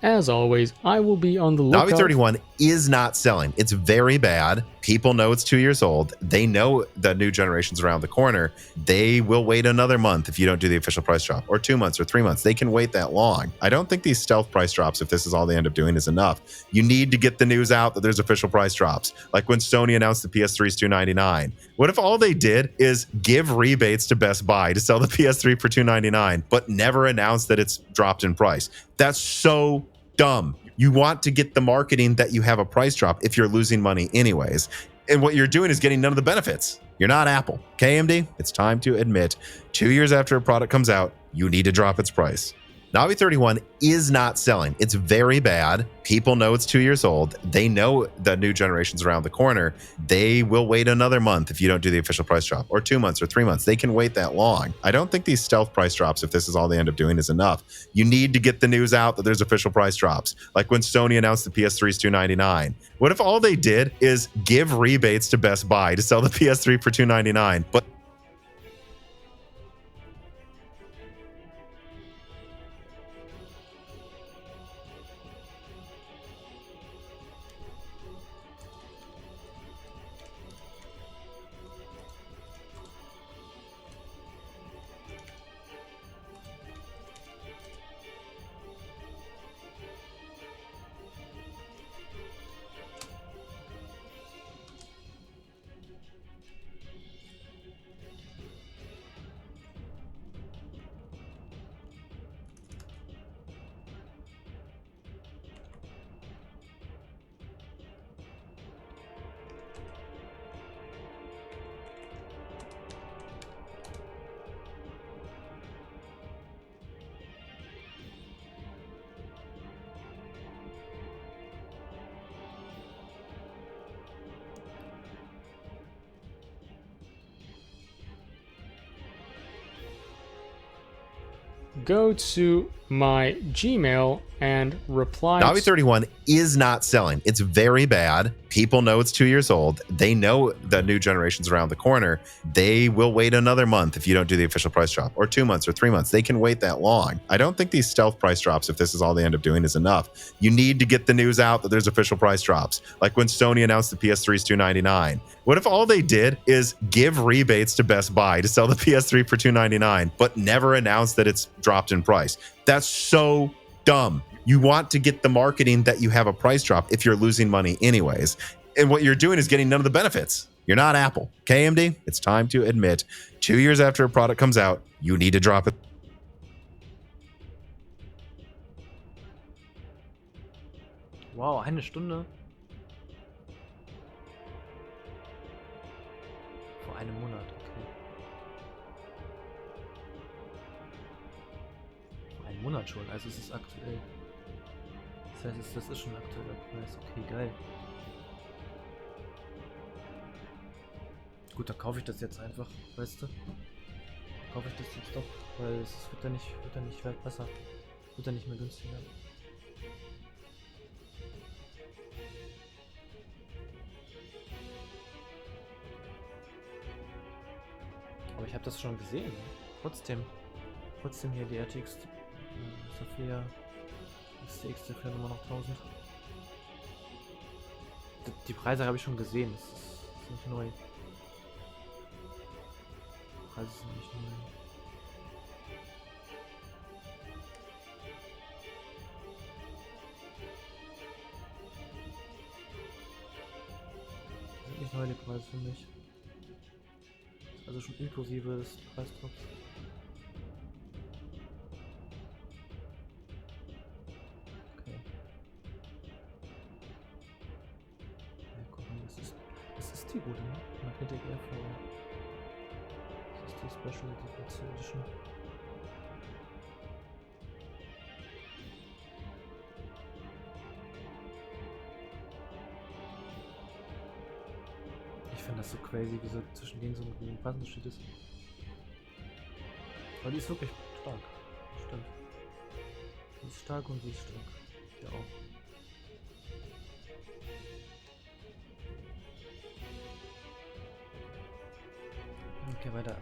As always, I will be on the lookout. Navi 31 is not selling. It's very bad. People know it's 2 years old. They know the new generation's around the corner. They will wait another month if you don't do the official price drop, or 2 months or 3 months. They can wait that long. I don't think these stealth price drops, if this is all they end up doing, is enough. You need to get the news out that there's official price drops. Like when Sony announced the PS3's $299. What if all they did is give rebates to Best Buy to sell the PS3 for $299, but never announce that it's dropped in price? That's so dumb. You want to get the marketing that you have a price drop if you're losing money anyways. And what you're doing is getting none of the benefits. You're not Apple. KMD, it's time to admit, 2 years after a product comes out, you need to drop its price. Navi 31 is not selling. It's very bad. People know it's 2 years old. They know the new generation's around the corner. They will wait another month if you don't do the official price drop, or 2 months or 3 months. They can wait that long. I don't think these stealth price drops, if this is all they end up doing, is enough. You need to get the news out that there's official price drops. Like when Sony announced the PS3 is $299. What if all they did is give rebates to Best Buy to sell the PS3 for $299? But go to my Gmail and reply. Navi 31 is not selling. It's very bad. People know it's 2 years old. They know the new generation's around the corner. They will wait another month if you don't do the official price drop, or 2 months or 3 months. They can wait that long. I don't think these stealth price drops, if this is all they end up doing, is enough. You need to get the news out that there's official price drops. Like when Sony announced the PS3 is $299. What if all they did is give rebates to Best Buy to sell the PS3 for $299, but never announce that it's dropped in price? That's so dumb. You want to get the marketing that you have a price drop if you're losing money anyways. And what you're doing is getting none of the benefits. You're not Apple. KMD, it's time to admit, 2 years after a product comes out, you need to drop it. Wow, eine Stunde. Vor einem Monat, okay. Vor einem Monat schon, also es ist aktuell. Das heißt, das ist schon ein aktueller Preis. Okay, geil. Gut, dann kaufe ich das jetzt einfach, weißt du? Kaufe ich das jetzt doch, weil es wird ja nicht weit besser. Wird ja nicht mehr günstiger. Aber ich habe das schon gesehen. Trotzdem hier die RTX Sophia XTX dafür immer noch 1000. Die Preise habe ich schon gesehen. Das ist nicht neu. Die Preise sind nicht neu. Das sind nicht neue Preise für mich. Also schon inklusive des Preisdrops. Okay. Ja, guck mal, das ist die gute, ne? Magnetic Airflow. Das ist die Special Edition. Ich finde das so crazy, wie so zwischen denen so ein Unterschied ist. Aber die ist wirklich stark. Stimmt. Die ist stark und sie ist stark. Ja auch. Okay, weiter.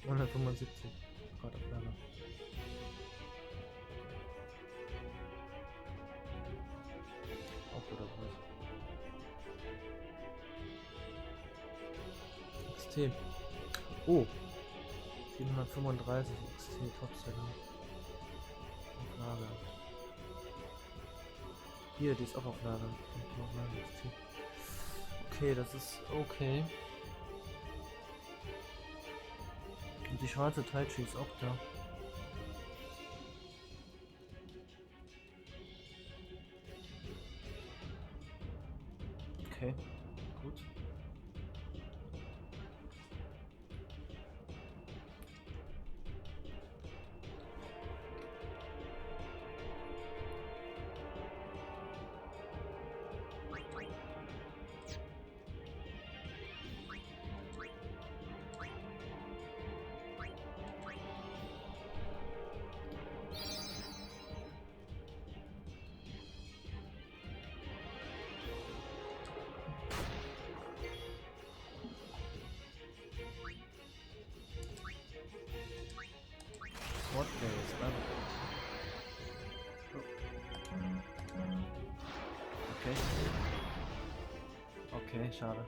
175 Grad Aufnahme. Auch guter Preis. XT. Oh! 735 XT Topseller. Auf Lager. Hier, die ist auch auf Lager. XT. Okay, das ist okay. Und die schwarze Taichi ist auch da. Okay, gut. What day is that? Okay. Okay, schade.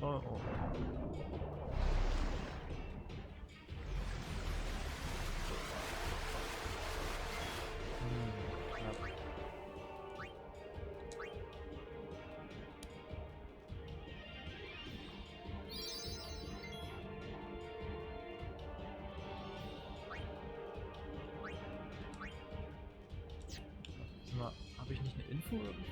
Oh, oh. Knapp. Sag mal, habe ich nicht eine Info irgendwie?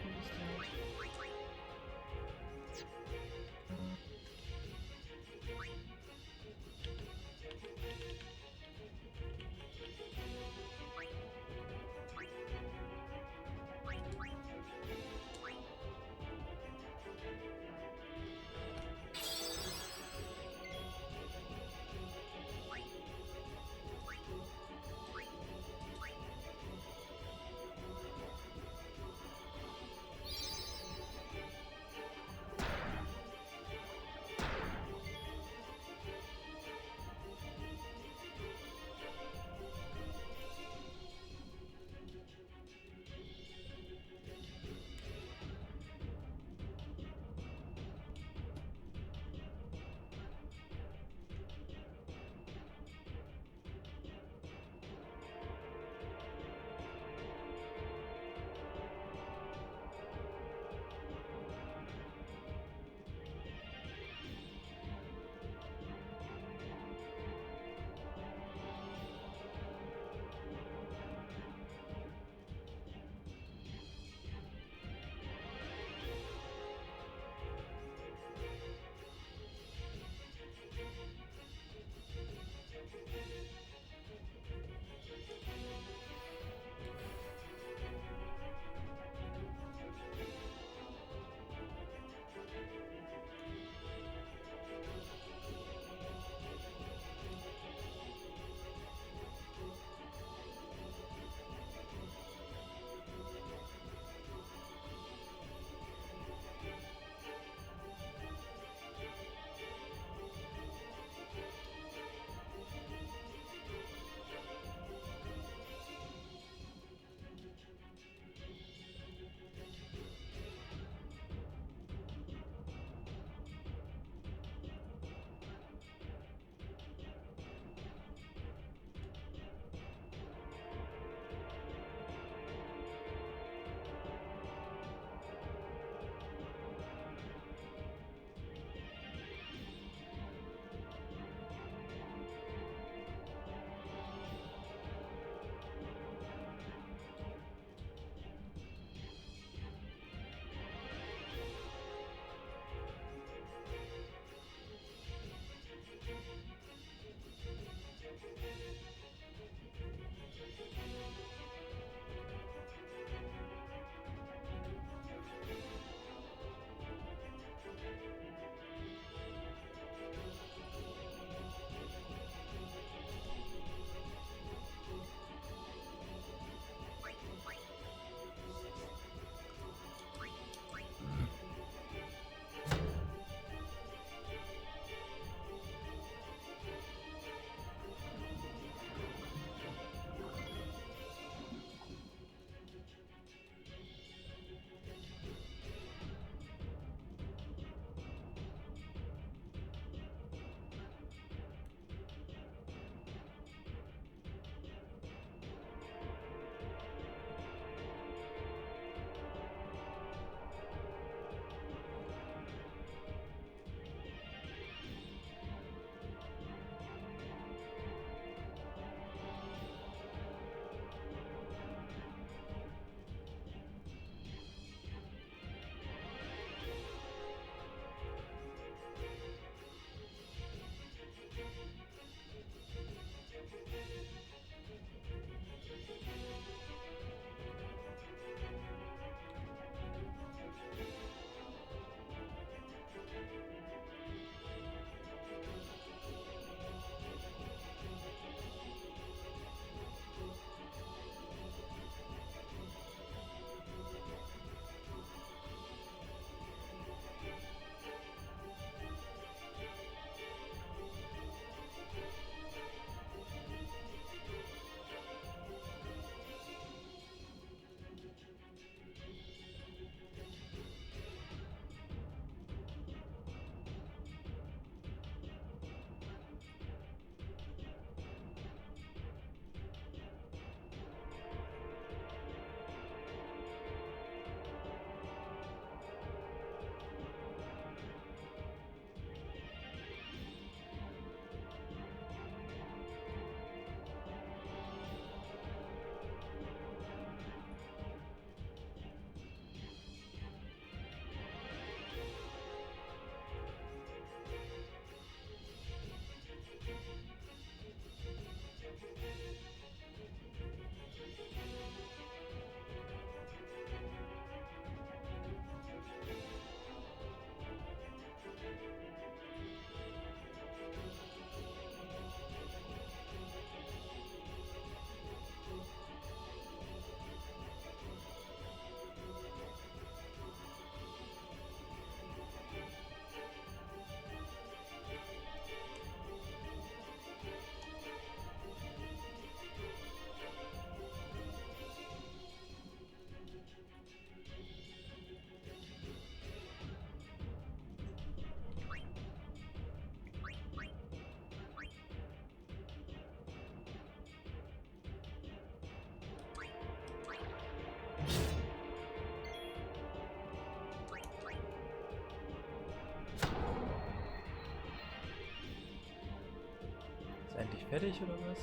endlich fertig oder was?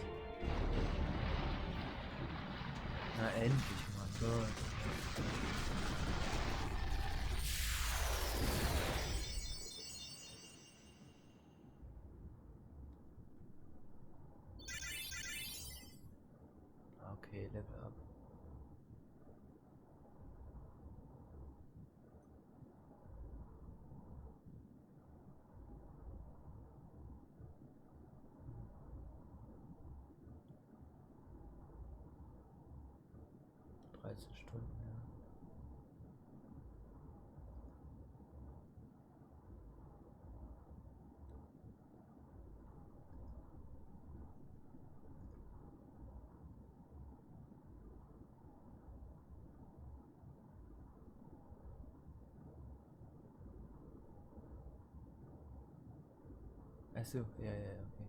Na endlich, mein Gott. Okay, Level up. Stunden, ja. Ach so, ja, okay.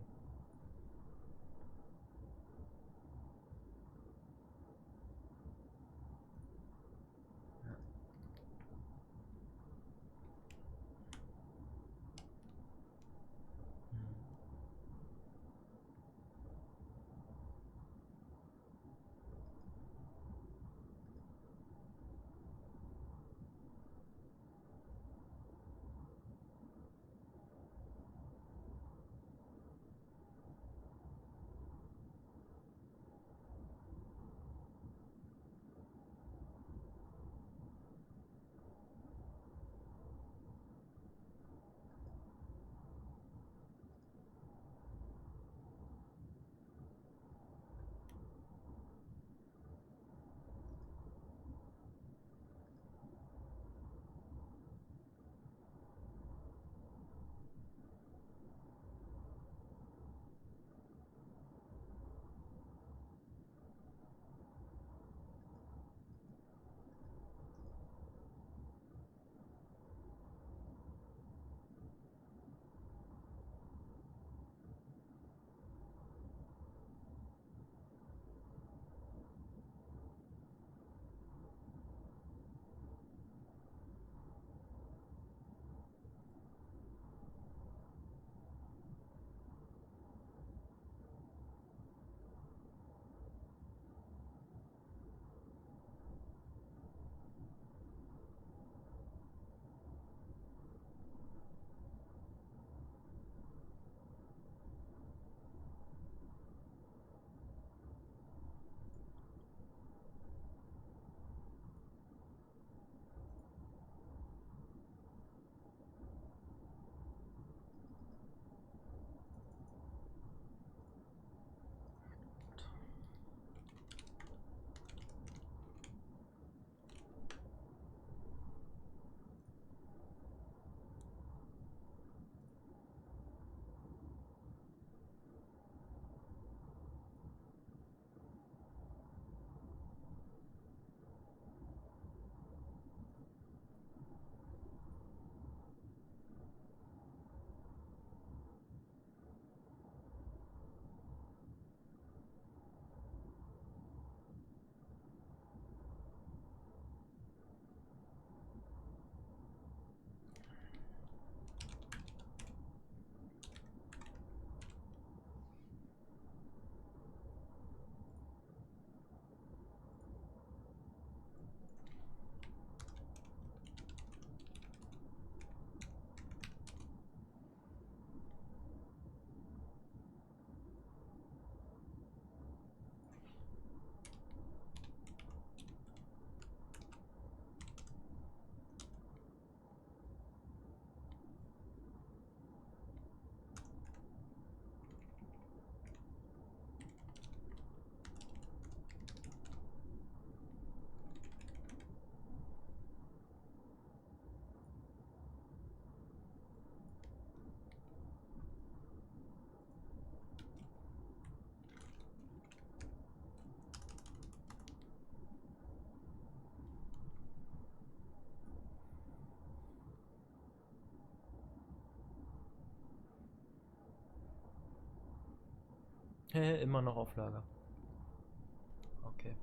Immer noch auf Lager. Okay.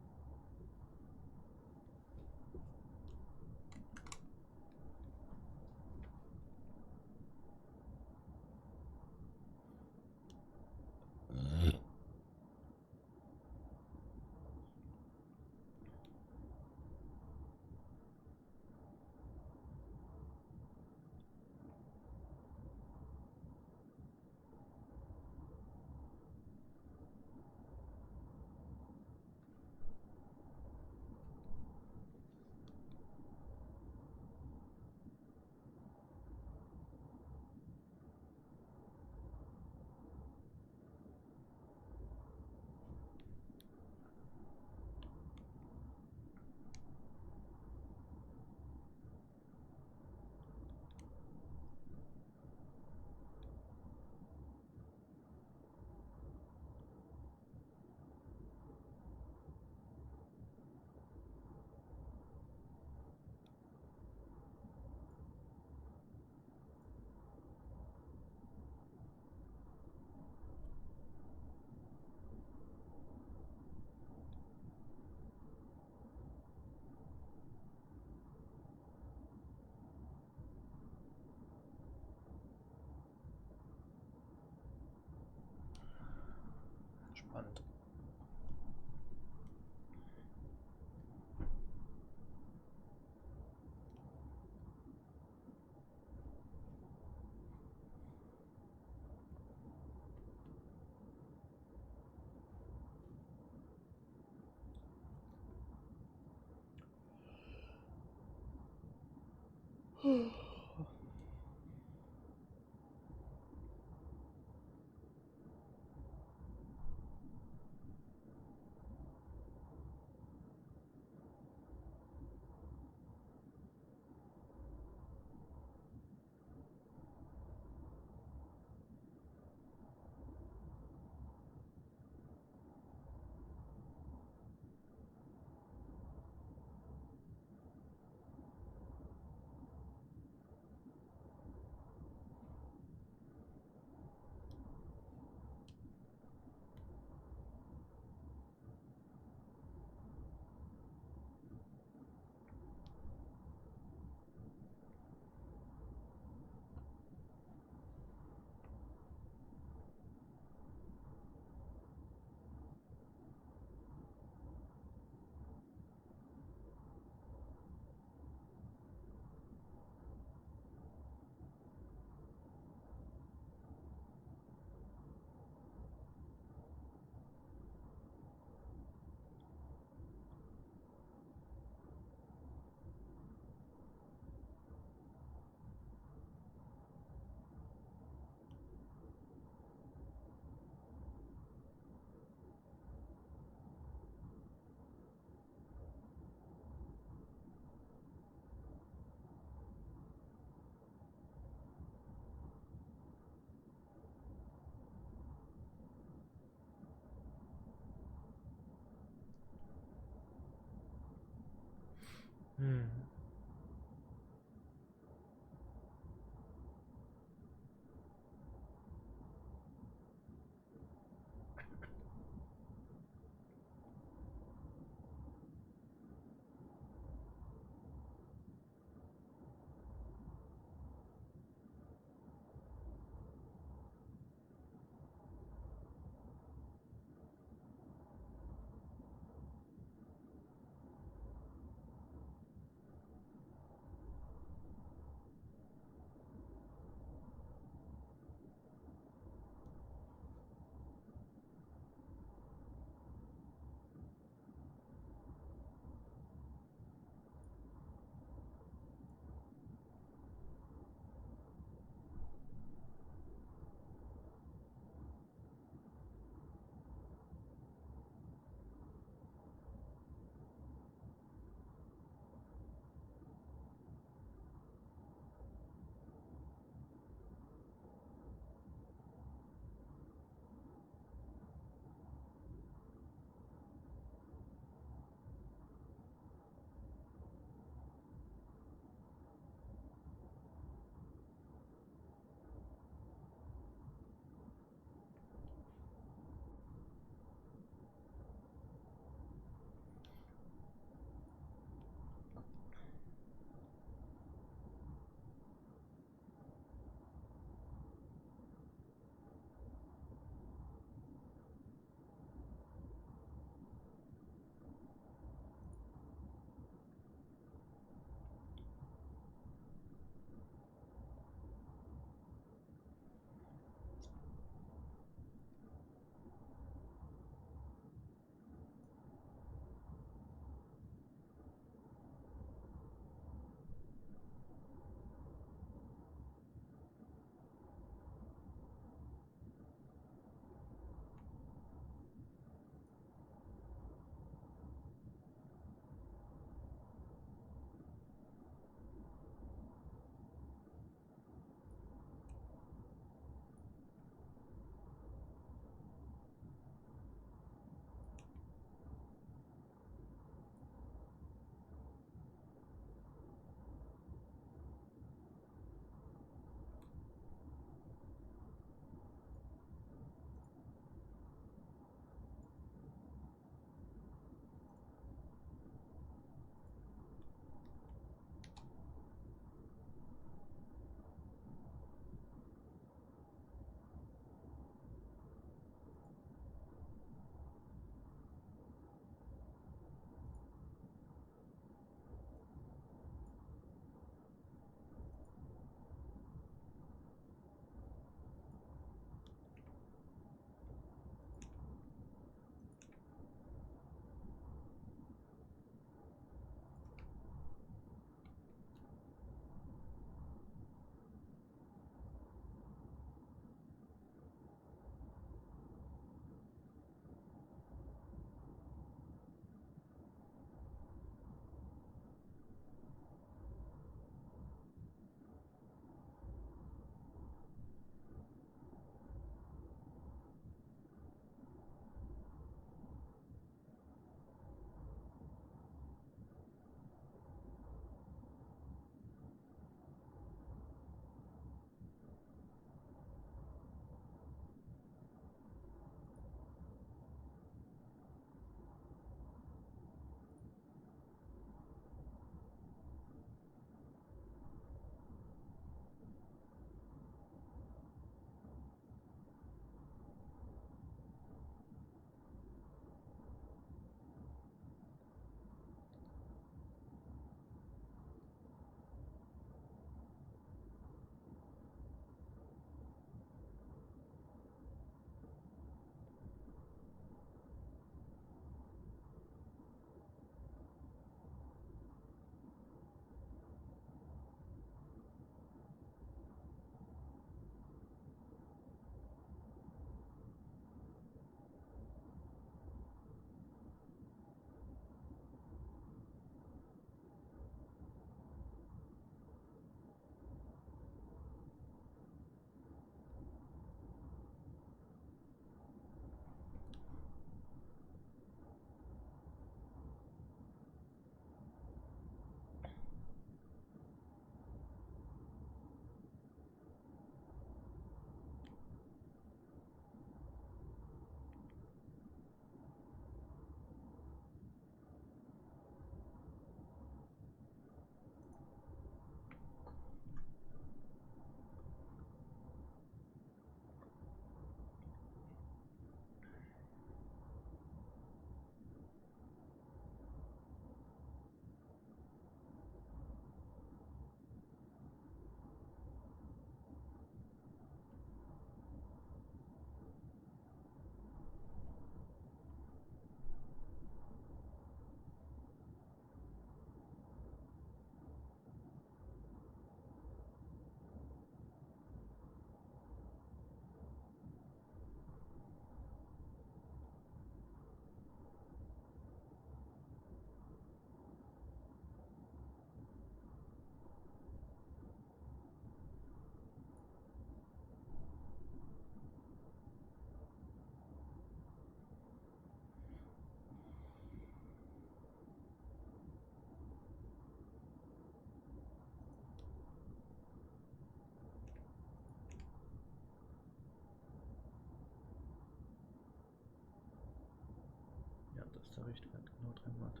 ist der Richtwert genau 3 Monate.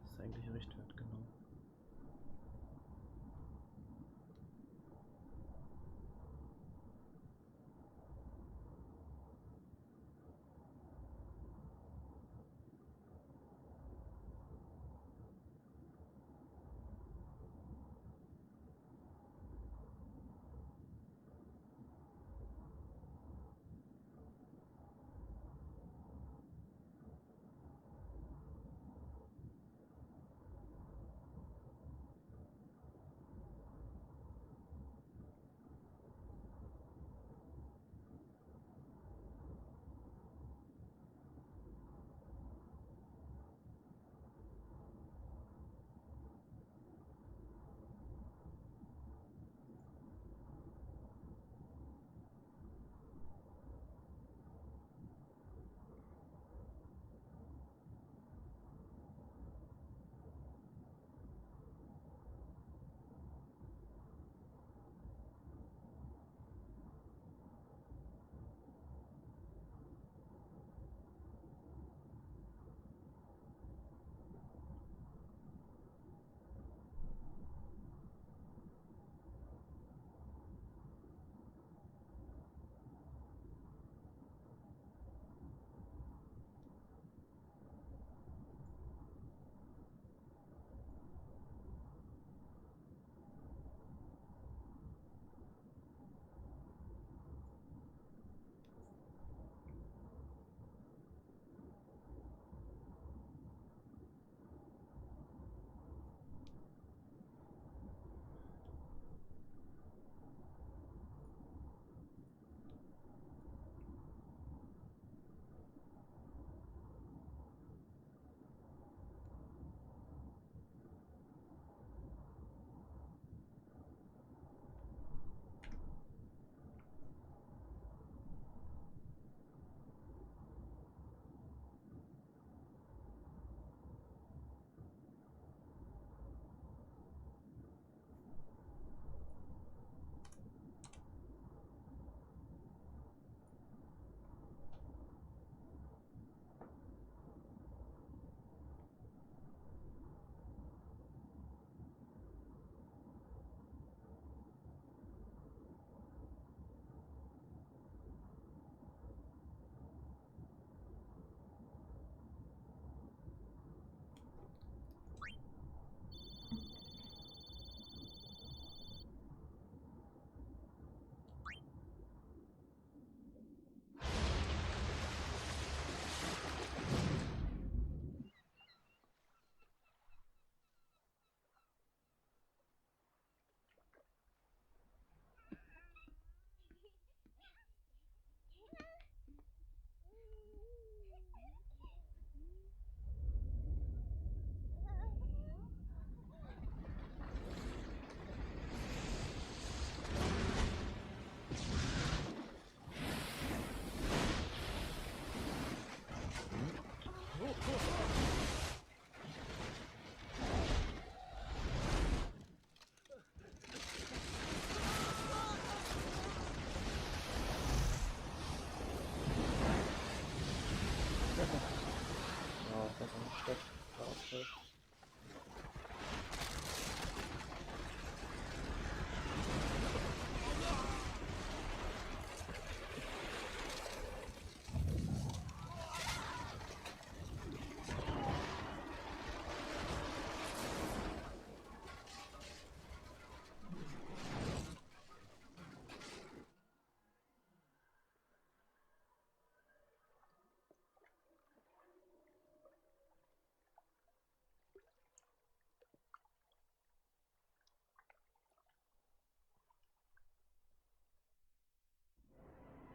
Das ist eigentlich der Richtwert, genau.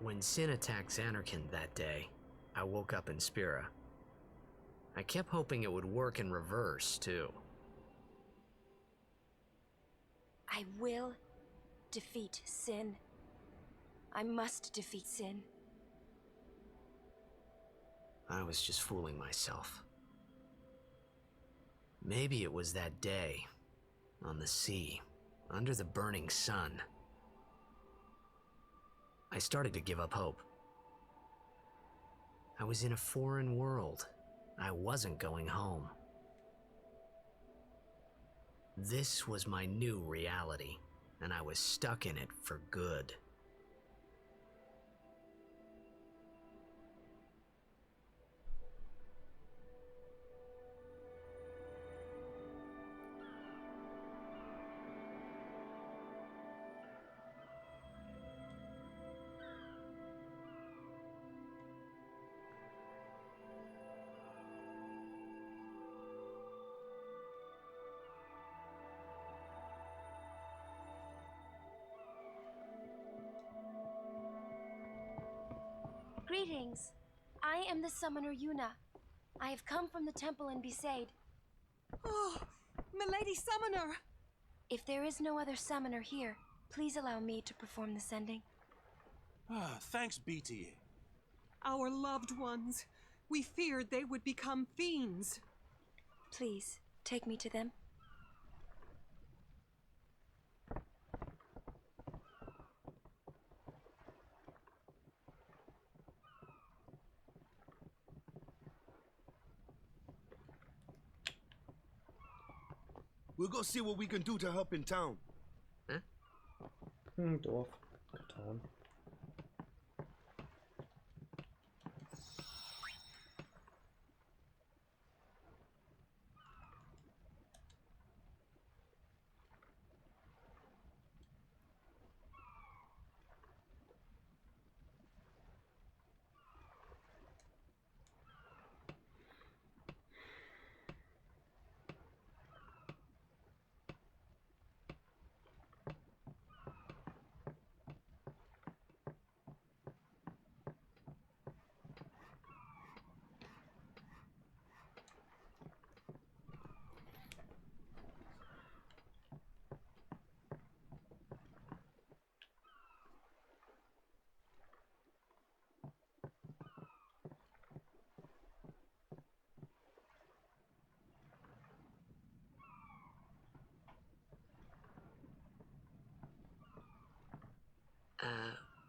When Sin attacked Xanarkand that day, I woke up in Spira. I kept hoping it would work in reverse, too. I will defeat Sin. I must defeat Sin. I was just fooling myself. Maybe it was that day, on the sea, under the burning sun. I started to give up hope. I was in a foreign world. I wasn't going home. This was my new reality, and I was stuck in it for good. Greetings. I am the summoner Yuna. I have come from the temple in Besaid. Oh, Milady Summoner! If there is no other summoner here, please allow me to perform the sending. Thanks, BTA. Our loved ones. We feared they would become fiends. Please, take me to them. We'll go see what we can do to help in town. Dorf. Town.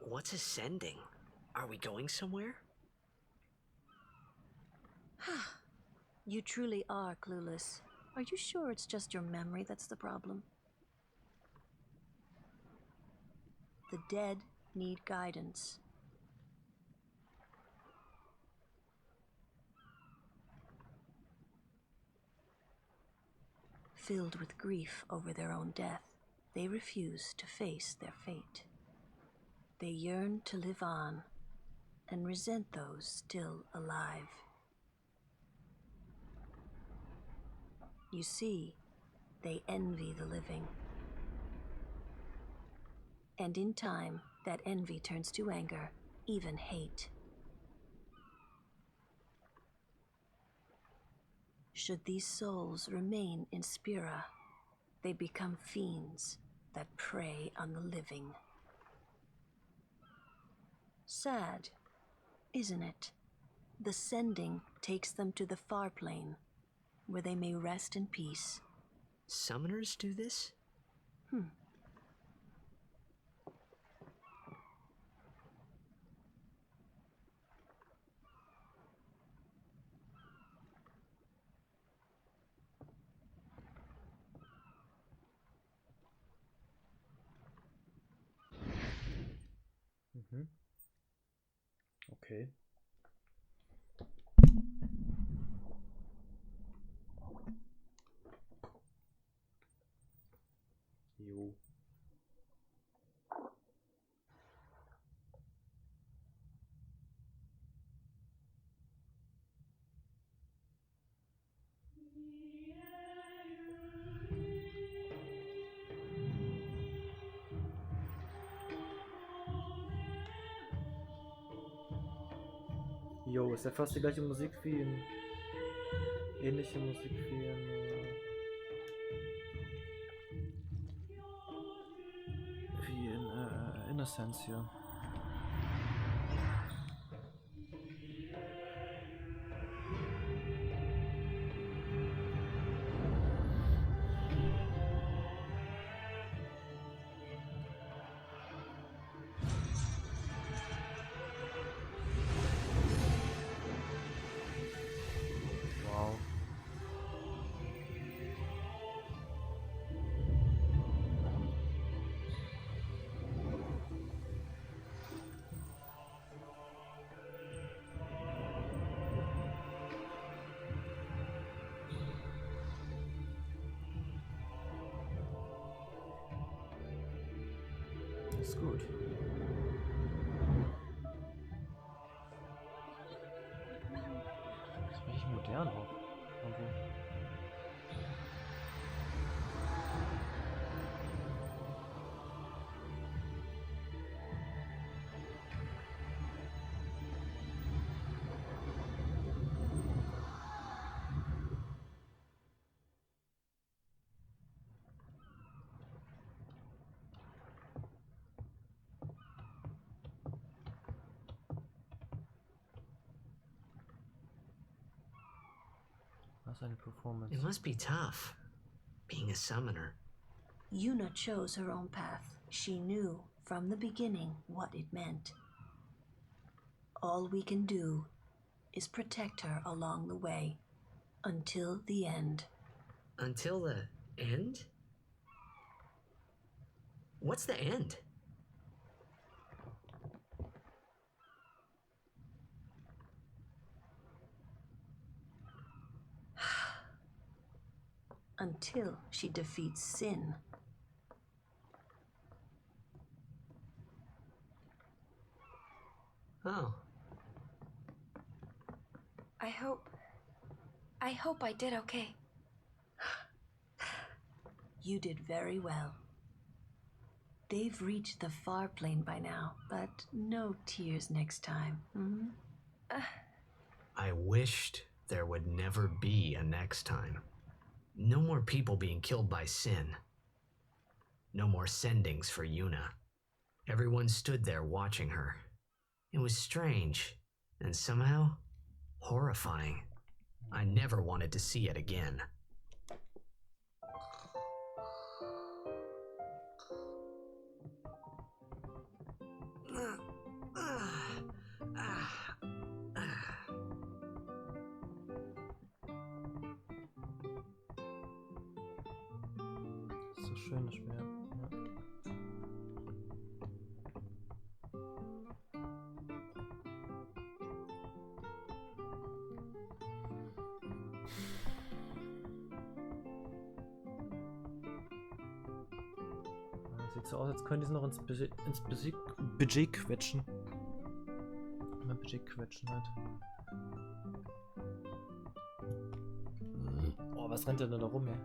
What's ascending? Are we going somewhere? You truly are clueless. Are you sure it's just your memory that's the problem? The dead need guidance. Filled with grief over their own death, they refuse to face their fate. They yearn to live on and resent those still alive. You see, they envy the living. And in time, that envy turns to anger, even hate. Should these souls remain in Spira, they become fiends that prey on the living. Sad, isn't it? The sending takes them to the far plane, where they may rest in peace. Summoners do this? Okay. Jo. Jo, ist ja fast die gleiche Musik wie in. Ähnliche Musik wie in. Wie in Innocence hier. Ist gut. Das ist richtig modern auch. Irgendwie. Seine Performance. It must be tough, being a summoner. Yuna chose her own path. She knew from the beginning what it meant. All we can do is protect her along the way, until the end. Until the end? What's the end? Until she defeats sin. Oh. I hope I did okay. You did very well. They've reached the far plane by now, but no tears next time. I wished there would never be a next time. No more people being killed by sin. No more sendings for Yuna. Everyone stood there watching her. It was strange, and somehow horrifying. I never wanted to see it again. Das ist so schön, das Spiel. Ja. Sieht so aus, als könnte ich es noch ins Budget quetschen. Mein Budget quetschen halt. Oh, was rennt denn da rum, ey?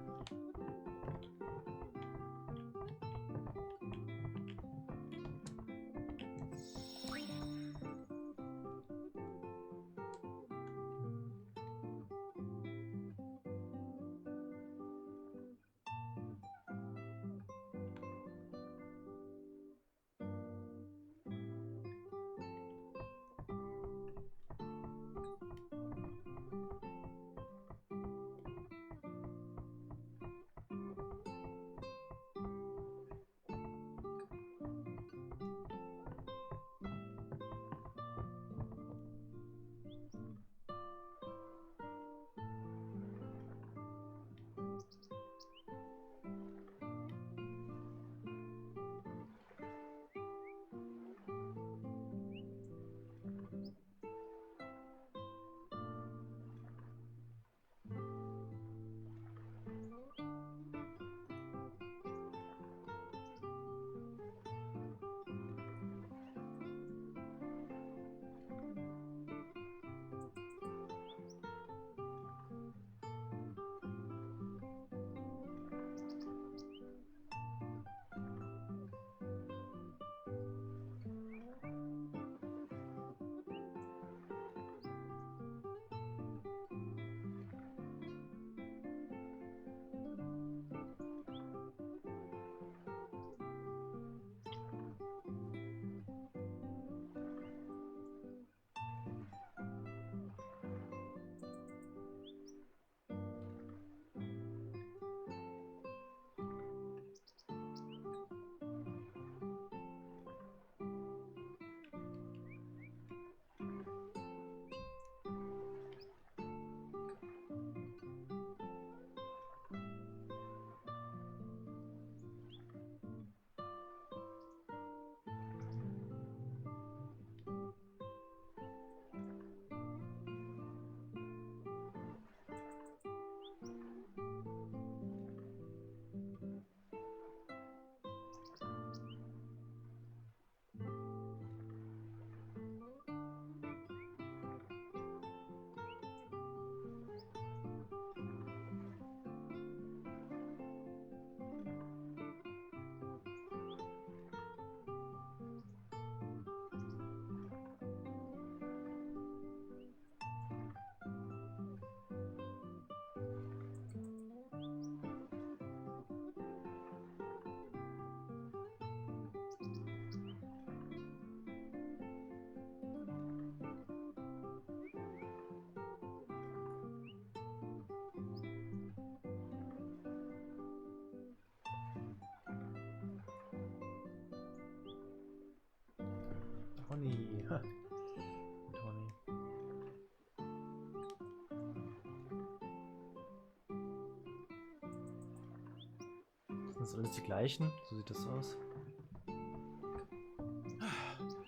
Das sind alles die gleichen. So sieht das aus.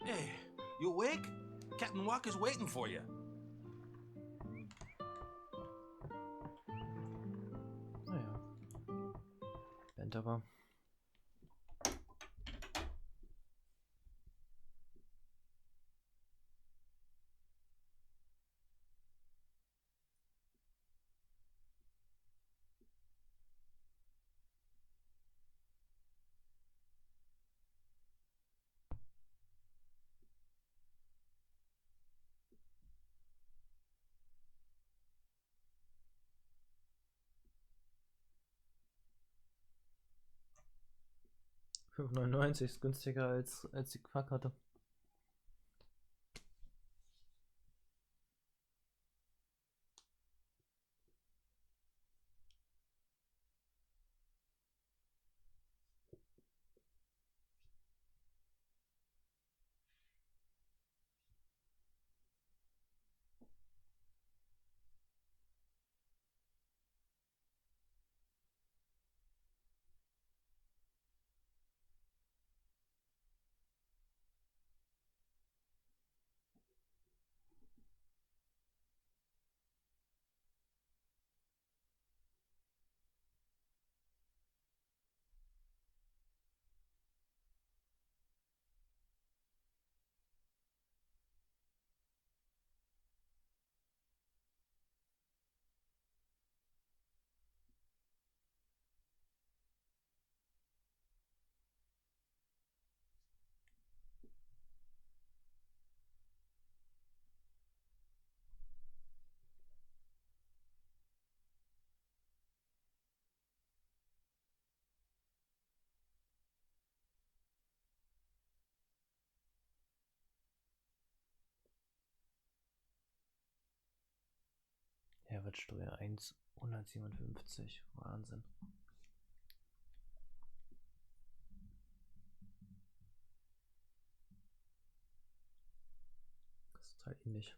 Hey, you awake? Captain Walker's waiting for you. Naja. Bent aber. $5,99 ist günstiger als die Fahrkarte. Mehrwertsteuer 157. Wahnsinn. Das ist halt ähnlich.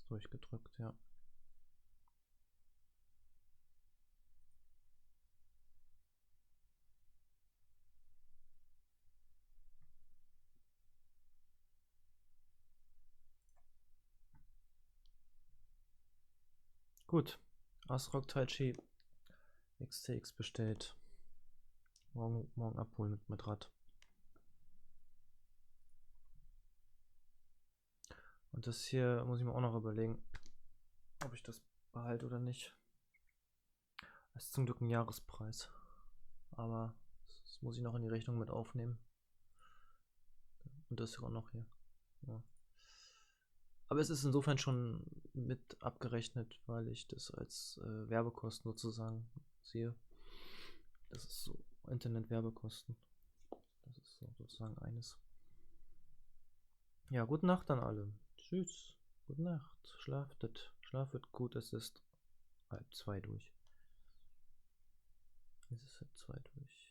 durchgedrückt, ja. Gut. Asrock Tai Chi XTX bestellt. Morgen abholen mit Rad. Und das hier muss ich mir auch noch überlegen, ob ich das behalte oder nicht. Das ist zum Glück ein Jahrespreis. Aber das muss ich noch in die Rechnung mit aufnehmen. Und das hier auch noch hier. Ja. Aber es ist insofern schon mit abgerechnet, weil ich das als Werbekosten sozusagen sehe. Das ist so Internet-Werbekosten. Das ist so sozusagen eines. Ja, gute Nacht an alle. Tschüss. Gute Nacht. Schlafet gut. Es ist 1:30 durch. Es ist 1:30 durch.